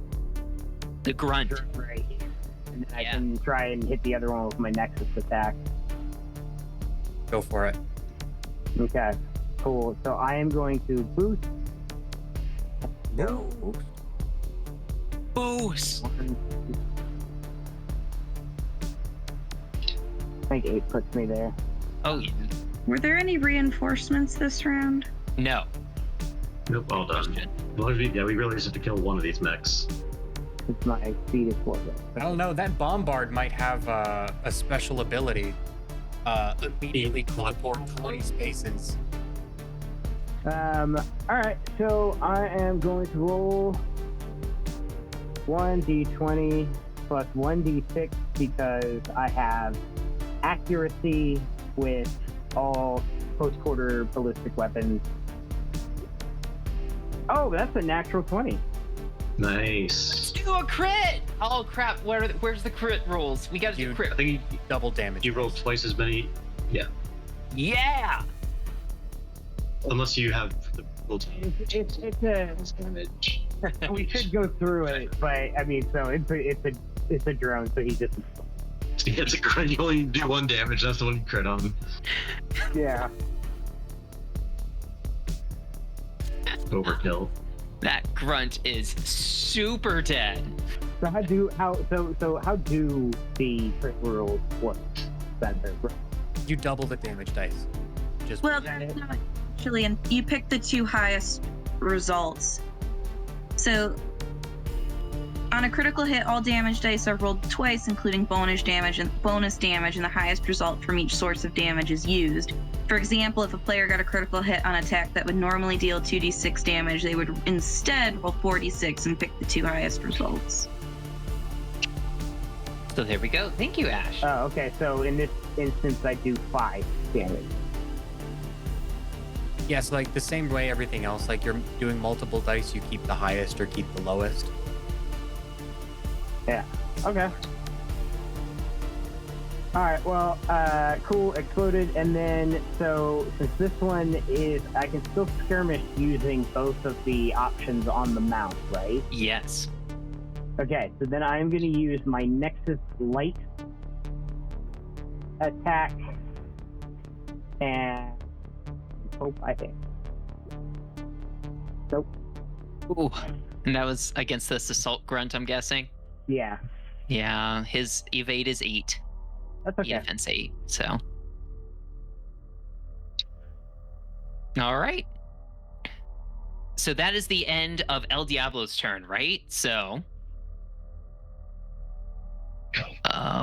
grunt. drone right here, and then Yeah. I can try and hit the other one with my Nexus attack. Go for it. Okay, cool. So I am going to boost. No. Boost. 1. I think 8 puts me there. Oh yeah. Were there any reinforcements this round? No. Nope, all done. Well, we really just have to kill one of these mechs. Since my speed is 4. I don't know. That bombard might have a special ability. Immediately teleport 20 spaces. All right. So I am going to roll 1d20 plus 1d6 because I have accuracy with all close-quarter ballistic weapons. Oh, that's a natural 20. Nice. Do a crit. Oh crap! Where's the crit rolls? We got to do You- I crit. think Double damage. you roll twice as many. Yeah. Unless you have the It's a damage. we should go through it, but I mean, so it's a drone, so he just It's a crit. You only do 1 damage. That's the one you crit on. yeah. Overkill. That grunt is super dead. So how do the crit rolls work? You double the damage dice. Just Well, that that's it? not actually, and you pick the 2 highest results. So On a critical hit, all damage dice are rolled twice, including bonus damage, and the highest result from each source of damage is used. For example, if a player got a critical hit on attack that would normally deal 2d6 damage, they would instead roll 4d6 and pick the 2 highest results. So there we go. Thank you, Ash. Oh, okay. So in this instance, I do 5 damage. Yeah, so like the same way everything else, like you're doing multiple dice, you keep the highest or keep the lowest. Yeah. Okay. All right. Well, cool. Exploded, and then so since this one is, I can still skirmish using both of the options on the mount, right? Yes. Okay. So then I am going to use my Nexus Light attack, and hope I hit. Nope. Ooh. And that was against this assault grunt, I'm guessing. Yeah. Yeah, his evade is 8. That's okay. Defense 8, so. All right. So that is the end of El Diablo's turn, right? So.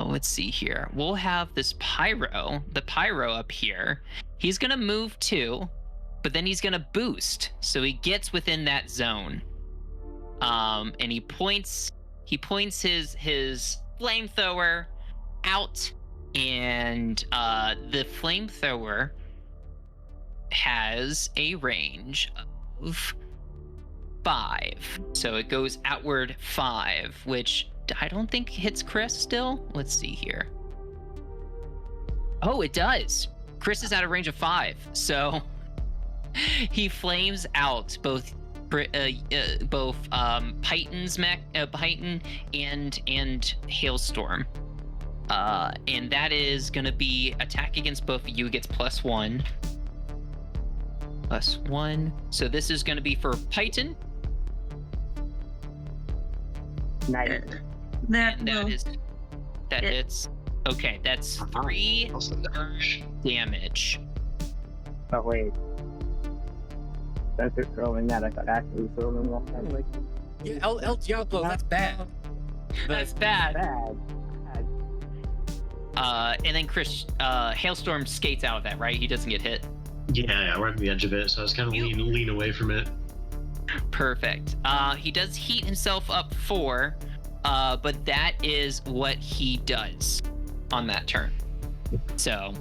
Let's see here. We'll have this the Pyro up here. He's going to move 2, but then he's going to boost. So he gets within that zone. And he points his flamethrower out, and the flamethrower has a range of 5. So it goes outward 5, which I don't think hits Chris still. Let's see here. Oh, it does. Chris is out of range of 5, so he flames out both Python and Hailstorm. And that is going to be attack against both of you. It gets +1. +1. So this is going to be for Python. Nice. That hits. Okay, that's 3 damage. Oh wait. That's it throwing that. I thought actually throwing off that. Like, Yeah, El Diablo, that's bad. That's bad. bad. And then Chris, Hailstorm skates out of that, right? He doesn't get hit. Yeah, we're at the edge of it, so I was kind of lean away from it. Perfect. He does heat himself up 4, but that is what he does on that turn. So,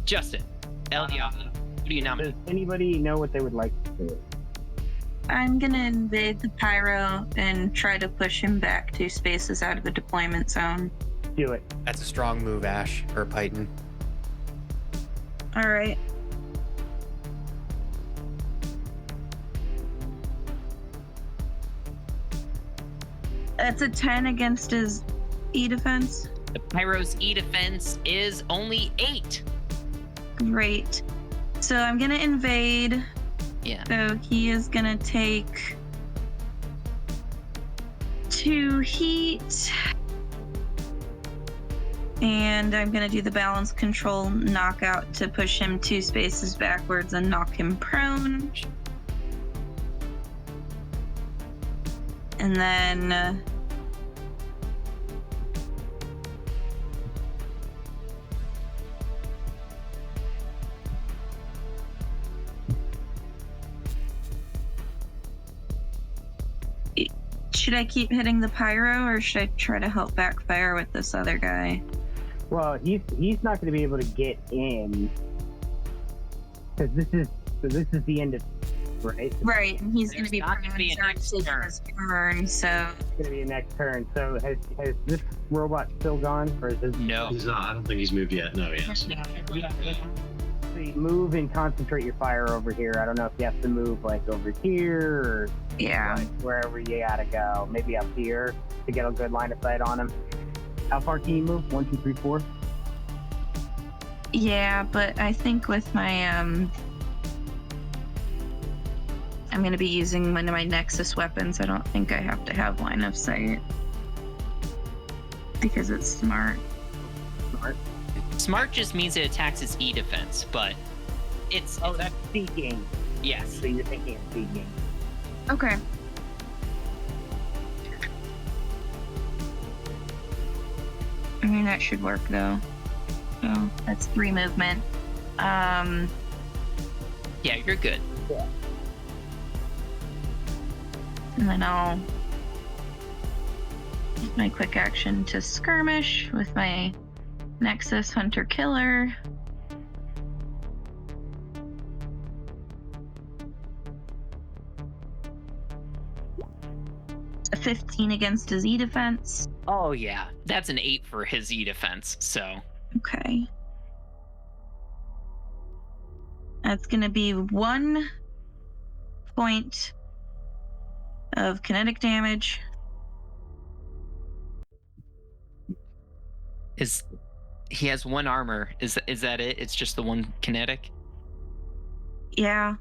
Justin, El Diablo, who do you nominate? Does anybody know what they would like to do? I'm gonna invade the Pyro and try to push him back 2 spaces out of the deployment zone. Do it. That's a strong move, Ash, or Python. All right. That's a 10 against his E defense. The Pyro's E defense is only 8. Great. So I'm gonna invade. Yeah. So he is gonna take 2 heat. And I'm gonna do the balance control knockout to push him 2 spaces backwards and knock him prone. And then should I keep hitting the Pyro, or should I try to help backfire with this other guy? Well, he's not going to be able to get in because this is the end of right. Right, and he's going to There's be not gonna be a next turn. his turn, so It's going to be a next turn. So has this robot still gone, or is this No. He's not. I don't think he's moved yet. No, yes. actually move and concentrate your fire over here? I don't know if you have to move like over here or yeah. like wherever you gotta go. Maybe up here to get a good line of sight on him. How far can you move? 1, 2, 3, 4. Yeah, but I think with my I'm going to be using one of my Nexus weapons. I don't think I have to have line of sight because it's smart. Smart just means it attacks its E defense, but it's Oh, that's speaking. yes. So you're thinking of speaking. Okay. mean, that should work though. So that's 3 movement. Yeah, you're good. And then I'll use my quick action to skirmish with my Nexus Hunter Killer. A 15 against his E defense. Oh yeah, that's an 8 for his E defense. So Okay. That's gonna be 1 point of kinetic damage. he has 1 armor. Is that it? It's just the 1 kinetic. Yeah.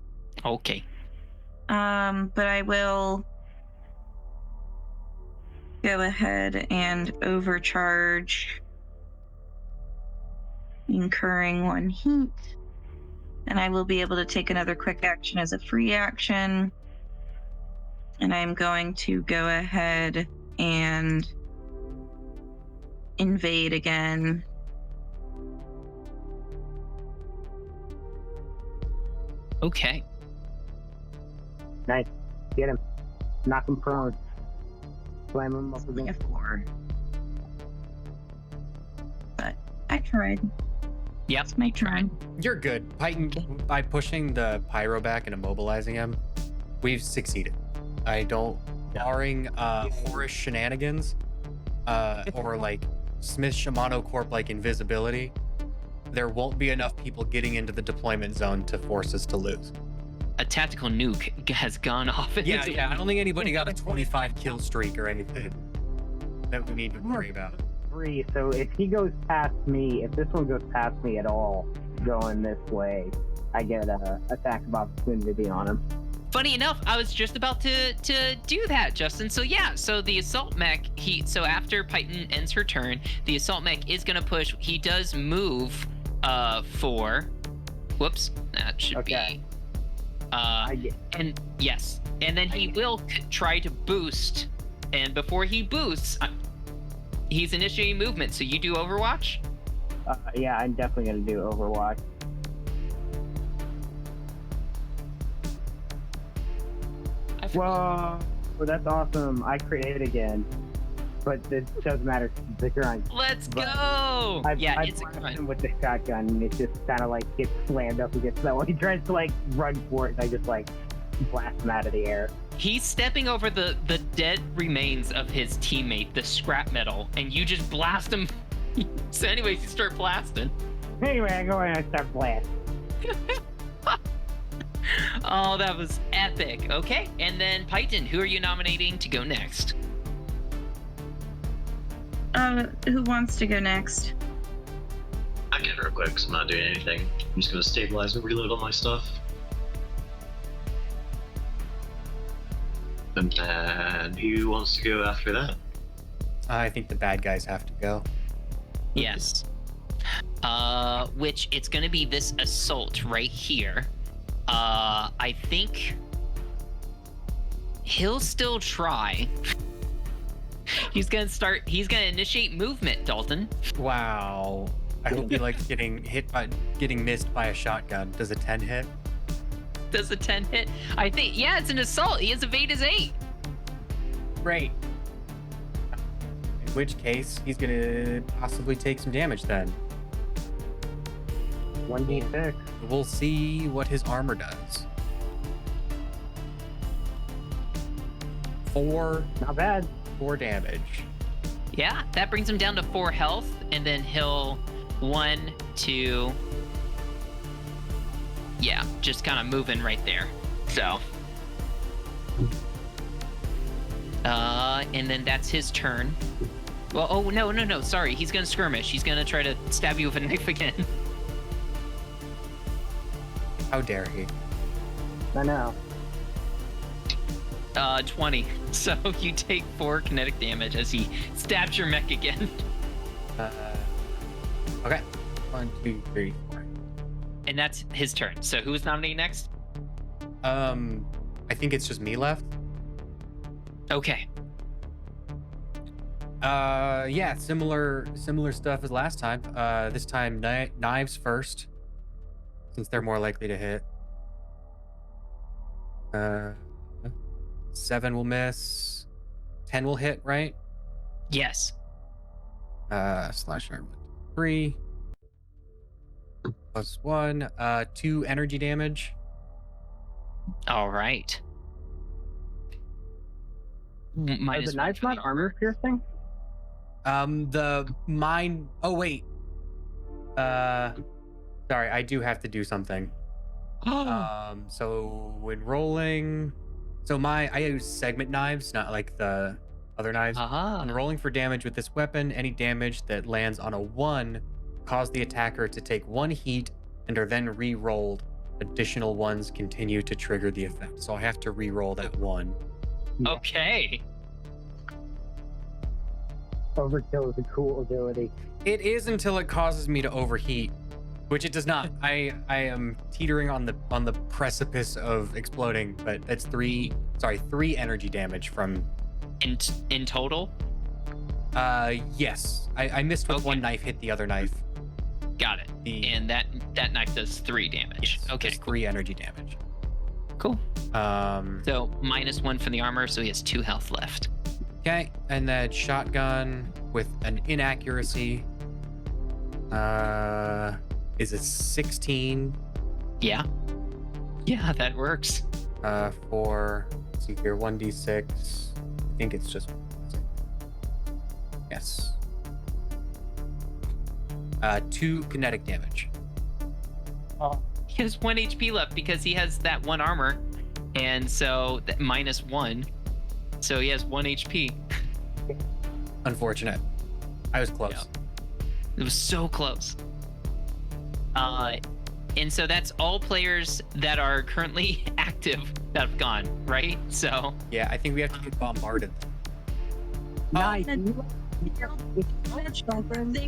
Okay. But I will go ahead and overcharge, incurring 1 heat. And I will be able to take another quick action as a free action. And I'm going to go ahead and invade again. Okay. Nice. Get him. Knock him prone. Slam him up A against. 4. But I tried. Yep. It's my turn. You're good. Python, by pushing the pyro back and immobilizing him, we've succeeded. I don't, barring Horus shenanigans, or like Smith Shimano Corp like invisibility, there won't be enough people getting into the deployment zone to force us to lose. A tactical nuke has gone off. Yeah. I don't think anybody got a 25 kill streak or anything that we need to worry about. 3. So if he goes past me, if this one goes past me at all, going this way, I get a attack of opportunity on him. Funny enough, I was just about to do that, Justin. So yeah, so the assault mech, so after Python ends her turn, the assault mech is gonna push. He does move 4. Whoops, that should Okay. be. And yes, and then he will try to boost. And before he boosts, he's initiating movement. So you do Overwatch. Yeah, I'm definitely gonna do Overwatch. Whoa, that's awesome. I created again. But it doesn't matter. It's a grunt. Let's But go! Yeah, it's a blasted grunt. him with the shotgun, and it just kind of like gets slammed up against that one. He tries to like run for it, and I just like blast him out of the air. He's stepping over the dead remains of his teammate, the scrap metal, and you just blast him. So anyways, you start blasting. Anyway, I go in and I start blasting. Oh, that was epic. Okay, and then Python, who are you nominating to go next? Who wants to go next? I get it real quick, 'cause I'm not doing anything. I'm just gonna stabilize and reload all my stuff. And then who wants to go after that? I think the bad guys have to go. Yes. Which it's gonna be this assault right here. I think he'll still try. He's gonna initiate movement, Dalton. Wow. I hope he likes getting missed by a shotgun. Does a 10 hit? Does a 10 hit? I think, yeah, it's an assault. He has evade as 8. Great. In which case, he's gonna possibly take some damage then. 1d6. We'll see what his armor does. 4 Not bad. damage. Yeah, that brings him down to 4 health, and then he'll 1, 2. Yeah, just kind of moving right there. So. And then that's his turn. Well, oh, no. Sorry, he's gonna skirmish. He's gonna try to stab you with a knife again. How dare he? I know. 20. So you take 4 kinetic damage as he stabs your mech again. Okay. 1, 2, 3, 4. And that's his turn. So who's nominating next? I think it's just me left. Okay. Yeah, similar stuff as last time. This time knives first, since they're more likely to hit. 7 will miss. 10 will hit, right? Yes. Slash armor 3 plus 1. 2 energy damage. All right. Are Minus the one knives for the not armor piercing? The mine. Oh wait. Sorry, I do have to do something. So when rolling, I use segment knives, not like the other knives. When rolling for damage with this weapon, any damage that lands on a 1 cause the attacker to take 1 heat and are then re-rolled. Additional ones continue to trigger the effect. So I have to re-roll that 1. Okay. Overkill is a cool ability. It is until it causes me to overheat, which it does not. I am teetering on the precipice of exploding, but that's 3 energy damage from. In total? Yes. I missed with Okay. 1 knife hit the other knife. Got it. And that knife does 3 damage. Okay. Just 3 energy damage. Cool. Um. So minus 1 for the armor, so he has 2 health left. Okay, and then shotgun with an inaccuracy. Is it 16? Yeah. Yeah, that works. For, let's see here, 1d6. I think it's just. Yes. 2 kinetic damage. He has 1 HP left because he has that 1 armor, and so that minus 1. So he has 1 HP. Unfortunate. I was close. Yeah. It was so close. And so that's all players that are currently active that have gone, right? So Yeah, I think we have to get bombarded. Nice. Thing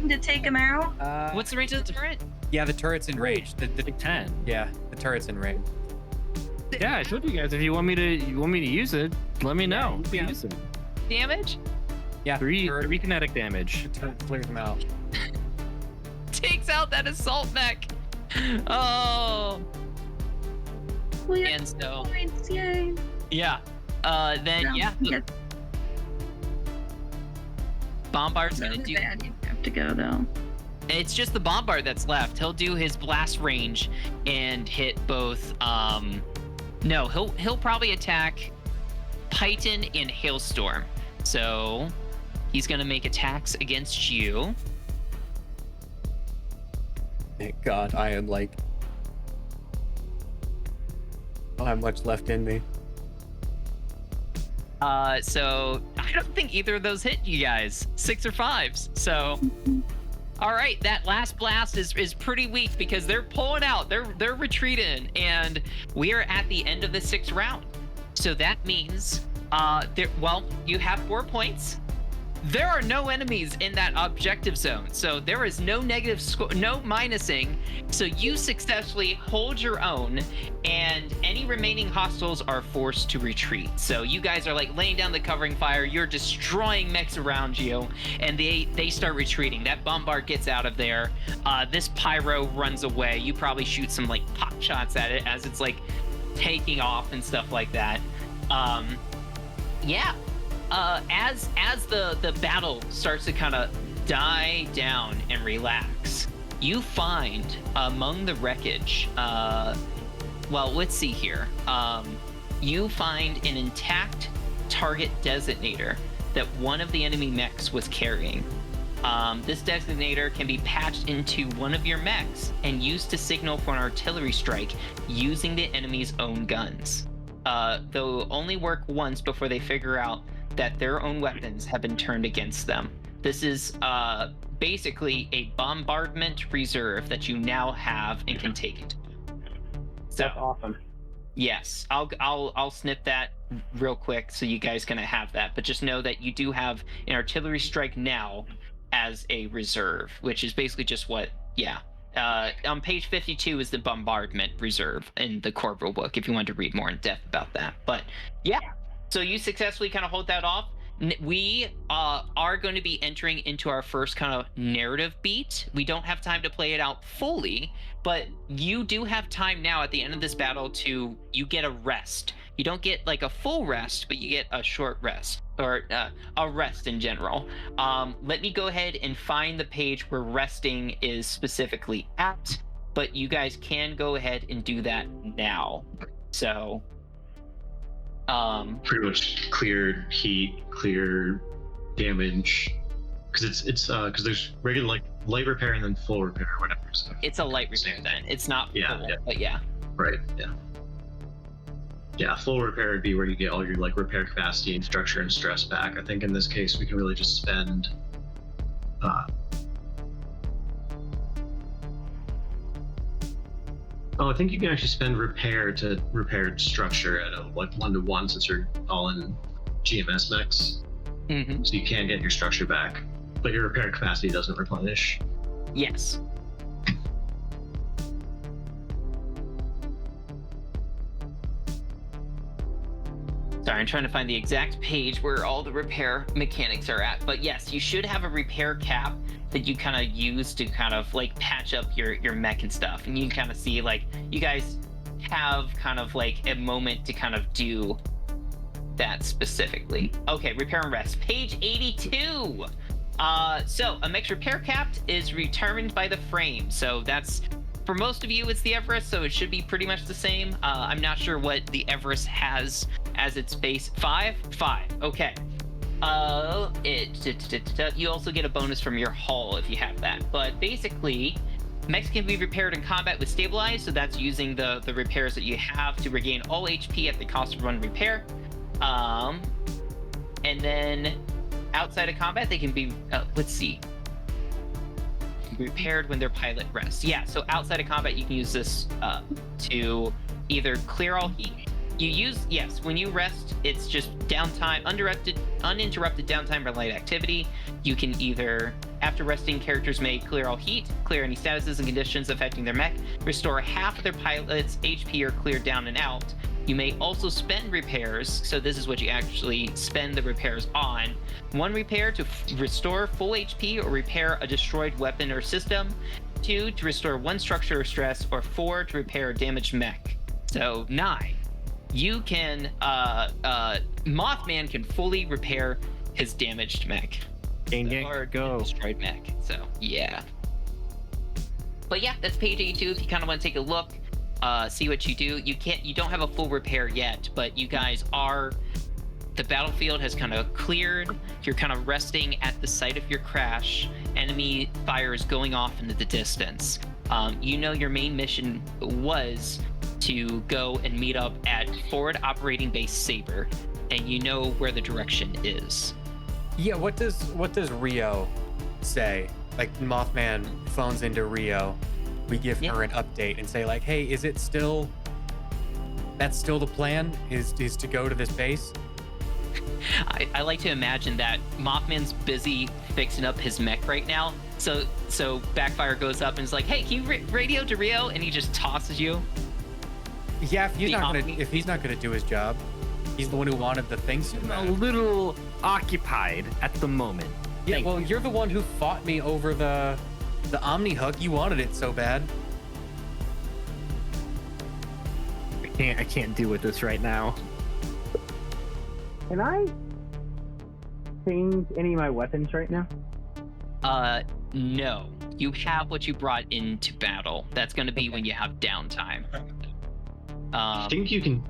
to take him out. what's the range of the turret? Yeah, the turret's enraged. The 10. yeah, the turret's enraged. Yeah, I told you guys if you want me to use it, let me know. Yeah. Use it. Damage? Yeah, Three turret, kinetic damage. the turret clears them out. Takes out that assault mech. Oh. We have And so points, yay. yeah. Then No, yeah, the yes, bombard's those gonna are do. bad. You have to go though. It's just the bombard that's left. He'll do his blast range and hit both. No, he'll probably attack Python and Hailstorm. So he's gonna make attacks against you. Thank God, I am like. I don't have much left in me. So I don't think either of those hit you guys. 6 or 5s. So. All right, that last blast is pretty weak because they're pulling out, they're retreating, and we are at the end of the 6th round. So that means, you have 4 points. There are no enemies in that objective zone, so there is no negative score, no minusing. So you successfully hold your own, and any remaining hostiles are forced to retreat. So you guys are like laying down the covering fire. You're destroying mechs around you, and they start retreating. That bombard gets out of there. This pyro runs away. You probably shoot some like pop shots at it as it's like taking off and stuff like that. Yeah. As the battle starts to kind of die down and relax, you find among the wreckage, let's see here. You find an intact target designator that one of the enemy mechs was carrying. This designator can be patched into one of your mechs and used to signal for an artillery strike using the enemy's own guns. They'll only work once before they figure out that their own weapons have been turned against them. This is basically a bombardment reserve that you now have and can take it. So That's awesome. yes, I'll snip that real quick so you guys can have that. But just know that you do have an artillery strike now as a reserve, which is basically just what on page 52 is the bombardment reserve in the core rulebook if you want to read more in depth about that. But yeah. So you successfully kind of hold that off. we are going to be entering into our first kind of narrative beat. We don't have time to play it out fully, but you do have time now at the end of this battle you get a rest. You don't get like a full rest, but you get a short rest, or a rest in general. Let me go ahead and find the page where resting is specifically at, but you guys can go ahead and do that now. So pretty much clear heat, clear damage, because because there's regular like light repair and then full repair or whatever. So it's a light repair then. It's not full, but yeah. Right. Yeah. Yeah. Full repair would be where you get all your like repair capacity and structure and stress back. I think in this case we can really just spend. I think you can actually spend repair to repaired structure at a like 1-to-1 since you're all in GMS mechs. Mm-hmm. So you can get your structure back, but your repair capacity doesn't replenish. Yes. Sorry, I'm trying to find the exact page where all the repair mechanics are at. But yes, you should have a repair cap that you kind of use to kind of like patch up your mech and stuff. And you can kind of see like you guys have kind of like a moment to kind of do that specifically. Okay, repair and rest. Page 82. So a mech's repair cap is determined by the frame. So that's, for most of you, it's the Everest, so it should be pretty much the same. I'm not sure what the Everest has as its base. 5? 5. Okay. You also get a bonus from your hull if you have that. But basically, mechs can be repaired in combat with stabilize, so that's using the repairs that you have to regain all HP at the cost of one repair. And then outside of combat, they can be, let's see, repaired when their pilot rests. Yeah, so outside of combat, you can use this to either clear all heat. When you rest, it's just downtime, uninterrupted downtime or light activity. You can either, after resting, characters may clear all heat, clear any statuses and conditions affecting their mech, restore half of their pilot's HP or clear down and out. You may also spend repairs, so this is what you actually spend the repairs on. 1 repair to restore full HP or repair a destroyed weapon or system. 2 to restore 1 structure or stress, or 4 to repair a damaged mech. So 9. You can, Mothman can fully repair his damaged mech. Or Go. Destroyed mech, so yeah. But yeah, that's page 82 if you kind of want to take a look. See what you do. You don't have a full repair yet, but you guys are, the battlefield has kind of cleared. You're kind of resting at the site of your crash. Enemy fire is going off into the distance. You know your main mission was to go and meet up at Forward Operating Base Saber, and you know where the direction is. Yeah, what does Rio say? Like Mothman phones into Rio. We give her an update and say like, hey, is it still, that's still the plan, is to go to this base? I like to imagine that Mothman's busy fixing up his mech right now. So Backfire goes up and is like, hey, can you radio to Rio? And he just tosses you. Yeah, if he's not gonna do his job, he's the one who wanted the things. A little occupied at the moment. Yeah, well, you're the one who fought me over the Omni hook. You wanted it so bad. I can't deal with this right now. Can I change any of my weapons right now? No. You have what you brought into battle. That's going to be when you have downtime. I think you can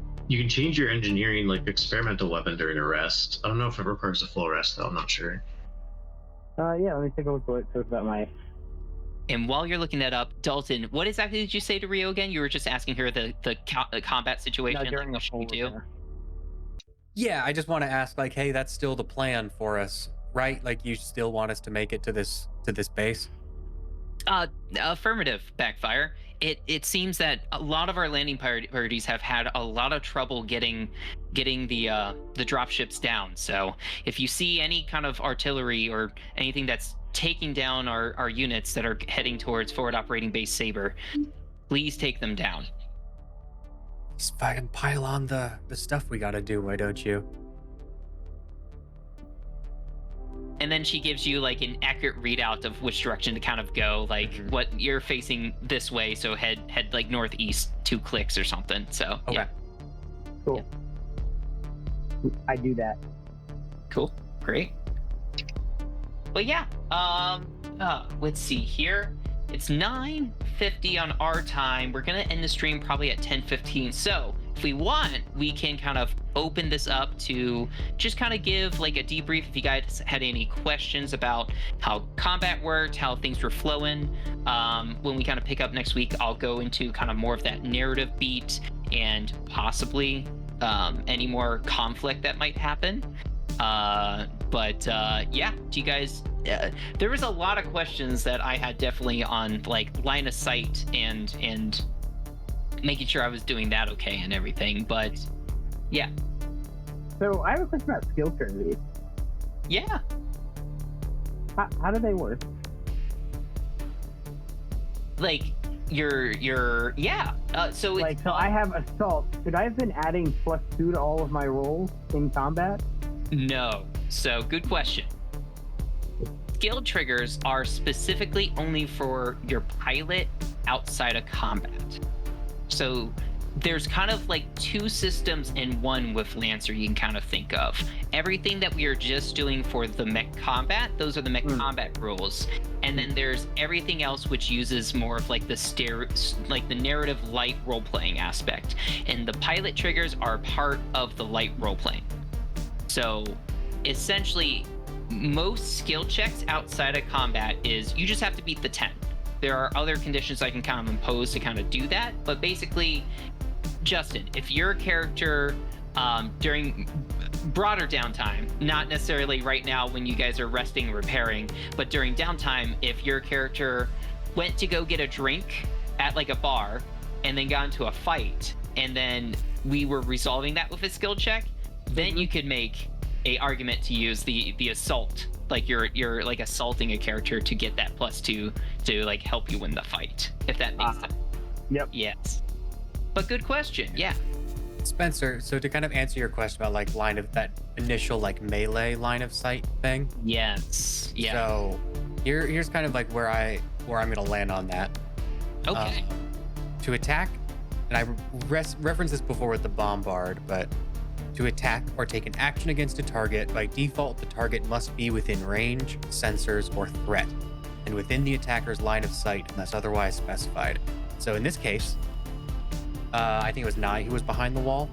change your engineering like experimental weapon during a rest. I don't know if it requires a full rest though. I'm not sure. Yeah. Let me take a look at talk about my. And while you're looking that up, Dalton, what exactly did you say to Rio again? You were just asking her the combat situation. No, during like, what should we do? Yeah, I just want to ask, like, hey, that's still the plan for us, right? Like, you still want us to make it to this base? Affirmative, Backfire. It seems that a lot of our landing parties have had a lot of trouble getting the drop ships down. So if you see any kind of artillery or anything that's taking down our units that are heading towards Forward Operating Base Saber, please take them down. Just fucking pile on the stuff we gotta do, why don't you? and then she gives you like an accurate readout of which direction to kind of go, like Mhm. what you're facing this way, so head like northeast 2 clicks or something. So Okay. yeah, Cool. I do that. cool, great. But yeah, let's see here. It's 9:50 on our time. We're gonna end the stream probably at 10:15. So if we want, we can kind of open this up to just kind of give like a debrief if you guys had any questions about how combat worked, how things were flowing. When we kind of pick up next week, I'll go into kind of more of that narrative beat and possibly any more conflict that might happen. But yeah, do you guys there was a lot of questions that I had definitely on like line of sight and making sure I was doing that okay and everything, but yeah. So I have a question about skill trees. Yeah. How do they work? Like your yeah. So it's, Like, so I have assault. Should I have been adding +2 to all of my rolls in combat? no. So good question. Skill triggers are specifically only for your pilot outside of combat. So there's kind of like 2 systems in one with Lancer you can kind of think of. Everything that we are just doing for the mech combat, those are the mech combat rules. And then there's everything else which uses more of like the narrative light role-playing aspect. And the pilot triggers are part of the light role-playing. So essentially, most skill checks outside of combat is you just have to beat the 10. There are other conditions I can kind of impose to kind of do that, but basically, Justin, if your character during broader downtime, not necessarily right now when you guys are resting and repairing, but during downtime, if your character went to go get a drink at like a bar and then got into a fight, and then we were resolving that with a skill check, then you could make a argument to use the assault, like you're like assaulting a character to get that +2 to like help you win the fight, if that makes sense. Yep. Yes. But good question. Yeah. Spencer, so to kind of answer your question about like that initial like melee line of sight thing. Yes. Yeah. So here's kind of like where I'm gonna land on that. Okay. To attack, and I referenced this before with the bombard, but to attack or take an action against a target, by default, the target must be within range, sensors, or threat, and within the attacker's line of sight unless otherwise specified. So in this case, I think it was Nye who was behind the wall.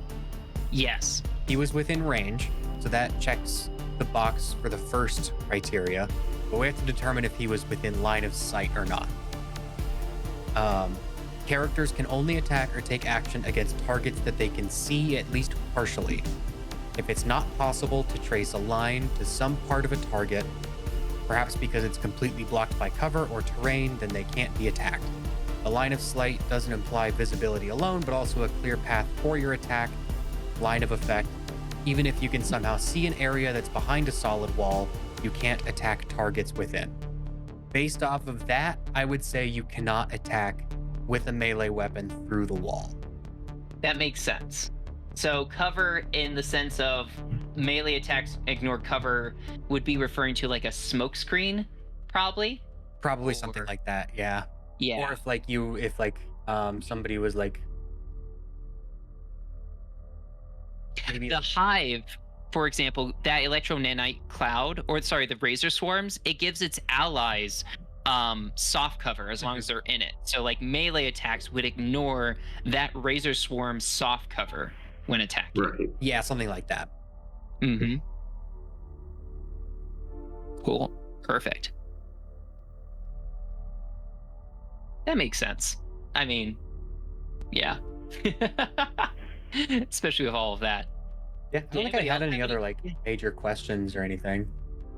Yes. He was within range, so that checks the box for the first criteria, but we have to determine if he was within line of sight or not. Characters can only attack or take action against targets that they can see at least partially. If it's not possible to trace a line to some part of a target, perhaps because it's completely blocked by cover or terrain, then they can't be attacked. The line of sight doesn't imply visibility alone, but also a clear path for your attack, line of effect. Even if you can somehow see an area that's behind a solid wall, you can't attack targets within. Based off of that, I would say you cannot attack with a melee weapon through the wall. That makes sense. So cover in the sense of melee attacks ignore cover would be referring to like a smoke screen, probably. Probably something like that, yeah. Yeah. Or if somebody was like maybe The hive, for example, that electro-nanite cloud, or sorry, the razor swarms, it gives its allies soft cover as long as they're in it. So like melee attacks would ignore that razor swarm soft cover when attacking. Right. yeah, something like that. Mm-hmm. Cool. Perfect. That makes sense. I mean, yeah. Especially with all of that. Yeah, I don't think I anybody had else any have other any- like major questions or anything.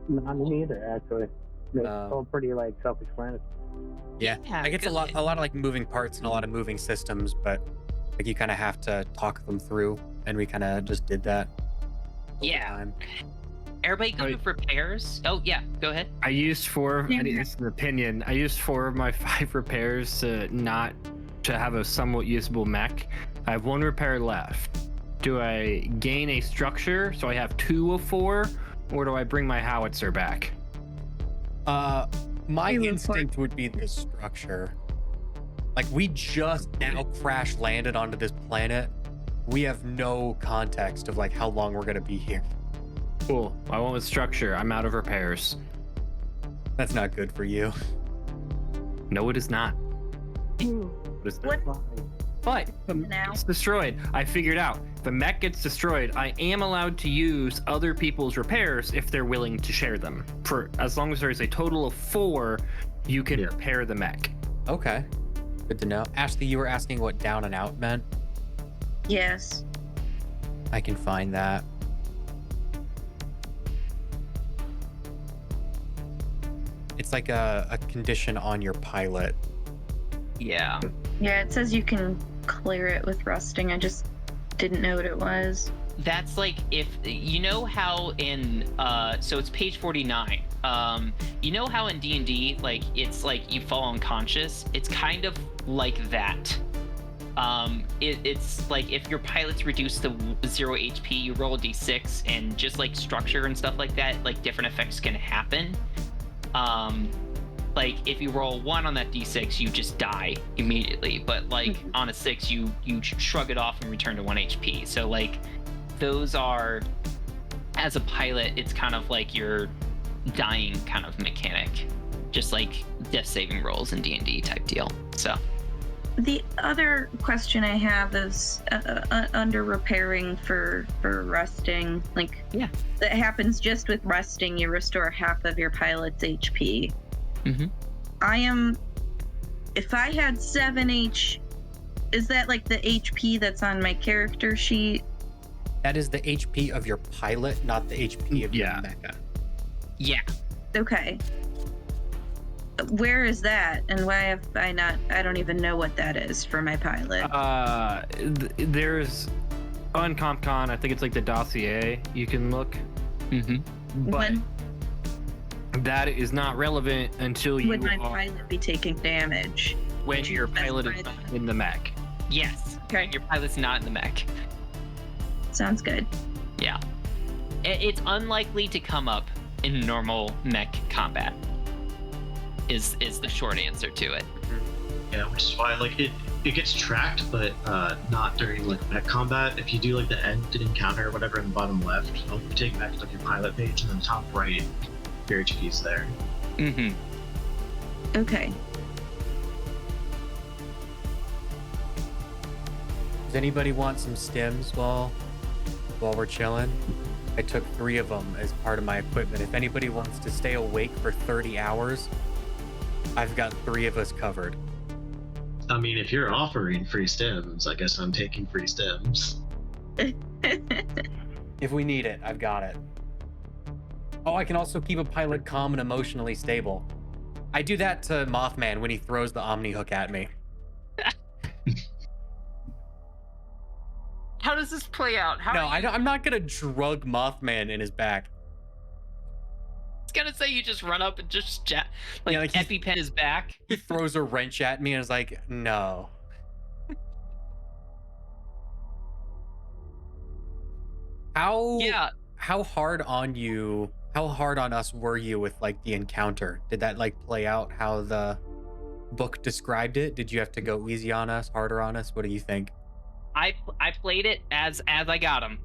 Not me either, actually. It's all pretty like self-explanatory. Yeah, Yeah, like it's a lot of like moving parts and a lot of moving systems, but like you kind of have to talk them through, and we kind of just did that. over Yeah. time. Everybody good with repairs? Oh yeah, go ahead. I used 4. Yeah. This is an opinion. I used 4 of my 5 repairs to have a somewhat usable mech. I have 1 repair left. Do I gain a structure so I have 2 of 4, or do I bring my howitzer back? My You report. instinct would be the structure. Like, we just now crash landed onto this planet. We have no context of like how long we're gonna be here. Cool. I went with structure. I'm out of repairs. That's not good for you. No, it is not. It is not. What But now? it's destroyed. I figured out if the mech gets destroyed, I am allowed to use other people's repairs if they're willing to share them. For as long as there's a total of 4, you can repair the mech. Okay. Good to know. Ashley, you were asking what down and out meant. Yes. I can find that. It's like a condition on your pilot. Yeah. Yeah, it says you can clear it with rusting. I just didn't know what it was. That's like if you know how in so it's page 49. You know how in D&D like it's like you fall unconscious? It's kind of like that. It's like if your pilot's reduced to 0 HP, you roll a d6, and just like structure and stuff like that, like different effects can happen. Like if you roll 1 on that d6, you just die immediately. But like on a 6, you shrug it off and return to 1 HP. So like those are, as a pilot, it's kind of like your dying kind of mechanic, just like death saving rolls in D&D type deal. So The other question I have is under repairing for rusting. Like, yeah, that happens just with rusting. You restore half of your pilot's HP. Mm-hmm. If I had 7 is that like the HP that's on my character sheet? That is the HP of your pilot, not the HP of your mecha. Yeah. Okay. Where is that, and why have I not? I don't even know what that is for my pilot. There's on CompCon, I think it's like the dossier you can look. Mm-hmm. But When that is not relevant until you would my are pilot be taking damage? when Would you your pilot is specify not in the mech. Yes. Okay. Your pilot's not in the mech. Sounds good. Yeah. It's unlikely to come up in normal mech combat. Is the short answer to it. Yeah, which is why like it gets tracked, but not during like mech combat. If you do like the end encounter or whatever in the bottom left, I'll take back to like your pilot page, and then top right, your HP's there. Mm-hmm. Okay. Does anybody want some stims while we're chilling? I took 3 of them as part of my equipment. If anybody wants to stay awake for 30 hours, I've got 3 of us covered. I mean, if you're offering free stims, I guess I'm taking free stims. If we need it, I've got it. Oh, I can also keep a pilot calm and emotionally stable. I do that to Mothman when he throws the Omni hook at me. How does this play out? I'm not gonna drug Mothman in his back. I was gonna say you just run up and just like he- EpiPen his back. He throws a wrench at me and is like, no. How hard on us were you with like the encounter? Did that like play out how the book described it? Did you have to go easy on us, harder on us? What do you think? I played it as I got him.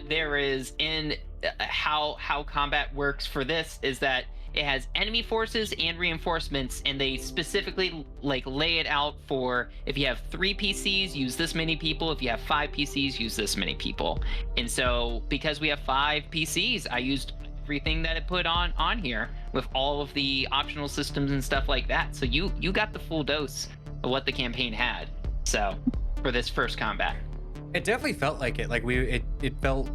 There is in how combat works for this is that it has enemy forces and reinforcements, and they specifically like lay it out for if you have 3 PCs, use this many people. If you have 5 PCs, use this many people. And so because we have 5 PCs, I used everything that it put on here with all of the optional systems and stuff like that. So you got the full dose of what the campaign had. So for this first combat, it definitely felt like it. Like it felt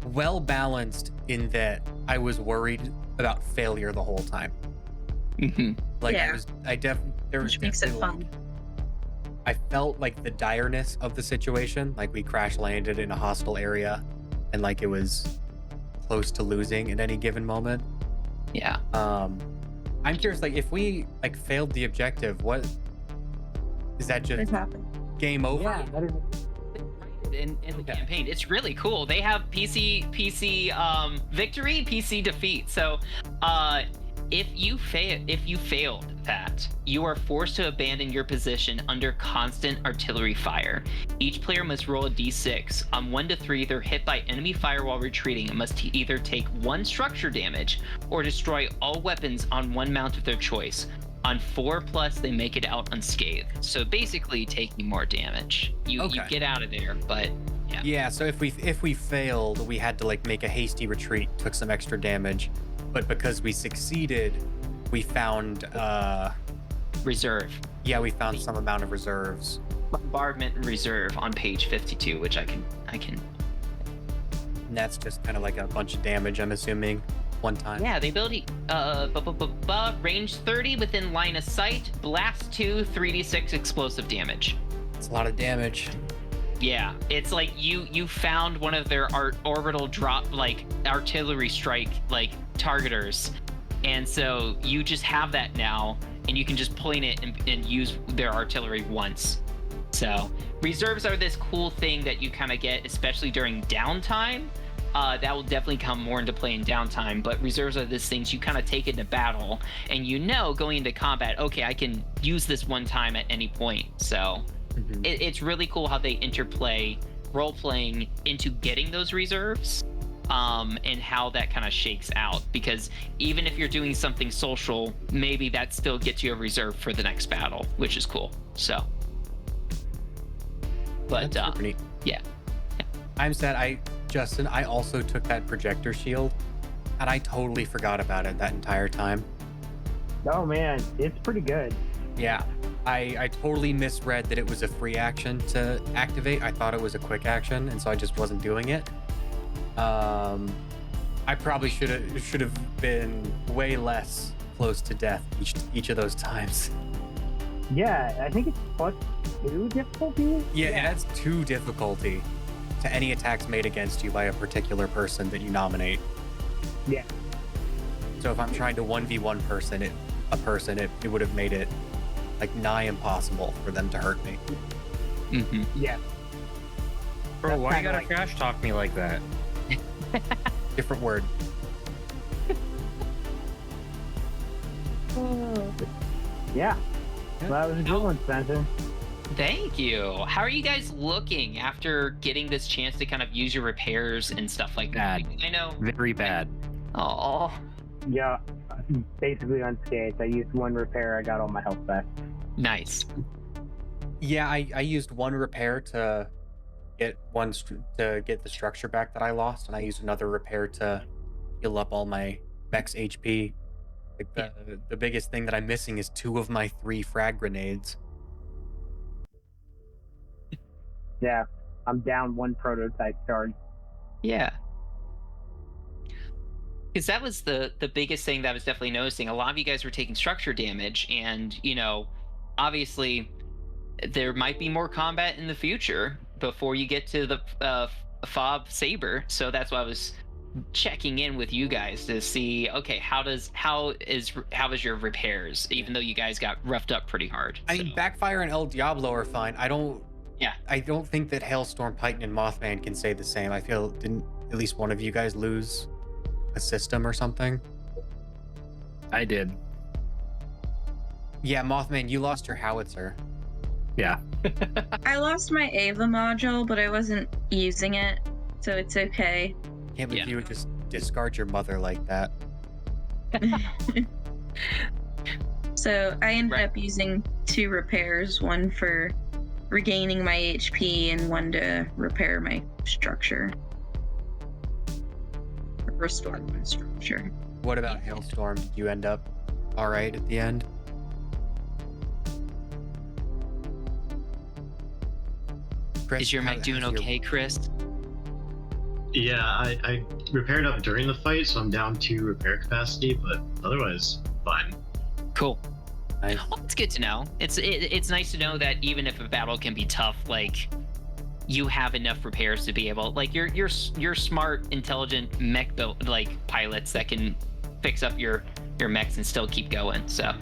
well balanced in that I was worried about failure the whole time. Mm-hmm. Like Yeah. there was Which makes it definitely, fun. I felt like the direness of the situation. Like we crash landed in a hostile area, and like it was close to losing at any given moment. Yeah. I'm curious, like if we like failed the objective, what is that? Just What happened? game over? Yeah, that is in the campaign. It's really cool. They have PC victory, PC defeat. So if you failed that, you are forced to abandon your position under constant artillery fire. Each player must roll a d6. On 1 to 3, they're hit by enemy fire while retreating and must either take 1 structure damage or destroy all weapons on 1 mount of their choice. On 4+, they make it out unscathed. So basically, taking more damage. You get out of there, but yeah. Yeah. So if we failed, we had to like make a hasty retreat, took some extra damage, but because we succeeded, we found Reserve. Yeah, we found some amount of reserves. Bombardment and reserve on page 52, which I can. And that's just kind of like a bunch of damage, I'm assuming, one time. Yeah, the ability, range 30 within line of sight, blast 2, 3d6 explosive damage. It's a lot of damage. Yeah, it's like you found one of their orbital drop, like artillery strike, like targeters, and so you just have that now, and you can just point it and use their artillery once. So reserves are this cool thing that you kind of get, especially during downtime. That will definitely come more into play in downtime, but reserves are these things you kind of take into battle, and going into combat, okay, I can use this one time at any point. So it's really cool how they interplay role-playing into getting those reserves, and how that kind of shakes out, because even if you're doing something social, maybe that still gets you a reserve for the next battle, which is cool. So, but That's super neat. Yeah. I'm sad. Justin, I also took that projector shield, and I totally forgot about it that entire time. Oh man, it's pretty good. Yeah, I totally misread that it was a free action to activate. I thought it was a quick action, and so I just wasn't doing it. I probably should have been way less close to death each of those times. Yeah, I think it's +2 difficulty. Yeah, it adds 2 difficulty to any attacks made against you by a particular person that you nominate. Yeah. So if I'm trying to 1v1 it would have made it like nigh impossible for them to hurt me. Yeah. Bro, That's why you kinda gotta like- trash talk me like that? Different word. Yeah. Well, that was a good one, Spencer. Thank you. How are you guys looking after getting this chance to kind of use your repairs and stuff like that? Bad. I know. Very bad. Oh, Yeah, basically unscathed. I used 1 repair. I got all my health back. nice. Yeah, I used 1 repair to get the structure back that I lost, and I used another repair to heal up all my max HP. Like the biggest thing that I'm missing is 2 of my 3 frag grenades. Yeah, I'm down 1 prototype charge. Yeah. Because that was the biggest thing that I was definitely noticing. A lot of you guys were taking structure damage, and obviously there might be more combat in the future before you get to the fob saber. So that's why I was checking in with you guys to see, okay, how is your repairs, even though you guys got roughed up pretty hard. I mean, Backfire and El Diablo are fine. I don't think that Hailstorm, Titan, and Mothman can say the same. I feel, didn't at least one of you guys lose a system or something? I did. Yeah, Mothman, you lost your howitzer. Yeah. I lost my Ava module, but I wasn't using it, so it's okay. Can't believe Yeah. you would just discard your mother like that. So I ended Right. up using 2 repairs, 1 for regaining my HP and 1 to repair my structure. Restore my structure. What about Hailstorm? Did you end up all right at the end? Chris, Is your mech doing how's your- okay, Chris? Yeah, I repaired up during the fight, so I'm down 2 repair capacity, but otherwise, fine. Cool. Nice. Well, it's good to know. It's nice to know that even if a battle can be tough, like you have enough repairs to be able, like you're smart, intelligent mech built like pilots that can fix up your mechs and still keep going. So,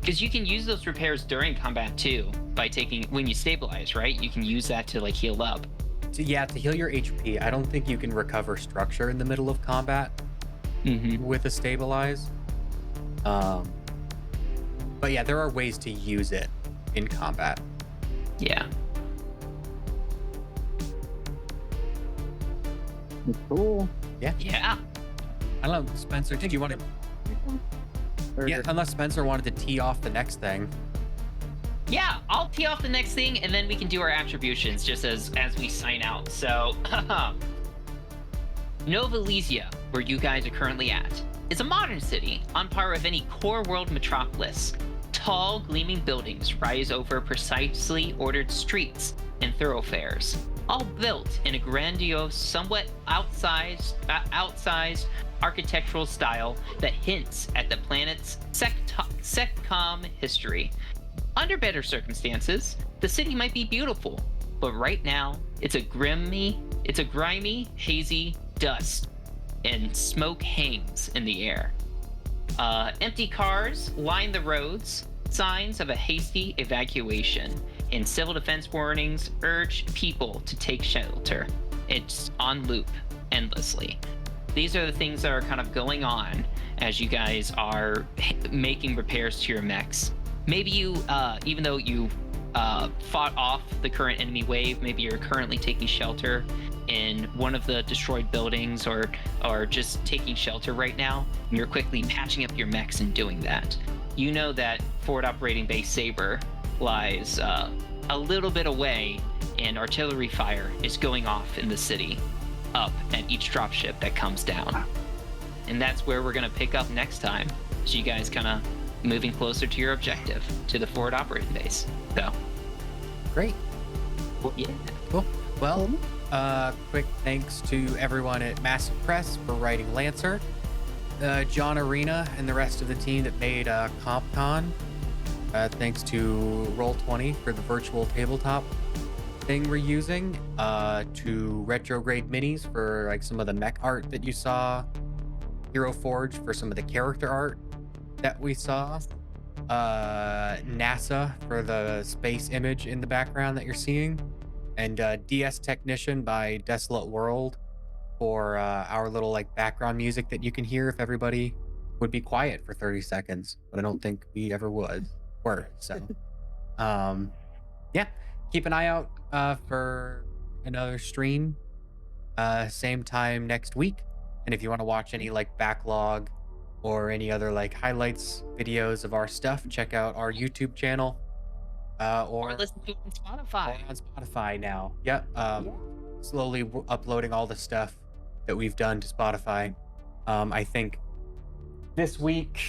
because you can use those repairs during combat too by when you stabilize, right? You can use that to like heal up. Yeah, to heal your HP, I don't think you can recover structure in the middle of combat. with a stabilize. But yeah, there are ways to use it in combat. Yeah. It's cool. Yeah. I don't know, Spencer, did you want to? Or- Yeah, unless Spencer wanted to tee off the next thing. Yeah, I'll tee off the next thing, and then we can do our attributions just as we sign out. So, Nova Elysia, where you guys are currently at, is a modern city on par with any core world metropolis. Tall, gleaming buildings rise over precisely ordered streets and thoroughfares, all built in a grandiose, somewhat outsized architectural style that hints at the planet's seccom history. Under better circumstances, the city might be beautiful, but right now, it's a grimy, hazy dust, and smoke hangs in the air. Empty cars line the roads, signs of a hasty evacuation, and civil defense warnings urge people to take shelter. It's on loop, endlessly. These are the things that are kind of going on as you guys are making repairs to your mechs. Maybe you, even though you fought off the current enemy wave, maybe you're currently taking shelter in one of the destroyed buildings or just taking shelter right now, and you're quickly patching up your mechs and doing that. You know that Forward Operating Base Saber lies a little bit away, and artillery fire is going off in the city, up at each dropship that comes down. And that's where we're going to pick up next time, so you guys kind of moving closer to your objective, to the Forward Operating Base. So, Great. yeah. Cool. Well, quick thanks to everyone at Massif Press for writing Lancer, John Arena, and the rest of the team that made CompCon. Thanks to Roll20 for the virtual tabletop thing we're using. To Retrograde Minis for like some of the mech art that you saw. Heroforge for some of the character art that we saw. NASA for the space image in the background that you're seeing. And DS Technician by Desolate World for our little like background music that you can hear if everybody would be quiet for 30 seconds, but I don't think we ever were. So yeah, keep an eye out for another stream same time next week. And if you want to watch any like backlog or any other like highlights videos of our stuff, check out our YouTube channel. Or listen to it on Spotify. Or on Spotify now. Yep. Slowly uploading all the stuff that we've done to Spotify. I think this week,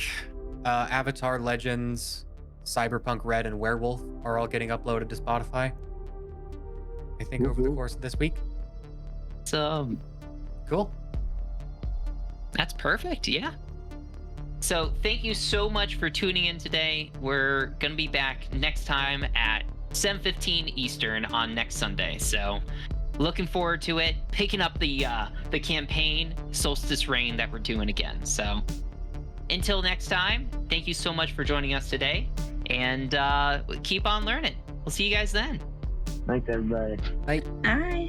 Avatar Legends, Cyberpunk Red, and Werewolf are all getting uploaded to Spotify. I think over the course of this week. So, Cool. that's perfect. Yeah. So thank you so much for tuning in today. We're going to be back next time at 7:15 Eastern on next Sunday. So looking forward to it. Picking up the campaign, Solstice Reign, that we're doing again. So until next time, thank you so much for joining us today. And keep on learning. We'll see you guys then. Thanks, everybody. Bye. All right.